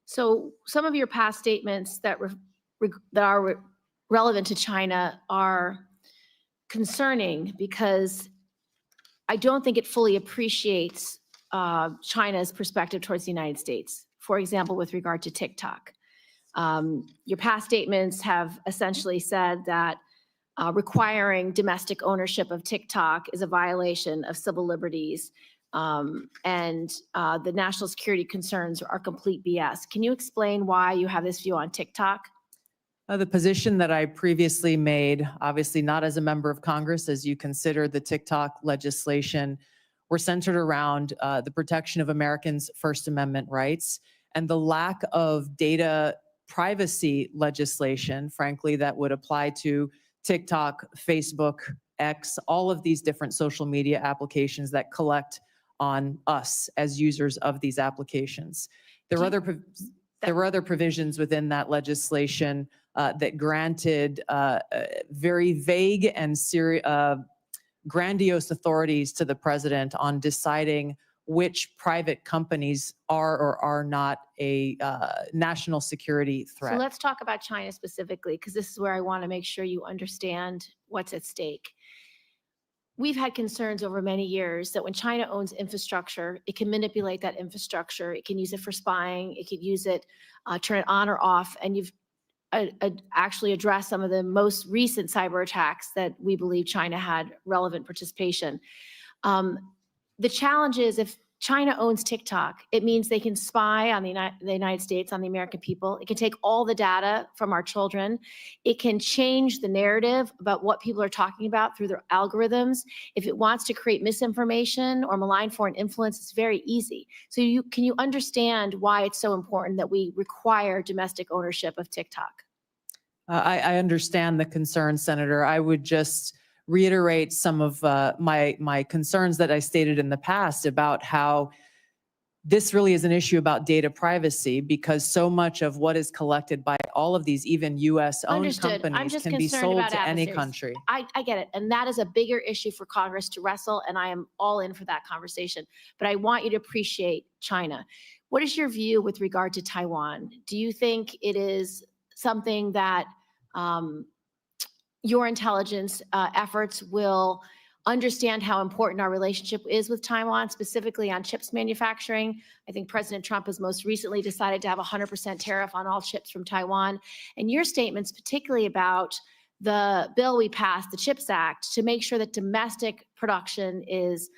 [SPEAKER 16] So some of your past statements that are relevant to China are concerning because I don't think it fully appreciates China's perspective towards the United States. For example, with regard to TikTok. Your past statements have essentially said that requiring domestic ownership of TikTok is a violation of civil liberties. And the national security concerns are complete BS. Can you explain why you have this view on TikTok?
[SPEAKER 6] The position that I previously made, obviously not as a member of Congress, as you consider the TikTok legislation, were centered around the protection of Americans' First Amendment rights and the lack of data privacy legislation, frankly, that would apply to TikTok, Facebook, X, all of these different social media applications that collect on us as users of these applications. There were other provisions within that legislation that granted very vague and grandiose authorities to the president on deciding which private companies are or are not a national security threat.
[SPEAKER 16] So let's talk about China specifically, because this is where I want to make sure you understand what's at stake. We've had concerns over many years that when China owns infrastructure, it can manipulate that infrastructure. It can use it for spying. It could use it, turn it on or off. And you've actually addressed some of the most recent cyber attacks that we believe China had relevant participation. The challenge is if China owns TikTok, it means they can spy on the United States, on the American people. It can take all the data from our children. It can change the narrative about what people are talking about through their algorithms. If it wants to create misinformation or malign foreign influence, it's very easy. So can you understand why it's so important that we require domestic ownership of TikTok?
[SPEAKER 6] I understand the concern, Senator. I would just reiterate some of my concerns that I stated in the past about how this really is an issue about data privacy, because so much of what is collected by all of these, even US-owned companies, can be sold to any country.
[SPEAKER 16] I get it. And that is a bigger issue for Congress to wrestle, and I am all in for that conversation. But I want you to appreciate China. What is your view with regard to Taiwan? Do you think it is something that your intelligence efforts will understand how important our relationship is with Taiwan, specifically on chips manufacturing? I think President Trump has most recently decided to have a 100% tariff on all chips from Taiwan. And your statements, particularly about the bill we passed, the CHIPS Act, to make sure that domestic production is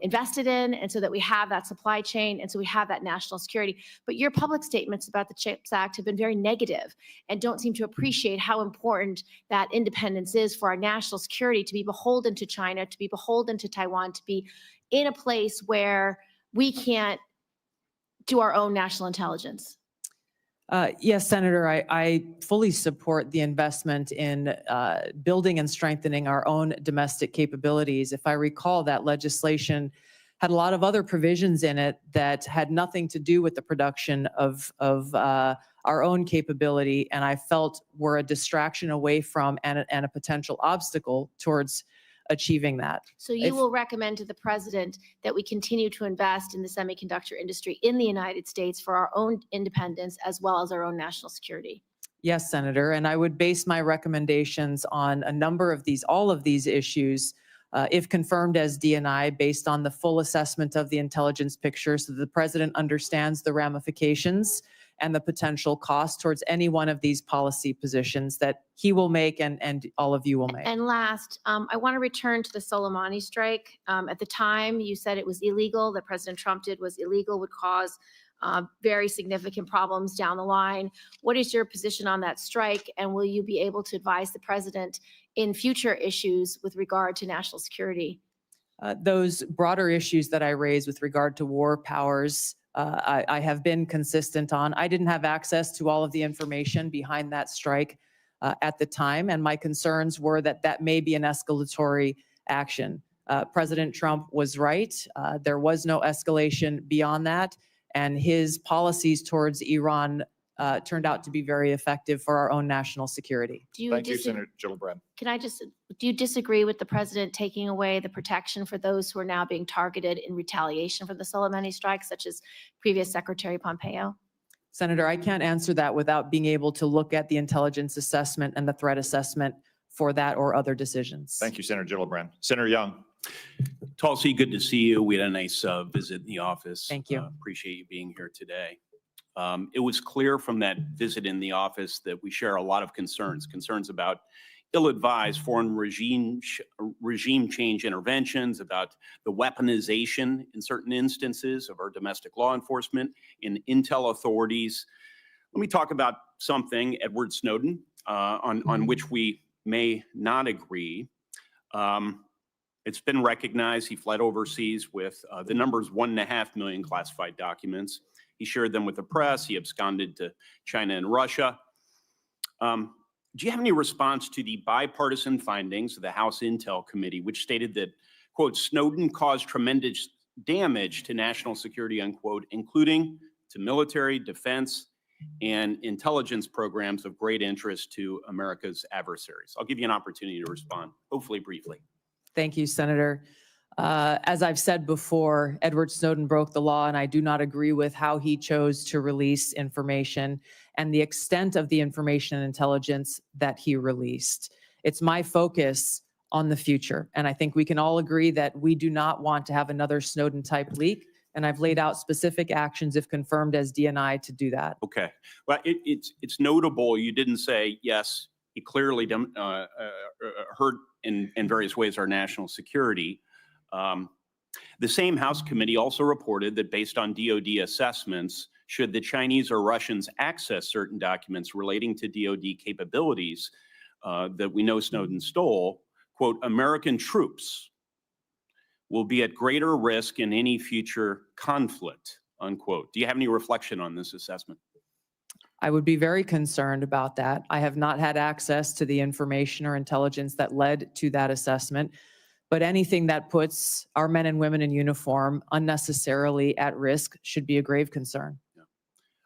[SPEAKER 16] invested in, and so that we have that supply chain, and so we have that national security. But your public statements about the CHIPS Act have been very negative and don't seem to appreciate how important that independence is for our national security, to be beholden to China, to be beholden to Taiwan, to be in a place where we can't do our own national intelligence.
[SPEAKER 6] Yes, Senator, I fully support the investment in building and strengthening our own domestic capabilities. If I recall, that legislation had a lot of other provisions in it that had nothing to do with the production of our own capability, and I felt were a distraction away from and a potential obstacle towards achieving that.
[SPEAKER 16] So you will recommend to the president that we continue to invest in the semiconductor industry in the United States for our own independence as well as our own national security?
[SPEAKER 6] Yes, Senator, and I would base my recommendations on a number of all of these issues, if confirmed as D&I, based on the full assessment of the intelligence picture, so that the president understands the ramifications and the potential cost towards any one of these policy positions that he will make and all of you will make.
[SPEAKER 16] And last, I want to return to the Soleimani strike. At the time, you said it was illegal, that President Trump did was illegal, would cause very significant problems down the line. What is your position on that strike? And will you be able to advise the president in future issues with regard to national security?
[SPEAKER 6] Those broader issues that I raised with regard to war powers, I have been consistent on. I didn't have access to all of the information behind that strike at the time, and my concerns were that that may be an escalatory action. President Trump was right. There was no escalation beyond that, and his policies towards Iran turned out to be very effective for our own national security.
[SPEAKER 1] Thank you, Senator Gillibrand.
[SPEAKER 16] Do you disagree with the president taking away the protection for those who are now being targeted in retaliation for the Soleimani strike, such as previous Secretary Pompeo?
[SPEAKER 6] Senator, I can't answer that without being able to look at the intelligence assessment and the threat assessment for that or other decisions.
[SPEAKER 1] Thank you, Senator Gillibrand. Senator Young.
[SPEAKER 17] Tulsi, good to see you. We had a nice visit in the office.
[SPEAKER 6] Thank you.
[SPEAKER 17] Appreciate you being here today. It was clear from that visit in the office that we share a lot of concerns about ill-advised foreign regime change interventions, about the weaponization in certain instances of our domestic law enforcement and intel authorities. Let me talk about something, Edward Snowden, on which we may not agree. It's been recognized he fled overseas with the numbers 1.5 million classified documents. He shared them with the press. He absconded to China and Russia. Do you have any response to the bipartisan findings of the House Intel Committee, which stated that, quote, Snowden caused tremendous damage to national security, unquote, including to military, defense, and intelligence programs of great interest to America's adversaries? I'll give you an opportunity to respond, hopefully briefly.
[SPEAKER 6] Thank you, Senator. As I've said before, Edward Snowden broke the law, and I do not agree with how he chose to release information and the extent of the information and intelligence that he released. It's my focus on the future, and I think we can all agree that we do not want to have another Snowden-type leak, and I've laid out specific actions, if confirmed as DNI, to do that.
[SPEAKER 17] Okay. Well, it's notable you didn't say, yes, he clearly hurt in various ways our national security. The same House committee also reported that based on DoD assessments, should the Chinese or Russians access certain documents relating to DoD capabilities that we know Snowden stole, quote, American troops will be at greater risk in any future conflict, unquote. Do you have any reflection on this assessment?
[SPEAKER 6] I would be very concerned about that. I have not had access to the information or intelligence that led to that assessment. But anything that puts our men and women in uniform unnecessarily at risk should be a grave concern.
[SPEAKER 17] Yeah.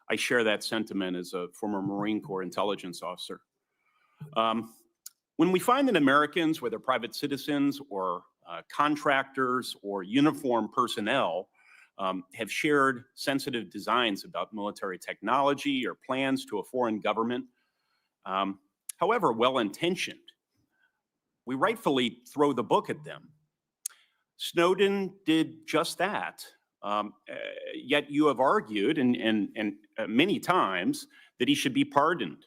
[SPEAKER 17] I share that sentiment as a former Marine Corps intelligence officer. When we find that Americans, whether private citizens or contractors or uniformed personnel, have shared sensitive designs about military technology or plans to a foreign government, however well-intentioned, we rightfully throw the book at them. Snowden did just that. Yet you have argued and many times that he should be pardoned.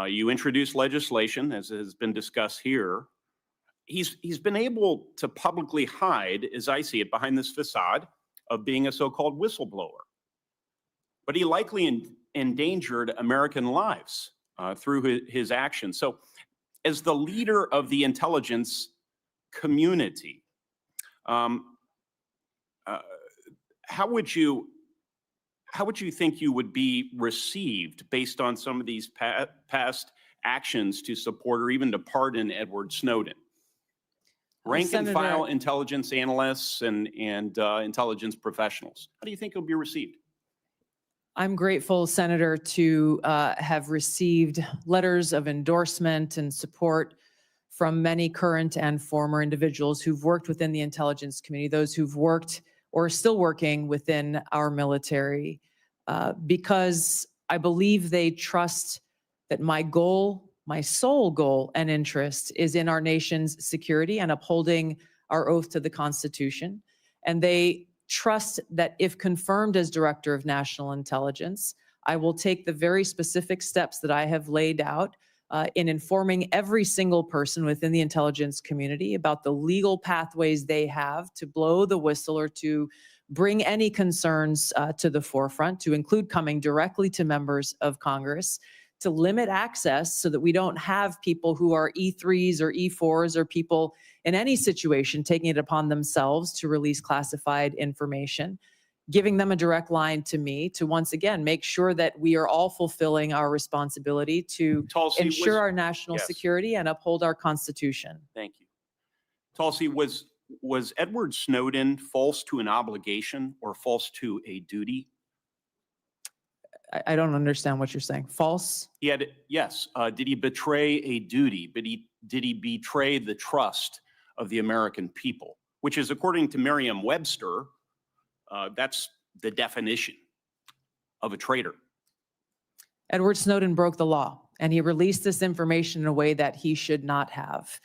[SPEAKER 17] You introduced legislation, as has been discussed here. He's been able to publicly hide, as I see it, behind this facade of being a so-called whistleblower. But he likely endangered American lives through his actions. So as the leader of the intelligence community, how would you think you would be received based on some of these past actions to support or even to pardon Edward Snowden? Rank and file intelligence analysts and intelligence professionals. How do you think it'll be received?
[SPEAKER 6] I'm grateful, Senator, to have received letters of endorsement and support from many current and former individuals who've worked within the intelligence community, those who've worked or are still working within our military, because I believe they trust that my goal, my sole goal and interest is in our nation's security and upholding our oath to the Constitution. And they trust that if confirmed as Director of National Intelligence, I will take the very specific steps that I have laid out in informing every single person within the intelligence community about the legal pathways they have to blow the whistle or to bring any concerns to the forefront, to include coming directly to members of Congress, to limit access so that we don't have people who are E3s or E4s or people in any situation taking it upon themselves to release classified information, giving them a direct line to me to once again make sure that we are all fulfilling our responsibility to
[SPEAKER 17] Tulsi,
[SPEAKER 6] ensure our national
[SPEAKER 17] yes.
[SPEAKER 6] security and uphold our Constitution.
[SPEAKER 17] Thank you. Tulsi, was Edward Snowden false to an obligation or false to a duty?
[SPEAKER 6] I don't understand what you're saying. False?
[SPEAKER 17] He had, yes. Did he betray a duty? But did he betray the trust of the American people? Which is, according to Merriam-Webster, that's the definition of a traitor.
[SPEAKER 6] Edward Snowden broke the law, and he released this information in a way that he should not have.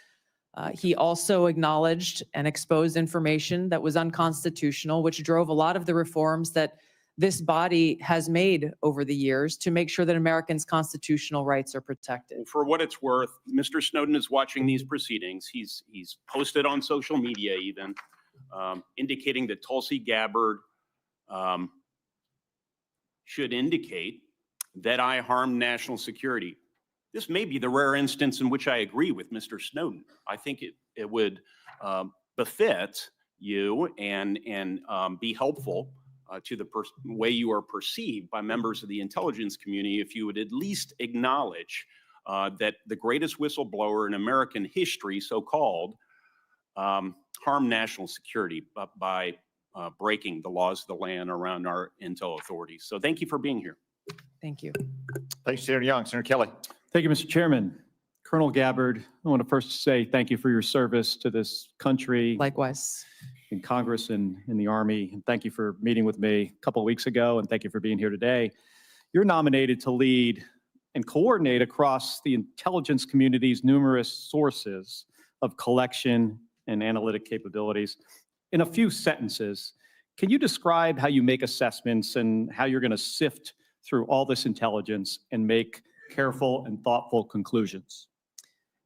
[SPEAKER 6] He also acknowledged and exposed information that was unconstitutional, which drove a lot of the reforms that this body has made over the years to make sure that Americans' constitutional rights are protected.
[SPEAKER 17] For what it's worth, Mr. Snowden is watching these proceedings. He's posted on social media even, indicating that Tulsi Gabbard should indicate that I harmed national security. This may be the rare instance in which I agree with Mr. Snowden. I think it would befit you and be helpful to the way you are perceived by members of the intelligence community if you would at least acknowledge that the greatest whistleblower in American history, so-called, harmed national security by breaking the laws of the land around our intel authorities. So thank you for being here.
[SPEAKER 6] Thank you.
[SPEAKER 1] Thanks, Senator Young. Senator Kelly.
[SPEAKER 18] Thank you, Mr. Chairman. Colonel Gabbard, I want to first say thank you for your service to this country.
[SPEAKER 6] Likewise.
[SPEAKER 18] In Congress and in the Army. And thank you for meeting with me a couple of weeks ago, and thank you for being here today. You're nominated to lead and coordinate across the intelligence community's numerous sources of collection and analytic capabilities. In a few sentences, can you describe how you make assessments and how you're going to sift through all this intelligence and make careful and thoughtful conclusions?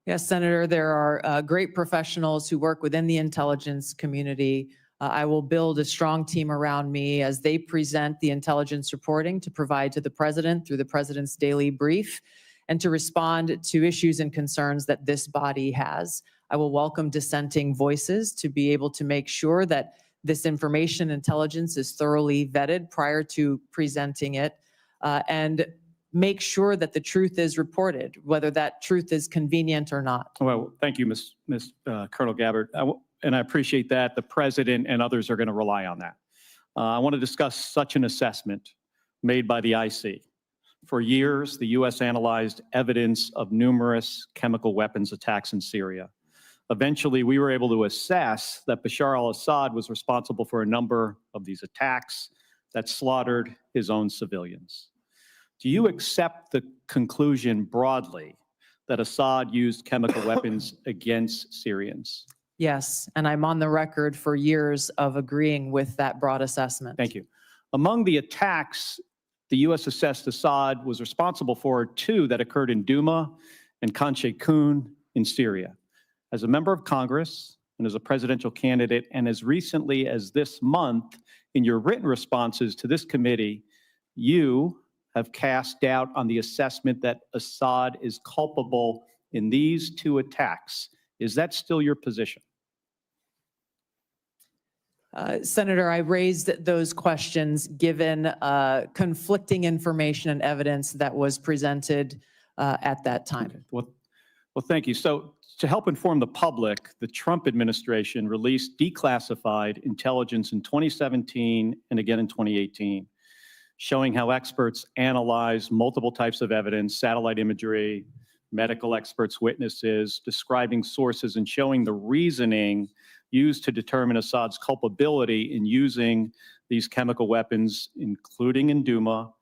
[SPEAKER 6] Yes, Senator, there are great professionals who work within the intelligence community. I will build a strong team around me as they present the intelligence reporting to provide to the president through the president's daily brief and to respond to issues and concerns that this body has. I will welcome dissenting voices to be able to make sure that this information intelligence is thoroughly vetted prior to presenting it, and make sure that the truth is reported, whether that truth is convenient or not.
[SPEAKER 18] Well, thank you, Colonel Gabbard. And I appreciate that. The president and others are going to rely on that. I want to discuss such an assessment made by the IC. For years, the U.S. analyzed evidence of numerous chemical weapons attacks in Syria. Eventually, we were able to assess that Bashar al-Assad was responsible for a number of these attacks that slaughtered his own civilians. Do you accept the conclusion broadly that Assad used chemical weapons against Syrians?
[SPEAKER 6] Yes, and I'm on the record for years of agreeing with that broad assessment.
[SPEAKER 18] Thank you. Among the attacks the U.S. assessed Assad was responsible for, two that occurred in Douma and Khan Sheikhoun in Syria. As a member of Congress and as a presidential candidate, and as recently as this month, in your written responses to this committee, you have cast doubt on the assessment that Assad is culpable in these two attacks. Is that still your position?
[SPEAKER 6] Senator, I raised those questions given conflicting information and evidence that was presented at that time.
[SPEAKER 18] Okay. Well, thank you. So to help inform the public, the Trump administration released declassified intelligence in 2017 and again in 2018, showing how experts analyze multiple types of evidence, satellite imagery, medical experts, witnesses, describing sources, and showing the reasoning used to determine Assad's culpability in using these chemical weapons, including in Douma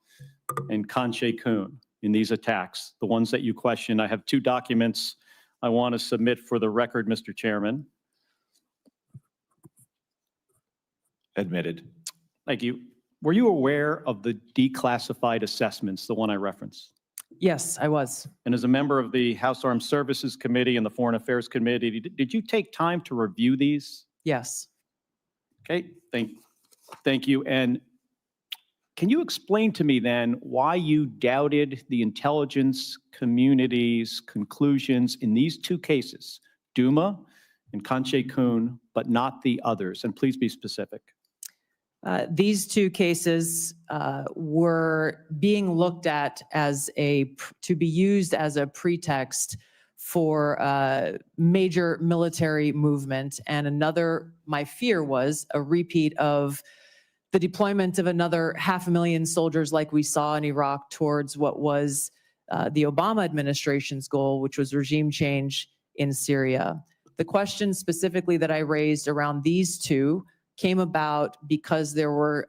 [SPEAKER 18] and Khan Sheikhoun in these attacks, the ones that you question. I have two documents I want to submit for the record, Mr. Chairman.
[SPEAKER 1] Admitted.
[SPEAKER 18] Thank you. Were you aware of the declassified assessments, the one I referenced?
[SPEAKER 6] Yes, I was.
[SPEAKER 18] And as a member of the House Armed Services Committee and the Foreign Affairs Committee, did you take time to review these?
[SPEAKER 6] Yes.
[SPEAKER 18] Okay, thank you. And can you explain to me then why you doubted the intelligence community's conclusions in these two cases, Douma and Khan Sheikhoun, but not the others? And please be specific.
[SPEAKER 6] These two cases were being looked at as to be used as a pretext for major military movement. And my fear was a repeat of the deployment of another 500,000 soldiers like we saw in Iraq towards what was the Obama administration's goal, which was regime change in Syria. The question specifically that I raised around these two came about because there were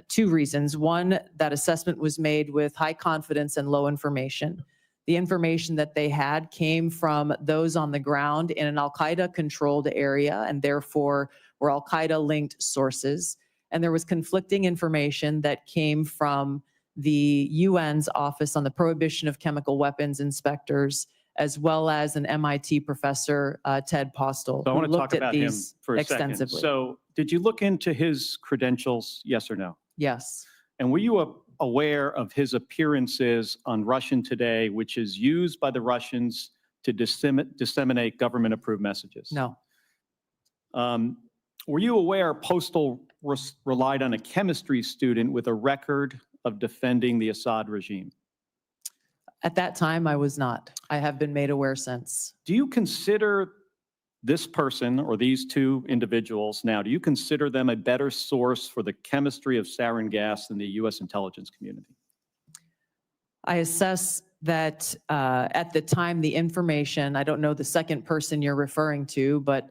[SPEAKER 6] two reasons. One, that assessment was made with high confidence and low information. The information that they had came from those on the ground in an al-Qaeda controlled area and therefore were al-Qaeda linked sources. and there was conflicting information that came from the UN's Office on the Prohibition of Chemical Weapons Inspectors, as well as an MIT professor, Ted Postel,
[SPEAKER 18] So I
[SPEAKER 6] who
[SPEAKER 18] want to talk
[SPEAKER 6] looked at
[SPEAKER 18] about him
[SPEAKER 6] these
[SPEAKER 18] for a second.
[SPEAKER 6] extensively.
[SPEAKER 18] So did you look into his credentials, yes or no?
[SPEAKER 6] Yes,
[SPEAKER 18] And were you aware of his appearances on Russian Today, which is used by the Russians to disseminate government-approved messages?
[SPEAKER 6] no,
[SPEAKER 18] Were you aware Postal relied on a chemistry student with a record of defending the Assad regime?
[SPEAKER 6] at that time I was not. I have been made aware since.
[SPEAKER 18] Do you consider this person or these two individuals now, do you consider them a better source for the chemistry of sarin gas than the U.S. intelligence community?
[SPEAKER 6] I assess that at the time, the information, I don't know the second person you're referring to, but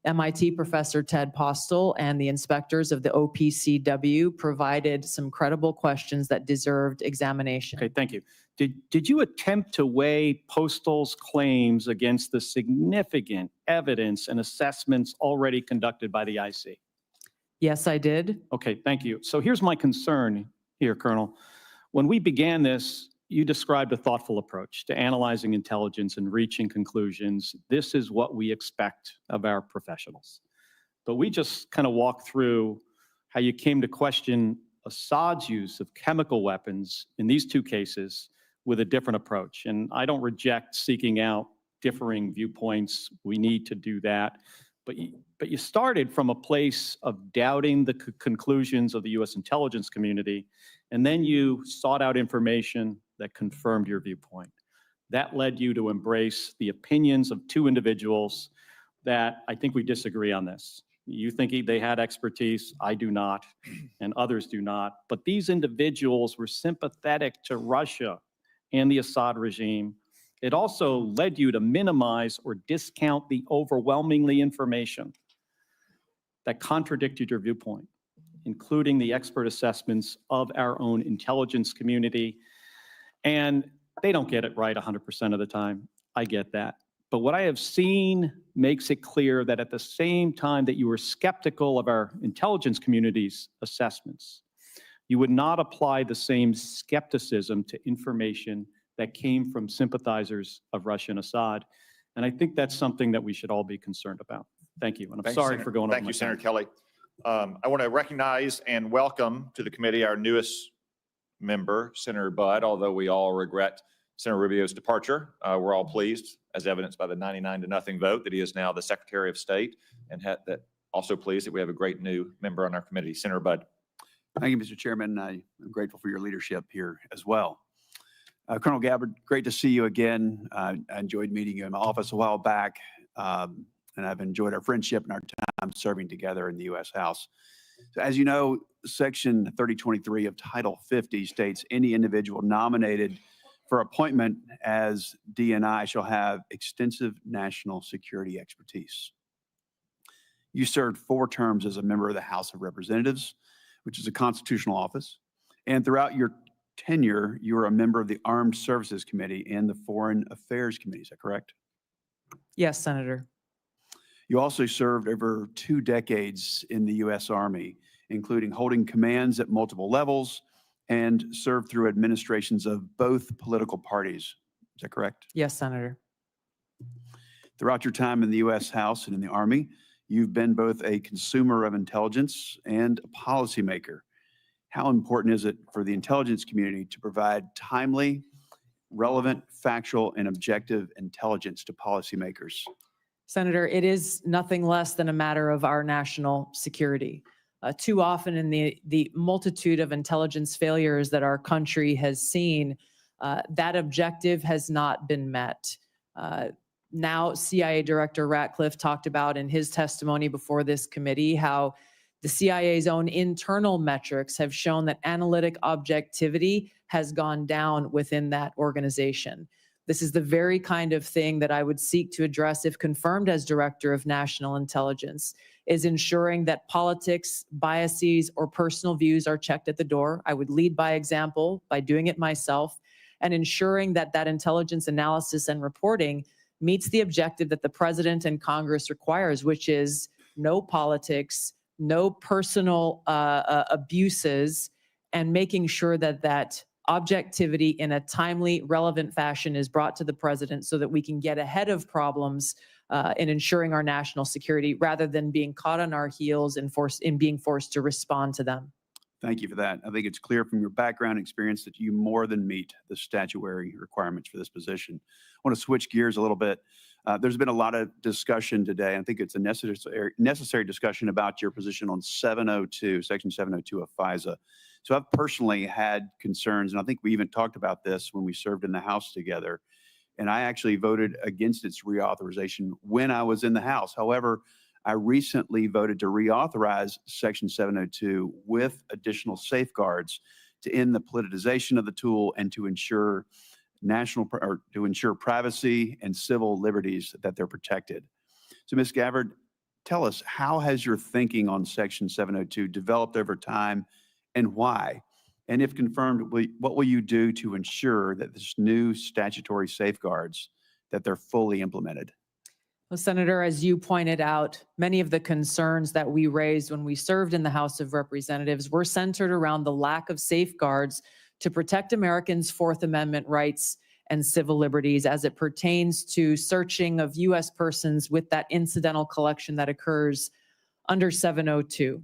[SPEAKER 6] MIT professor Ted Postel and the inspectors of the OPCW provided some credible questions that deserved examination.
[SPEAKER 18] Okay, thank you. Did you attempt to weigh Postal's claims against the significant evidence and assessments already conducted by the IC?
[SPEAKER 6] Yes, I did.
[SPEAKER 18] Okay, thank you. So here's my concern here, Colonel. When we began this, you described a thoughtful approach to analyzing intelligence and reaching conclusions. This is what we expect of our professionals. But we just kind of walked through how you came to question Assad's use of chemical weapons in these two cases with a different approach. And I don't reject seeking out differing viewpoints. We need to do that. But you started from a place of doubting the conclusions of the U.S. intelligence community, and then you sought out information that confirmed your viewpoint. That led you to embrace the opinions of two individuals that I think we disagree on this. You think they had expertise, I do not, and others do not. But these individuals were sympathetic to Russia and the Assad regime. It also led you to minimize or discount the overwhelmingly information that contradicted your viewpoint, including the expert assessments of our own intelligence community. And they don't get it right 100% of the time. I get that. But what I have seen makes it clear that at the same time that you were skeptical of our intelligence community's assessments, you would not apply the same skepticism to information that came from sympathizers of Russia and Assad. And I think that's something that we should all be concerned about. Thank you. And I'm
[SPEAKER 1] Thank you,
[SPEAKER 18] sorry
[SPEAKER 1] Senator.
[SPEAKER 18] for going over
[SPEAKER 1] Thank
[SPEAKER 18] my
[SPEAKER 1] you, Senator
[SPEAKER 18] time.
[SPEAKER 1] Kelly. I want to recognize and welcome to the committee our newest member, Senator Budd, although we all regret Senator Rubio's departure. We're all pleased, as evidenced by the 99-0 vote, that he is now the Secretary of State, and that also pleased that we have a great new member on our committee. Senator Budd.
[SPEAKER 19] Thank you, Mr. Chairman. I'm grateful for your leadership here as well. Colonel Gabbard, great to see you again. I enjoyed meeting you in my office a while back, and I've enjoyed our friendship and our time serving together in the U.S. House. So as you know, Section 3023 of Title 50 states any individual nominated for appointment as DNI shall have extensive national security expertise. You served 4 terms as a member of the House of Representatives, which is a constitutional office, and throughout your tenure, you were a member of the Armed Services Committee and the Foreign Affairs Committee. Is that correct?
[SPEAKER 6] Yes, Senator.
[SPEAKER 19] You also served over 2 decades in the U.S. Army, including holding commands at multiple levels and served through administrations of both political parties. Is that correct?
[SPEAKER 6] Yes, Senator.
[SPEAKER 19] Throughout your time in the U.S. House and in the Army, you've been both a consumer of intelligence and a policymaker. How important is it for the intelligence community to provide timely, relevant, factual, and objective intelligence to policymakers?
[SPEAKER 6] Senator, it is nothing less than a matter of our national security. Too often in the multitude of intelligence failures that our country has seen, that objective has not been met. Now, CIA Director Ratcliffe talked about in his testimony before this committee how the CIA's own internal metrics have shown that analytic objectivity has gone down within that organization. This is the very kind of thing that I would seek to address if confirmed as Director of National Intelligence, is ensuring that politics, biases, or personal views are checked at the door. I would lead by example by doing it myself, and ensuring that that intelligence analysis and reporting meets the objective that the President and Congress requires, which is no politics, no personal abuses, and making sure that that objectivity in a timely, relevant fashion is brought to the president so that we can get ahead of problems in ensuring our national security rather than being caught on our heels and being forced to respond to them.
[SPEAKER 19] Thank you for that. I think it's clear from your background experience that you more than meet the statutory requirements for this position. I want to switch gears a little bit. There's been a lot of discussion today. I think it's a necessary discussion about your position on 702, Section 702 of FISA. So I've personally had concerns, and I think we even talked about this when we served in the House together. And I actually voted against its reauthorization when I was in the House. However, I recently voted to reauthorize Section 702 with additional safeguards to end the politicization of the tool and to ensure privacy and civil liberties that they're protected. So, Ms. Gabbard, tell us, how has your thinking on Section 702 developed over time and why? And if confirmed, what will you do to ensure that this new statutory safeguards, that they're fully implemented?
[SPEAKER 6] Well, Senator, as you pointed out, many of the concerns that we raised when we served in the House of Representatives were centered around the lack of safeguards to protect Americans' Fourth Amendment rights and civil liberties as it pertains to searching of U.S. persons with that incidental collection that occurs under 702.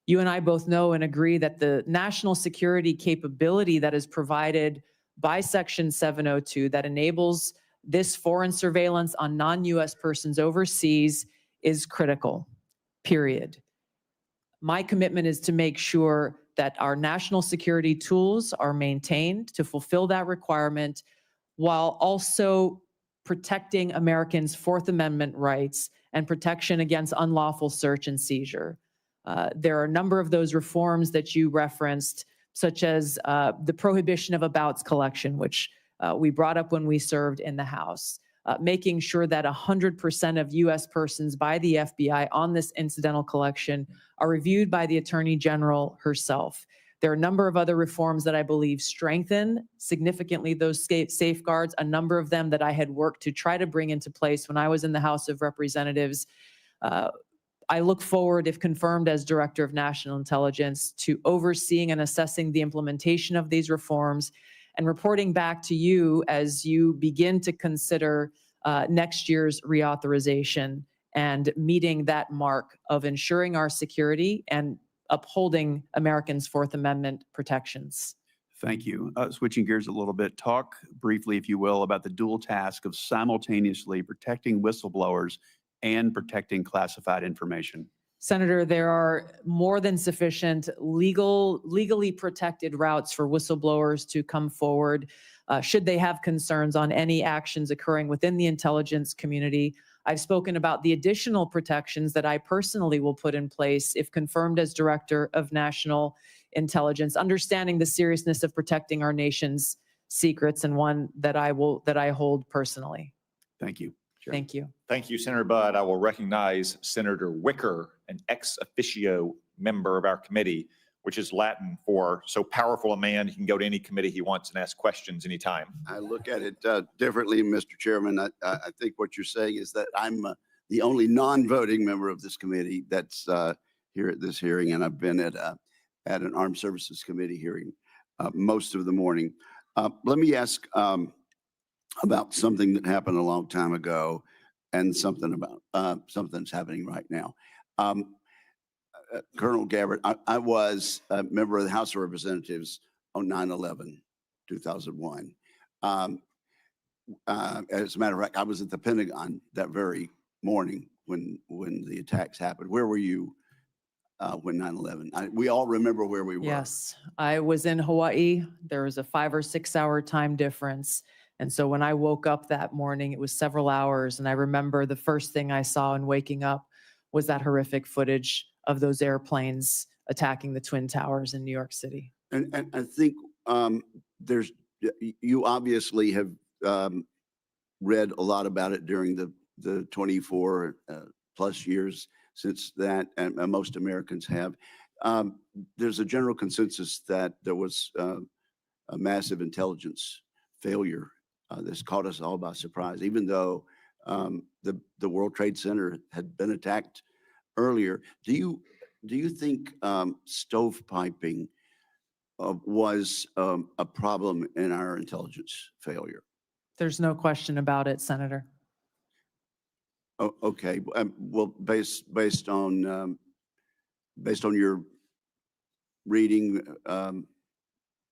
[SPEAKER 6] You and I both know and agree that the national security capability that is provided by Section 702 that enables this foreign surveillance on non-U.S. persons overseas is critical, period. My commitment is to make sure that our national security tools are maintained to fulfill that requirement while also protecting Americans' Fourth Amendment rights and protection against unlawful search and seizure. There are a number of those reforms that you referenced, such as the prohibition of abouts collection, which we brought up when we served in the House, making sure that 100% of U.S. persons by the FBI on this incidental collection are reviewed by the Attorney General herself. There are a number of other reforms that I believe strengthen significantly those safeguards, a number of them that I had worked to try to bring into place when I was in the House of Representatives. I look forward, if confirmed as Director of National Intelligence, to overseeing and assessing the implementation of these reforms and reporting back to you as you begin to consider next year's reauthorization and meeting that mark of ensuring our security and upholding Americans' Fourth Amendment protections.
[SPEAKER 19] Thank you. Switching gears a little bit, talk briefly, if you will, about the dual task of simultaneously protecting whistleblowers and protecting classified information.
[SPEAKER 6] Senator, there are more than sufficient legally protected routes for whistleblowers to come forward should they have concerns on any actions occurring within the intelligence community. I've spoken about the additional protections that I personally will put in place if confirmed as Director of National Intelligence, understanding the seriousness of protecting our nation's secrets, and one that I hold personally.
[SPEAKER 19] Thank you.
[SPEAKER 6] Thank you.
[SPEAKER 1] Thank you, Senator Budd. I will recognize Senator Wicker, an ex officio member of our committee, which is Latin for so powerful a man, he can go to any committee he wants and ask questions anytime.
[SPEAKER 20] I look at it differently, Mr. Chairman. I think what you're saying is that I'm the only non-voting member of this committee that's here at this hearing, and I've been at an Armed Services Committee hearing most of the morning. Let me ask about something that happened a long time ago and something about something's happening right now. Colonel Gabbard, I was a member of the House of Representatives on 9/11, 2001. As a matter of fact, I was at the Pentagon that very morning when the attacks happened. Where were you when 9/11? We all remember where we were.
[SPEAKER 6] Yes, I was in Hawaii. There was a 5 or 6 hour time difference. And so when I woke up that morning, it was several hours. And I remember the first thing I saw in waking up was that horrific footage of those airplanes attacking the Twin Towers in New York City.
[SPEAKER 20] And I think you obviously have read a lot about it during the 24 plus years since that, and most Americans have. There's a general consensus that there was a massive intelligence failure that's caught us all by surprise, even though the World Trade Center had been attacked earlier. Do do you think stovepiping was a problem in our intelligence failure?
[SPEAKER 6] There's no question about it, Senator.
[SPEAKER 20] Oh, okay. Well, based on your reading,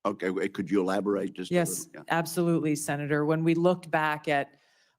[SPEAKER 20] okay, could you elaborate just a
[SPEAKER 6] Yes,
[SPEAKER 20] little?
[SPEAKER 6] absolutely, Senator. When we looked back at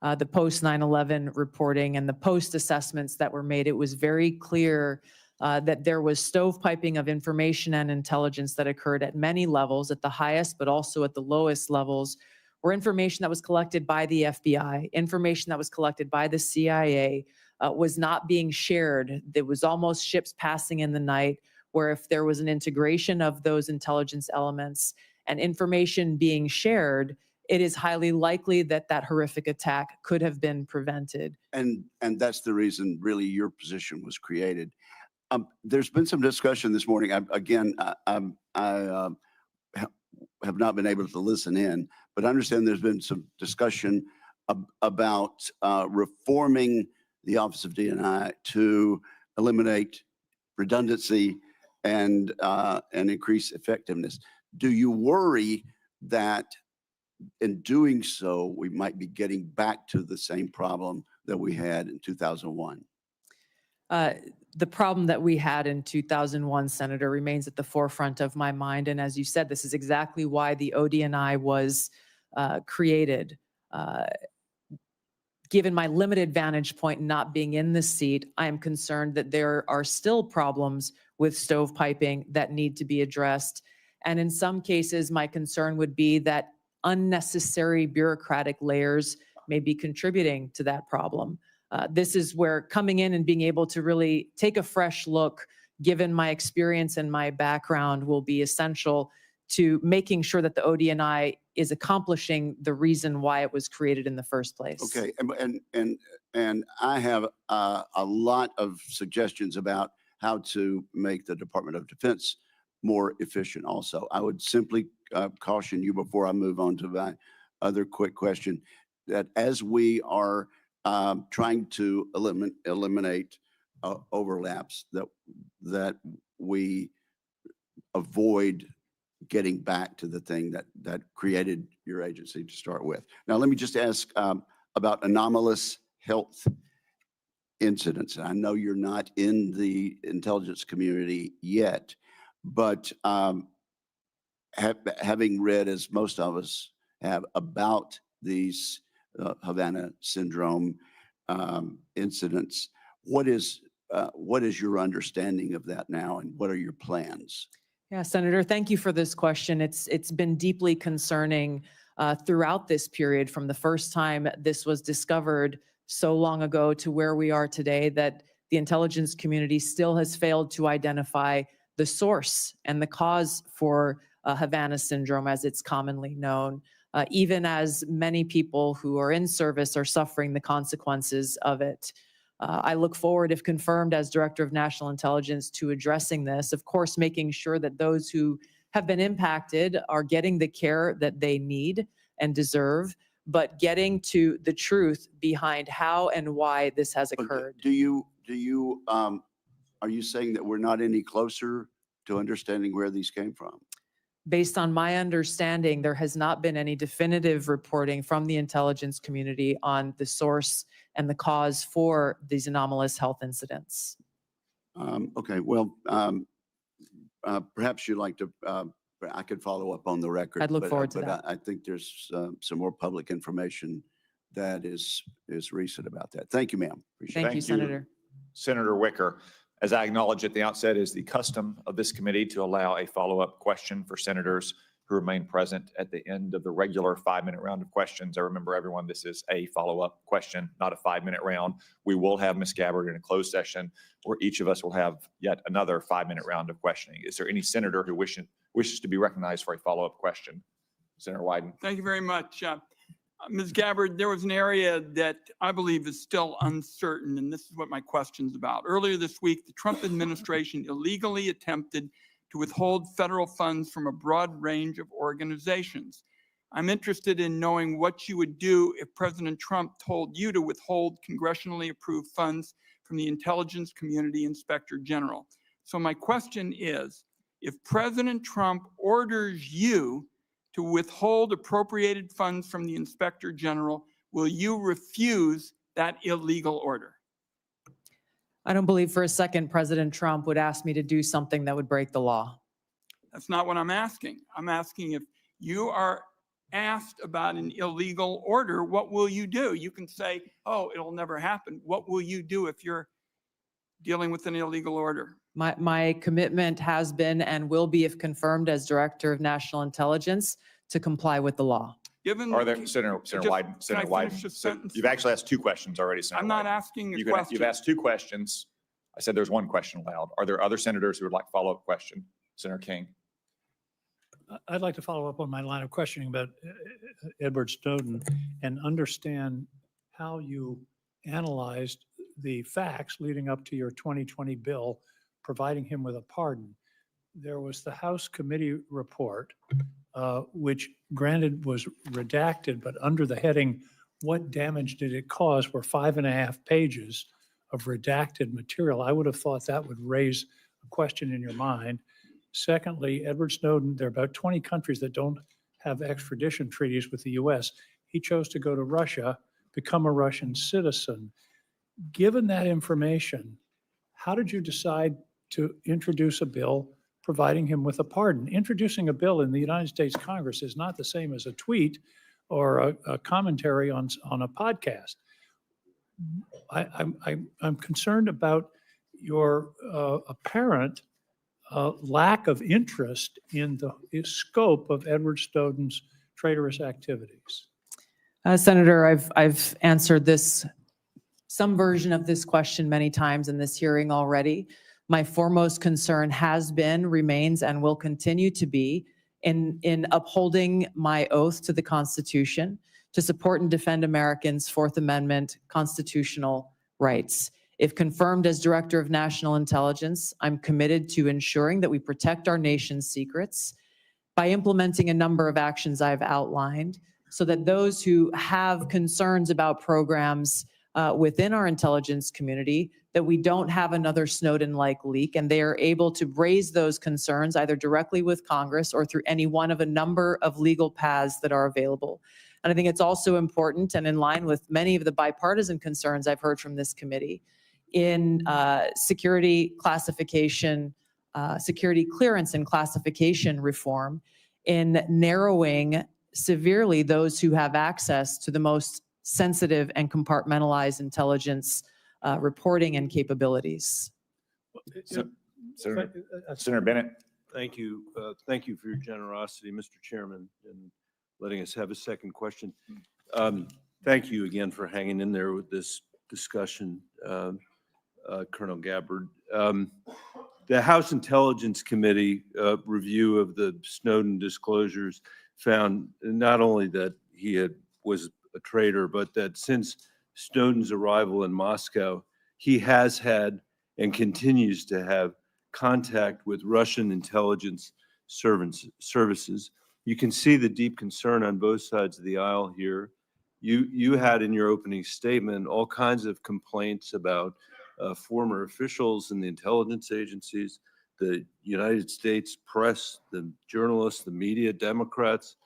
[SPEAKER 6] the post 9/11 reporting and the post assessments that were made, it was very clear that there was stovepiping of information and intelligence that occurred at many levels, at the highest, but also at the lowest levels, where information that was collected by the FBI, information that was collected by the CIA was not being shared. There was almost ships passing in the night, where if there was an integration of those intelligence elements and information being shared, it is highly likely that that horrific attack could have been prevented.
[SPEAKER 20] And that's the reason really your position was created. There's been some discussion this morning. I have not been able to listen in, but I understand there's been some discussion about reforming the Office of D&I to eliminate redundancy and increase effectiveness. Do you worry that in doing so, we might be getting back to the same problem that we had in 2001?
[SPEAKER 6] The problem that we had in 2001, Senator, remains at the forefront of my mind. And as you said, this is exactly why the ODNI was created. Given my limited vantage point not being in this seat, I am concerned that there are still problems with stovepiping that need to be addressed. And in some cases, my concern would be that unnecessary bureaucratic layers may be contributing to that problem. This is where coming in and being able to really take a fresh look, given my experience and my background, will be essential to making sure that the ODNI is accomplishing the reason why it was created in the first place.
[SPEAKER 20] Okay, and I have a lot of suggestions about how to make the Department of Defense more efficient also. I would simply caution you before I move on to my other quick question, that as we are trying to eliminate overlaps, that we avoid getting back to the thing that created your agency to start with. Now, let me just ask about anomalous health incidents. I know you're not in the intelligence community yet, but having read, as most of us have, about these Havana syndrome incidents, what is your understanding of that now, and what are your plans?
[SPEAKER 6] Yeah, Senator, thank you for this question. It's been deeply concerning throughout this period, from the first time this was discovered so long ago to where we are today, that the intelligence community still has failed to identify the source and the cause for Havana syndrome, as it's commonly known, even as many people who are in service are suffering the consequences of it. I look forward, if confirmed as Director of National Intelligence, to addressing this, of course, making sure that those who have been impacted are getting the care that they need and deserve, but getting to the truth behind how and why this has occurred.
[SPEAKER 20] Are you saying that we're not any closer to understanding where these came from?
[SPEAKER 6] Based on my understanding, there has not been any definitive reporting from the intelligence community on the source and the cause for these anomalous health incidents.
[SPEAKER 20] Okay, well, perhaps you'd like to, I could follow up on the record.
[SPEAKER 6] I'd look forward to that.
[SPEAKER 20] I think there's some more public information that is recent about that. Thank you, ma'am. Appreciate it.
[SPEAKER 6] Thank you, Senator.
[SPEAKER 1] Senator Wicker. As I acknowledged at the outset, it is the custom of this committee to allow a follow-up question for senators who remain present at the end of the regular 5-minute round of questions. I remember everyone, this is a follow-up question, not a 5-minute round. We will have Ms. Gabbard in a closed session where each of us will have yet another 5-minute round of questioning. Is there any senator who wishes to be recognized for a follow-up question? Senator Wyden.
[SPEAKER 8] Thank you very much. Ms. Gabbard, there was an area that I believe is still uncertain, and this is what my question's about. Earlier this week, the Trump administration illegally attempted to withhold federal funds from a broad range of organizations. I'm interested in knowing what you would do if President Trump told you to withhold congressionally approved funds from the Intelligence Community Inspector General. So my question is, if President Trump orders you to withhold appropriated funds from the Inspector General, will you refuse that illegal order?
[SPEAKER 6] I don't believe for a second President Trump would ask me to do something that would break the law.
[SPEAKER 8] That's not what I'm asking. I'm asking if you are asked about an illegal order, what will you do? You can say, oh, it'll never happen. What will you do if you're dealing with an illegal order?
[SPEAKER 6] My commitment has been and will be, if confirmed as Director of National Intelligence, to comply with the law.
[SPEAKER 8] Given
[SPEAKER 1] Are there, Senator Wyden, Senator Wyden,
[SPEAKER 8] finish the
[SPEAKER 1] so
[SPEAKER 8] sentence?
[SPEAKER 1] you've actually asked two questions already, Senator
[SPEAKER 8] I'm not
[SPEAKER 1] Wyden.
[SPEAKER 8] asking a
[SPEAKER 1] You've
[SPEAKER 8] question.
[SPEAKER 1] asked two questions. I said there's one question allowed. Are there other senators who would like a follow-up question? Senator King.
[SPEAKER 12] I'd like to follow up on my line of questioning about Edward Snowden and understand how you analyzed the facts leading up to your 2020 bill providing him with a pardon. There was the House committee report, which granted was redacted, but under the heading, "What damage did it cause?" were 5.5 pages of redacted material. I would have thought that would raise a question in your mind. Secondly, Edward Snowden, there are about 20 countries that don't have extradition treaties with the US. He chose to go to Russia, become a Russian citizen. Given that information, how did you decide to introduce a bill providing him with a pardon? Introducing a bill in the United States Congress is not the same as a tweet or a commentary on a podcast. I'm concerned about your apparent lack of interest in the scope of Edward Snowden's traitorous activities.
[SPEAKER 6] Senator, I've answered some version of this question many times in this hearing already. My foremost concern has been, remains, and will continue to be in upholding my oath to the Constitution to support and defend Americans' Fourth Amendment constitutional rights. If confirmed as Director of National Intelligence, I'm committed to ensuring that we protect our nation's secrets by implementing a number of actions I've outlined so that those who have concerns about programs within our intelligence community, that we don't have another Snowden-like leak, and they are able to raise those concerns either directly with Congress or through any one of a number of legal paths that are available. And I think it's also important and in line with many of the bipartisan concerns I've heard from this committee in security classification, security clearance and classification reform, in narrowing severely those who have access to the most sensitive and compartmentalized intelligence reporting and capabilities.
[SPEAKER 1] Senator Bennett.
[SPEAKER 14] Thank you. Thank you for your generosity, Mr. Chairman, in letting us have a second question. Thank you again for hanging in there with this discussion, Colonel Gabbard. The House Intelligence Committee review of the Snowden disclosures found not only that he was a traitor, but that since Snowden's arrival in Moscow, he has had and continues to have contact with Russian intelligence services. You can see the deep concern on both sides of the aisle here. You had in your opening statement all kinds of complaints about former officials in the intelligence agencies, the United States press, the journalists, the media, Democrats,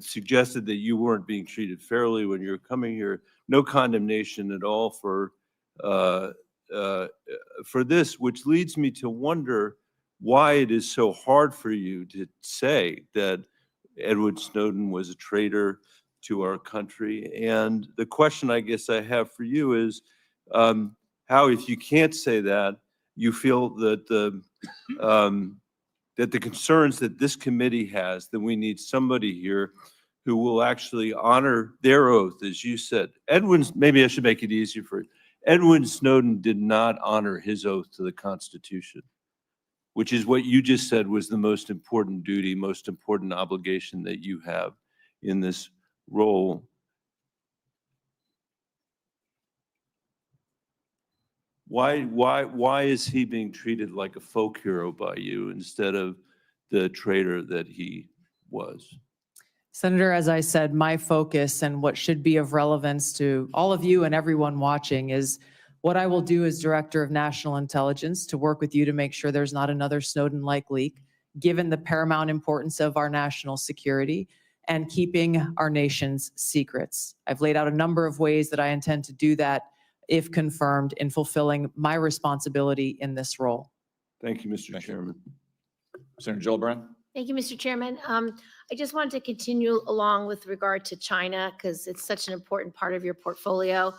[SPEAKER 14] suggested that you weren't being treated fairly when you were coming here. No condemnation at all for this, which leads me to wonder why it is so hard for you to say that Edward Snowden was a traitor to our country. And the question I guess I have for you is how, if you can't say that, you feel that the concerns that this committee has, that we need somebody here who will actually honor their oath, as you said. Maybe I should make it easier for you. Edward Snowden did not honor his oath to the Constitution, which is what you just said was the most important duty, most important obligation that you have in this role. Why is he being treated like a folk hero by you instead of the traitor that he was?
[SPEAKER 6] Senator, as I said, my focus and what should be of relevance to all of you and everyone watching is What I will do as Director of National Intelligence to work with you to make sure there's not another Snowden-like leak, given the paramount importance of our national security and keeping our nation's secrets. I've laid out a number of ways that I intend to do that if confirmed in fulfilling my responsibility in this role.
[SPEAKER 14] Thank you, Mr. Chairman.
[SPEAKER 1] Senator Gillibrand.
[SPEAKER 16] Thank you, Mr. Chairman. I just wanted to continue along with regard to China because it's such an important part of your portfolio.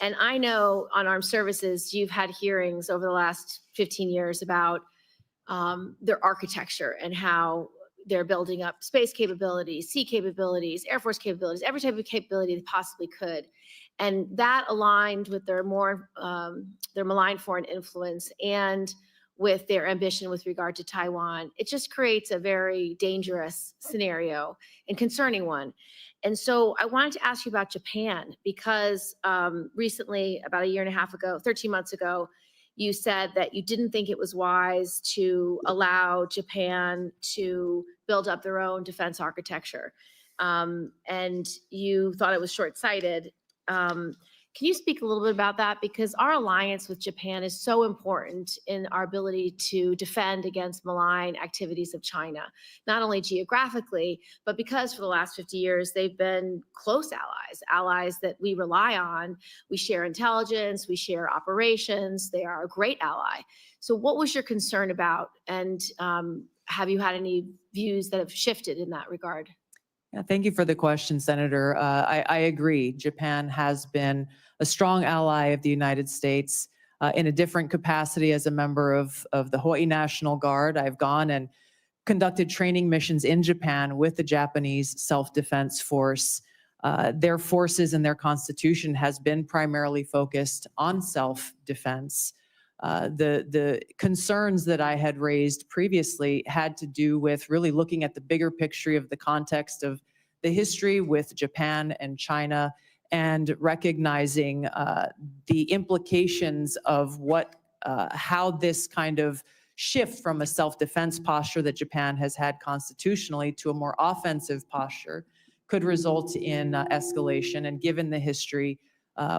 [SPEAKER 16] And I know on armed services, you've had hearings over the last 15 years about their architecture and how they're building up space capabilities, sea capabilities, Air Force capabilities, every type of capability they possibly could. And that aligned with their malign foreign influence and with their ambition with regard to Taiwan. It just creates a very dangerous scenario and concerning one. And so I wanted to ask you about Japan because recently, about a year and a half ago, 13 months ago, you said that you didn't think it was wise to allow Japan to build up their own defense architecture. And you thought it was short-sighted. Can you speak a little bit about that? Because our alliance with Japan is so important in our ability to defend against malign activities of China, not only geographically, but because for the last 50 years, they've been close allies that we rely on. We share intelligence, we share operations. They are a great ally. So what was your concern about? And have you had any views that have shifted in that regard?
[SPEAKER 6] Yeah, thank you for the question, Senator. I agree. Japan has been a strong ally of the United States in a different capacity as a member of the Hawaii National Guard. I've gone and conducted training missions in Japan with the Japanese Self-Defense Force. Their forces and their constitution has been primarily focused on self-defense. The concerns that I had raised previously had to do with really looking at the bigger picture of the context of the history with Japan and China and recognizing the implications of how this kind of shift from a self-defense posture that Japan has had constitutionally to a more offensive posture could result in escalation. And given the history,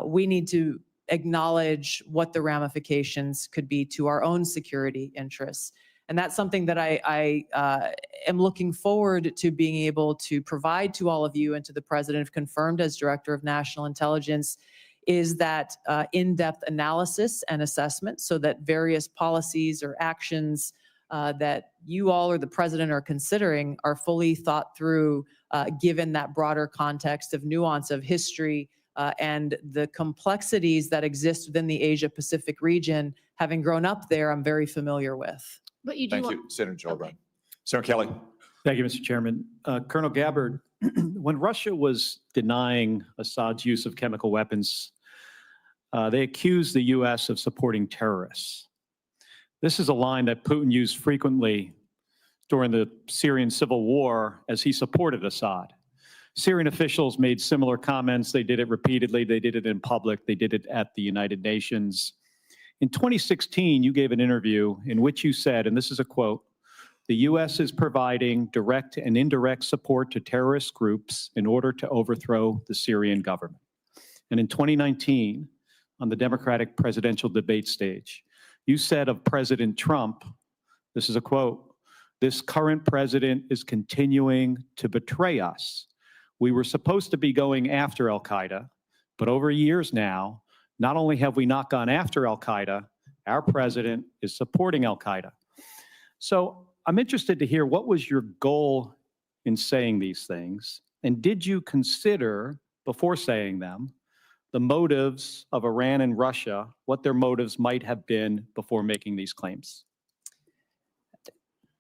[SPEAKER 6] we need to acknowledge what the ramifications could be to our own security interests. And that's something that I am looking forward to being able to provide to all of you and to the President, if confirmed as Director of National Intelligence, is that in-depth analysis and assessment so that various policies or actions that you all or the President are considering are fully thought through, given that broader context of nuance of history and the complexities that exist within the Asia-Pacific region. Having grown up there, I'm very familiar with.
[SPEAKER 16] But you do
[SPEAKER 1] Thank you, Senator Gillibrand. Senator Kelly.
[SPEAKER 18] Thank you, Mr. Chairman. Colonel Gabbard, when Russia was denying Assad's use of chemical weapons, they accused the U.S. of supporting terrorists. This is a line that Putin used frequently during the Syrian civil war as he supported Assad. Syrian officials made similar comments. They did it repeatedly. They did it in public. They did it at the United Nations. In 2016, you gave an interview in which you said, and this is a quote, "The U.S. is providing direct and indirect support to terrorist groups in order to overthrow the Syrian government." And in 2019, on the Democratic presidential debate stage, you said of President Trump, this is a quote, "This current president is continuing to betray us. We were supposed to be going after al-Qaeda, but over years now, not only have we not gone after al-Qaeda, our president is supporting al-Qaeda." So I'm interested to hear, what was your goal in saying these things? And did you consider, before saying them, the motives of Iran and Russia, what their motives might have been before making these claims?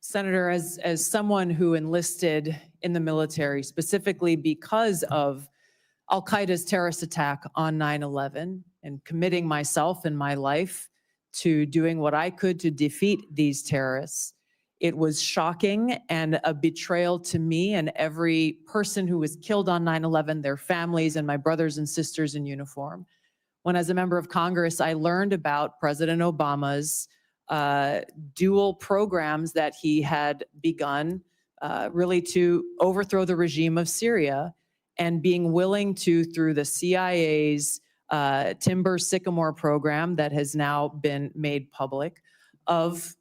[SPEAKER 6] Senator, as someone who enlisted in the military specifically because of al-Qaeda's terrorist attack on 9/11 and committing myself and my life to doing what I could to defeat these terrorists, it was shocking and a betrayal to me and every person who was killed on 9/11, their families and my brothers and sisters in uniform. When as a member of Congress, I learned about President Obama's dual programs that he had begun really to overthrow the regime of Syria and being willing to, through the CIA's timber sycamore program that has now been made public of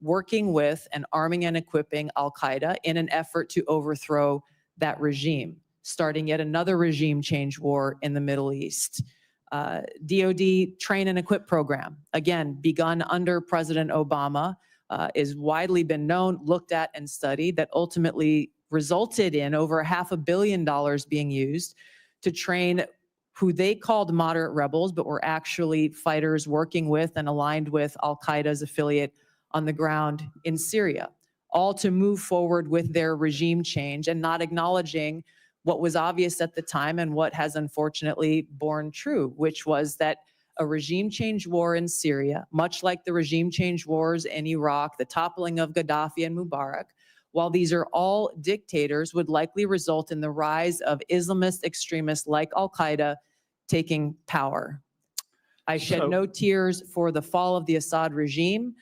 [SPEAKER 6] working with and arming and equipping Al-Qaeda in an effort to overthrow that regime, starting yet another regime change war in the Middle East. DoD train and equip program, again, begun under President Obama, is widely been known, looked at, and studied, that ultimately resulted in over $500 million being used to train who they called moderate rebels, but were actually fighters working with and aligned with Al-Qaeda's affiliate on the ground in Syria, all to move forward with their regime change and not acknowledging what was obvious at the time and what has unfortunately borne true, which was that a regime change war in Syria, much like the regime change wars in Iraq, the toppling of Gaddafi and Mubarak, while these are all dictators, would likely result in the rise of Islamist extremists like Al-Qaeda taking power. I shed no tears for the fall of the Assad regime,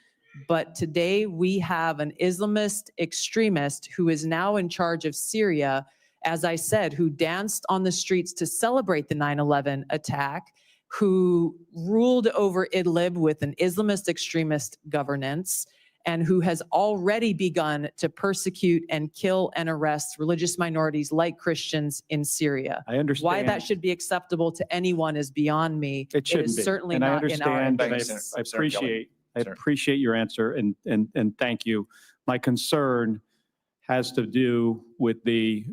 [SPEAKER 6] but today we have an Islamist extremist who is now in charge of Syria, as I said, who danced on the streets to celebrate the 9/11 attack, who ruled over Idlib with an Islamist extremist governance, and who has already begun to persecute and kill and arrest religious minorities like Christians in Syria.
[SPEAKER 18] I understand.
[SPEAKER 6] Why that should be acceptable to anyone is beyond me.
[SPEAKER 18] It shouldn't
[SPEAKER 6] is
[SPEAKER 18] be.
[SPEAKER 6] certainly
[SPEAKER 18] And I
[SPEAKER 6] not in our
[SPEAKER 18] understand, and
[SPEAKER 6] interests.
[SPEAKER 18] I appreciate your answer, and thank you. My concern has to do with the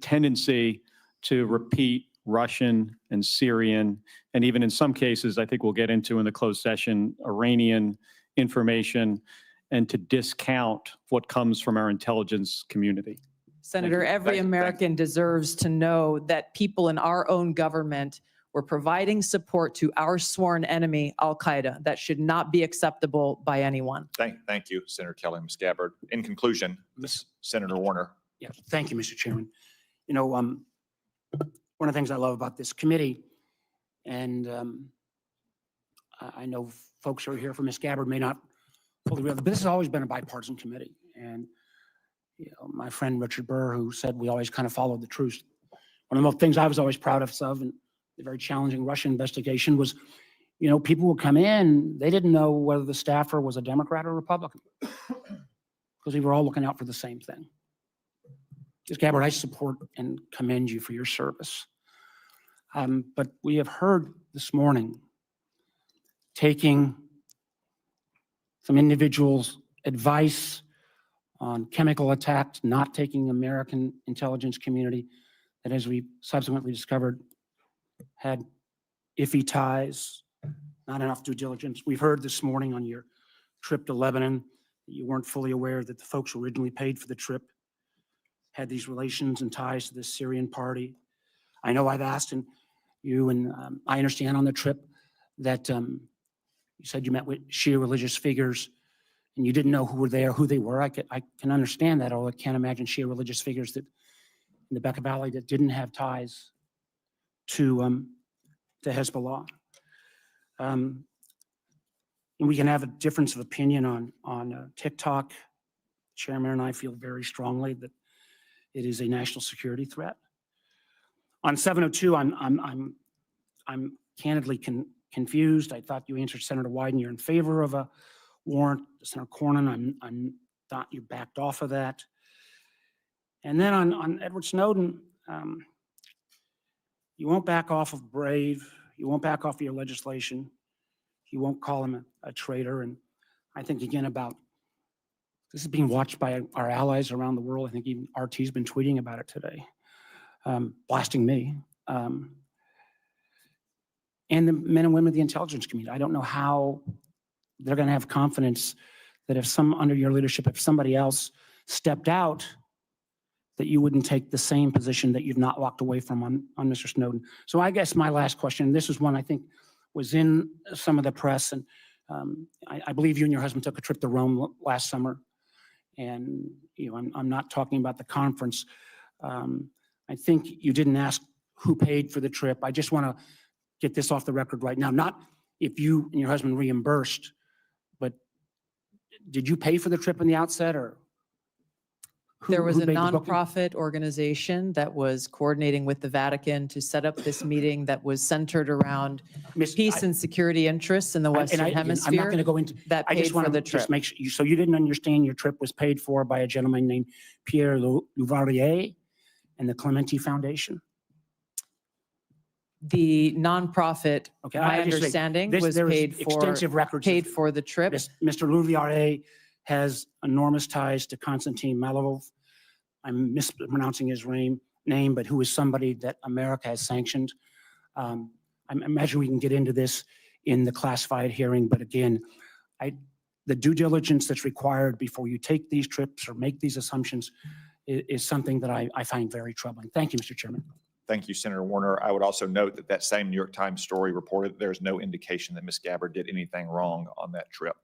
[SPEAKER 18] tendency to repeat Russian and Syrian, and even in some cases, I think we'll get into in the closed session, Iranian information, and to discount what comes from our intelligence community.
[SPEAKER 6] Senator, every American deserves to know that people in our own government were providing support to our sworn enemy, Al-Qaeda. That should not be acceptable by anyone.
[SPEAKER 1] Thank you, Senator Kelly, Ms. Gabbard. In conclusion, Senator Warner.
[SPEAKER 3] Yeah, thank you, Mr. Chairman. You know, one of the things I love about this committee, and I know folks who are here for Ms. Gabbard may not fully realize, but this has always been a bipartisan committee. And you know, my friend Richard Burr, who said we always kind of followed the truth. One of the things I was always proud of in the very challenging Russia investigation was, you know, people would come in, they didn't know whether the staffer was a Democrat or Republican, because we were all looking out for the same thing. Ms. Gabbard, I support and commend you for your service. But we have heard this morning taking some individuals' advice on chemical attacks, not taking American intelligence community that, as we subsequently discovered, had iffy ties, not enough due diligence. We've heard this morning on your trip to Lebanon that you weren't fully aware that the folks who originally paid for the trip had these relations and ties to this Syrian party. I know I've asked you, and I understand on the trip that you said you met with Shia religious figures and you didn't know who were there, who they were. I can understand that, although I can't imagine Shia religious figures that in the Bekaa Valley that didn't have ties to Hezbollah. And we can have a difference of opinion on TikTok. Chairman and I feel very strongly that it is a national security threat. On 702, I'm candidly confused. I thought you answered Senator Wyden, you're in favor of a warrant. Senator Cornyn, I thought you backed off of that. And then on Edward Snowden, you won't back off of Brave. You won't back off of your legislation. You won't call him a traitor. And I think again about this is being watched by our allies around the world. I think even RT's been tweeting about it today, blasting me. And the men and women of the intelligence community. I don't know how they're going to have confidence that if under your leadership, if somebody else stepped out, that you wouldn't take the same position that you've not walked away from on Mr. Snowden. So I guess my last question, this is one I think was in some of the press, and I believe you and your husband took a trip to Rome last summer. And you know, I'm not talking about the conference. I think you didn't ask who paid for the trip. I just want to get this off the record right now. Not if you and your husband reimbursed, but did you pay for the trip in the outset, or
[SPEAKER 6] There was
[SPEAKER 3] who
[SPEAKER 6] a
[SPEAKER 3] made the booking?
[SPEAKER 6] nonprofit organization that was coordinating with the Vatican to set up this meeting that was centered around peace and security interests in the Western
[SPEAKER 3] again, I'm not
[SPEAKER 6] Hemisphere
[SPEAKER 3] going to go into,
[SPEAKER 6] that
[SPEAKER 3] I
[SPEAKER 6] paid
[SPEAKER 3] just
[SPEAKER 6] for
[SPEAKER 3] want
[SPEAKER 6] the
[SPEAKER 3] to
[SPEAKER 6] trip.
[SPEAKER 3] just make sure, so you didn't understand your trip was paid for by a gentleman named Pierre Louvarier and the Clementi Foundation?
[SPEAKER 6] The nonprofit,
[SPEAKER 3] Okay,
[SPEAKER 6] my
[SPEAKER 3] I just say,
[SPEAKER 6] understanding,
[SPEAKER 3] this-
[SPEAKER 6] was
[SPEAKER 3] there is
[SPEAKER 6] paid for
[SPEAKER 3] extensive records of-
[SPEAKER 6] paid for the trip.
[SPEAKER 3] Mr. Louvarier has enormous ties to Konstantin Malovov. I'm mispronouncing his name, but who is somebody that America has sanctioned. I imagine we can get into this in the classified hearing, but again, the due diligence that's required before you take these trips or make these assumptions is something that I find very troubling. Thank you, Mr. Chairman.
[SPEAKER 1] Thank you, Senator Warner. I would also note that that same New York Times story reported there's no indication that Ms. Gabbard did anything wrong on that trip.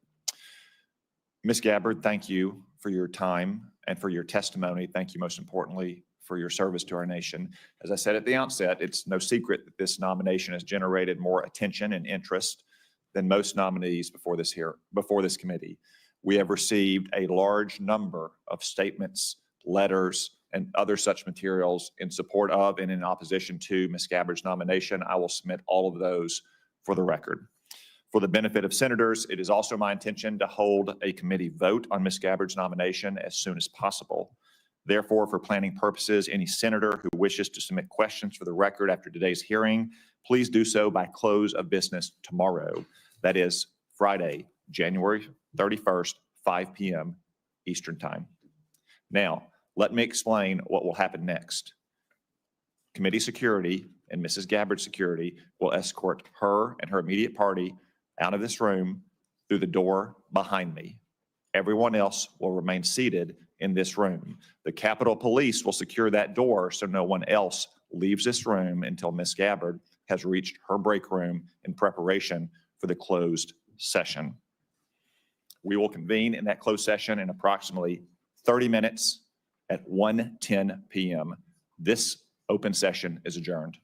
[SPEAKER 1] Ms. Gabbard, thank you for your time and for your testimony. Thank you, most importantly, for your service to our nation. As I said at the outset, it's no secret that this nomination has generated more attention and interest than most nominees before this committee. We have received a large number of statements, letters, and other such materials in support of and in opposition to Ms. Gabbard's nomination. I will submit all of those for the record. For the benefit of senators, it is also my intention to hold a committee vote on Ms. Gabbard's nomination as soon as possible. Therefore, for planning purposes, any senator who wishes to submit questions for the record after today's hearing, please do so by close of business tomorrow. That is Friday, January 31st, 5 p.m. Eastern Time. Now, let me explain what will happen next. Committee security and Mrs. Gabbard's security will escort her and her immediate party out of this room through the door behind me. Everyone else will remain seated in this room. The Capitol Police will secure that door so no one else leaves this room until Ms. Gabbard has reached her break room in preparation for the closed session. We will convene in that closed session in approximately 30 minutes at 1:10 p.m. This open session is adjourned.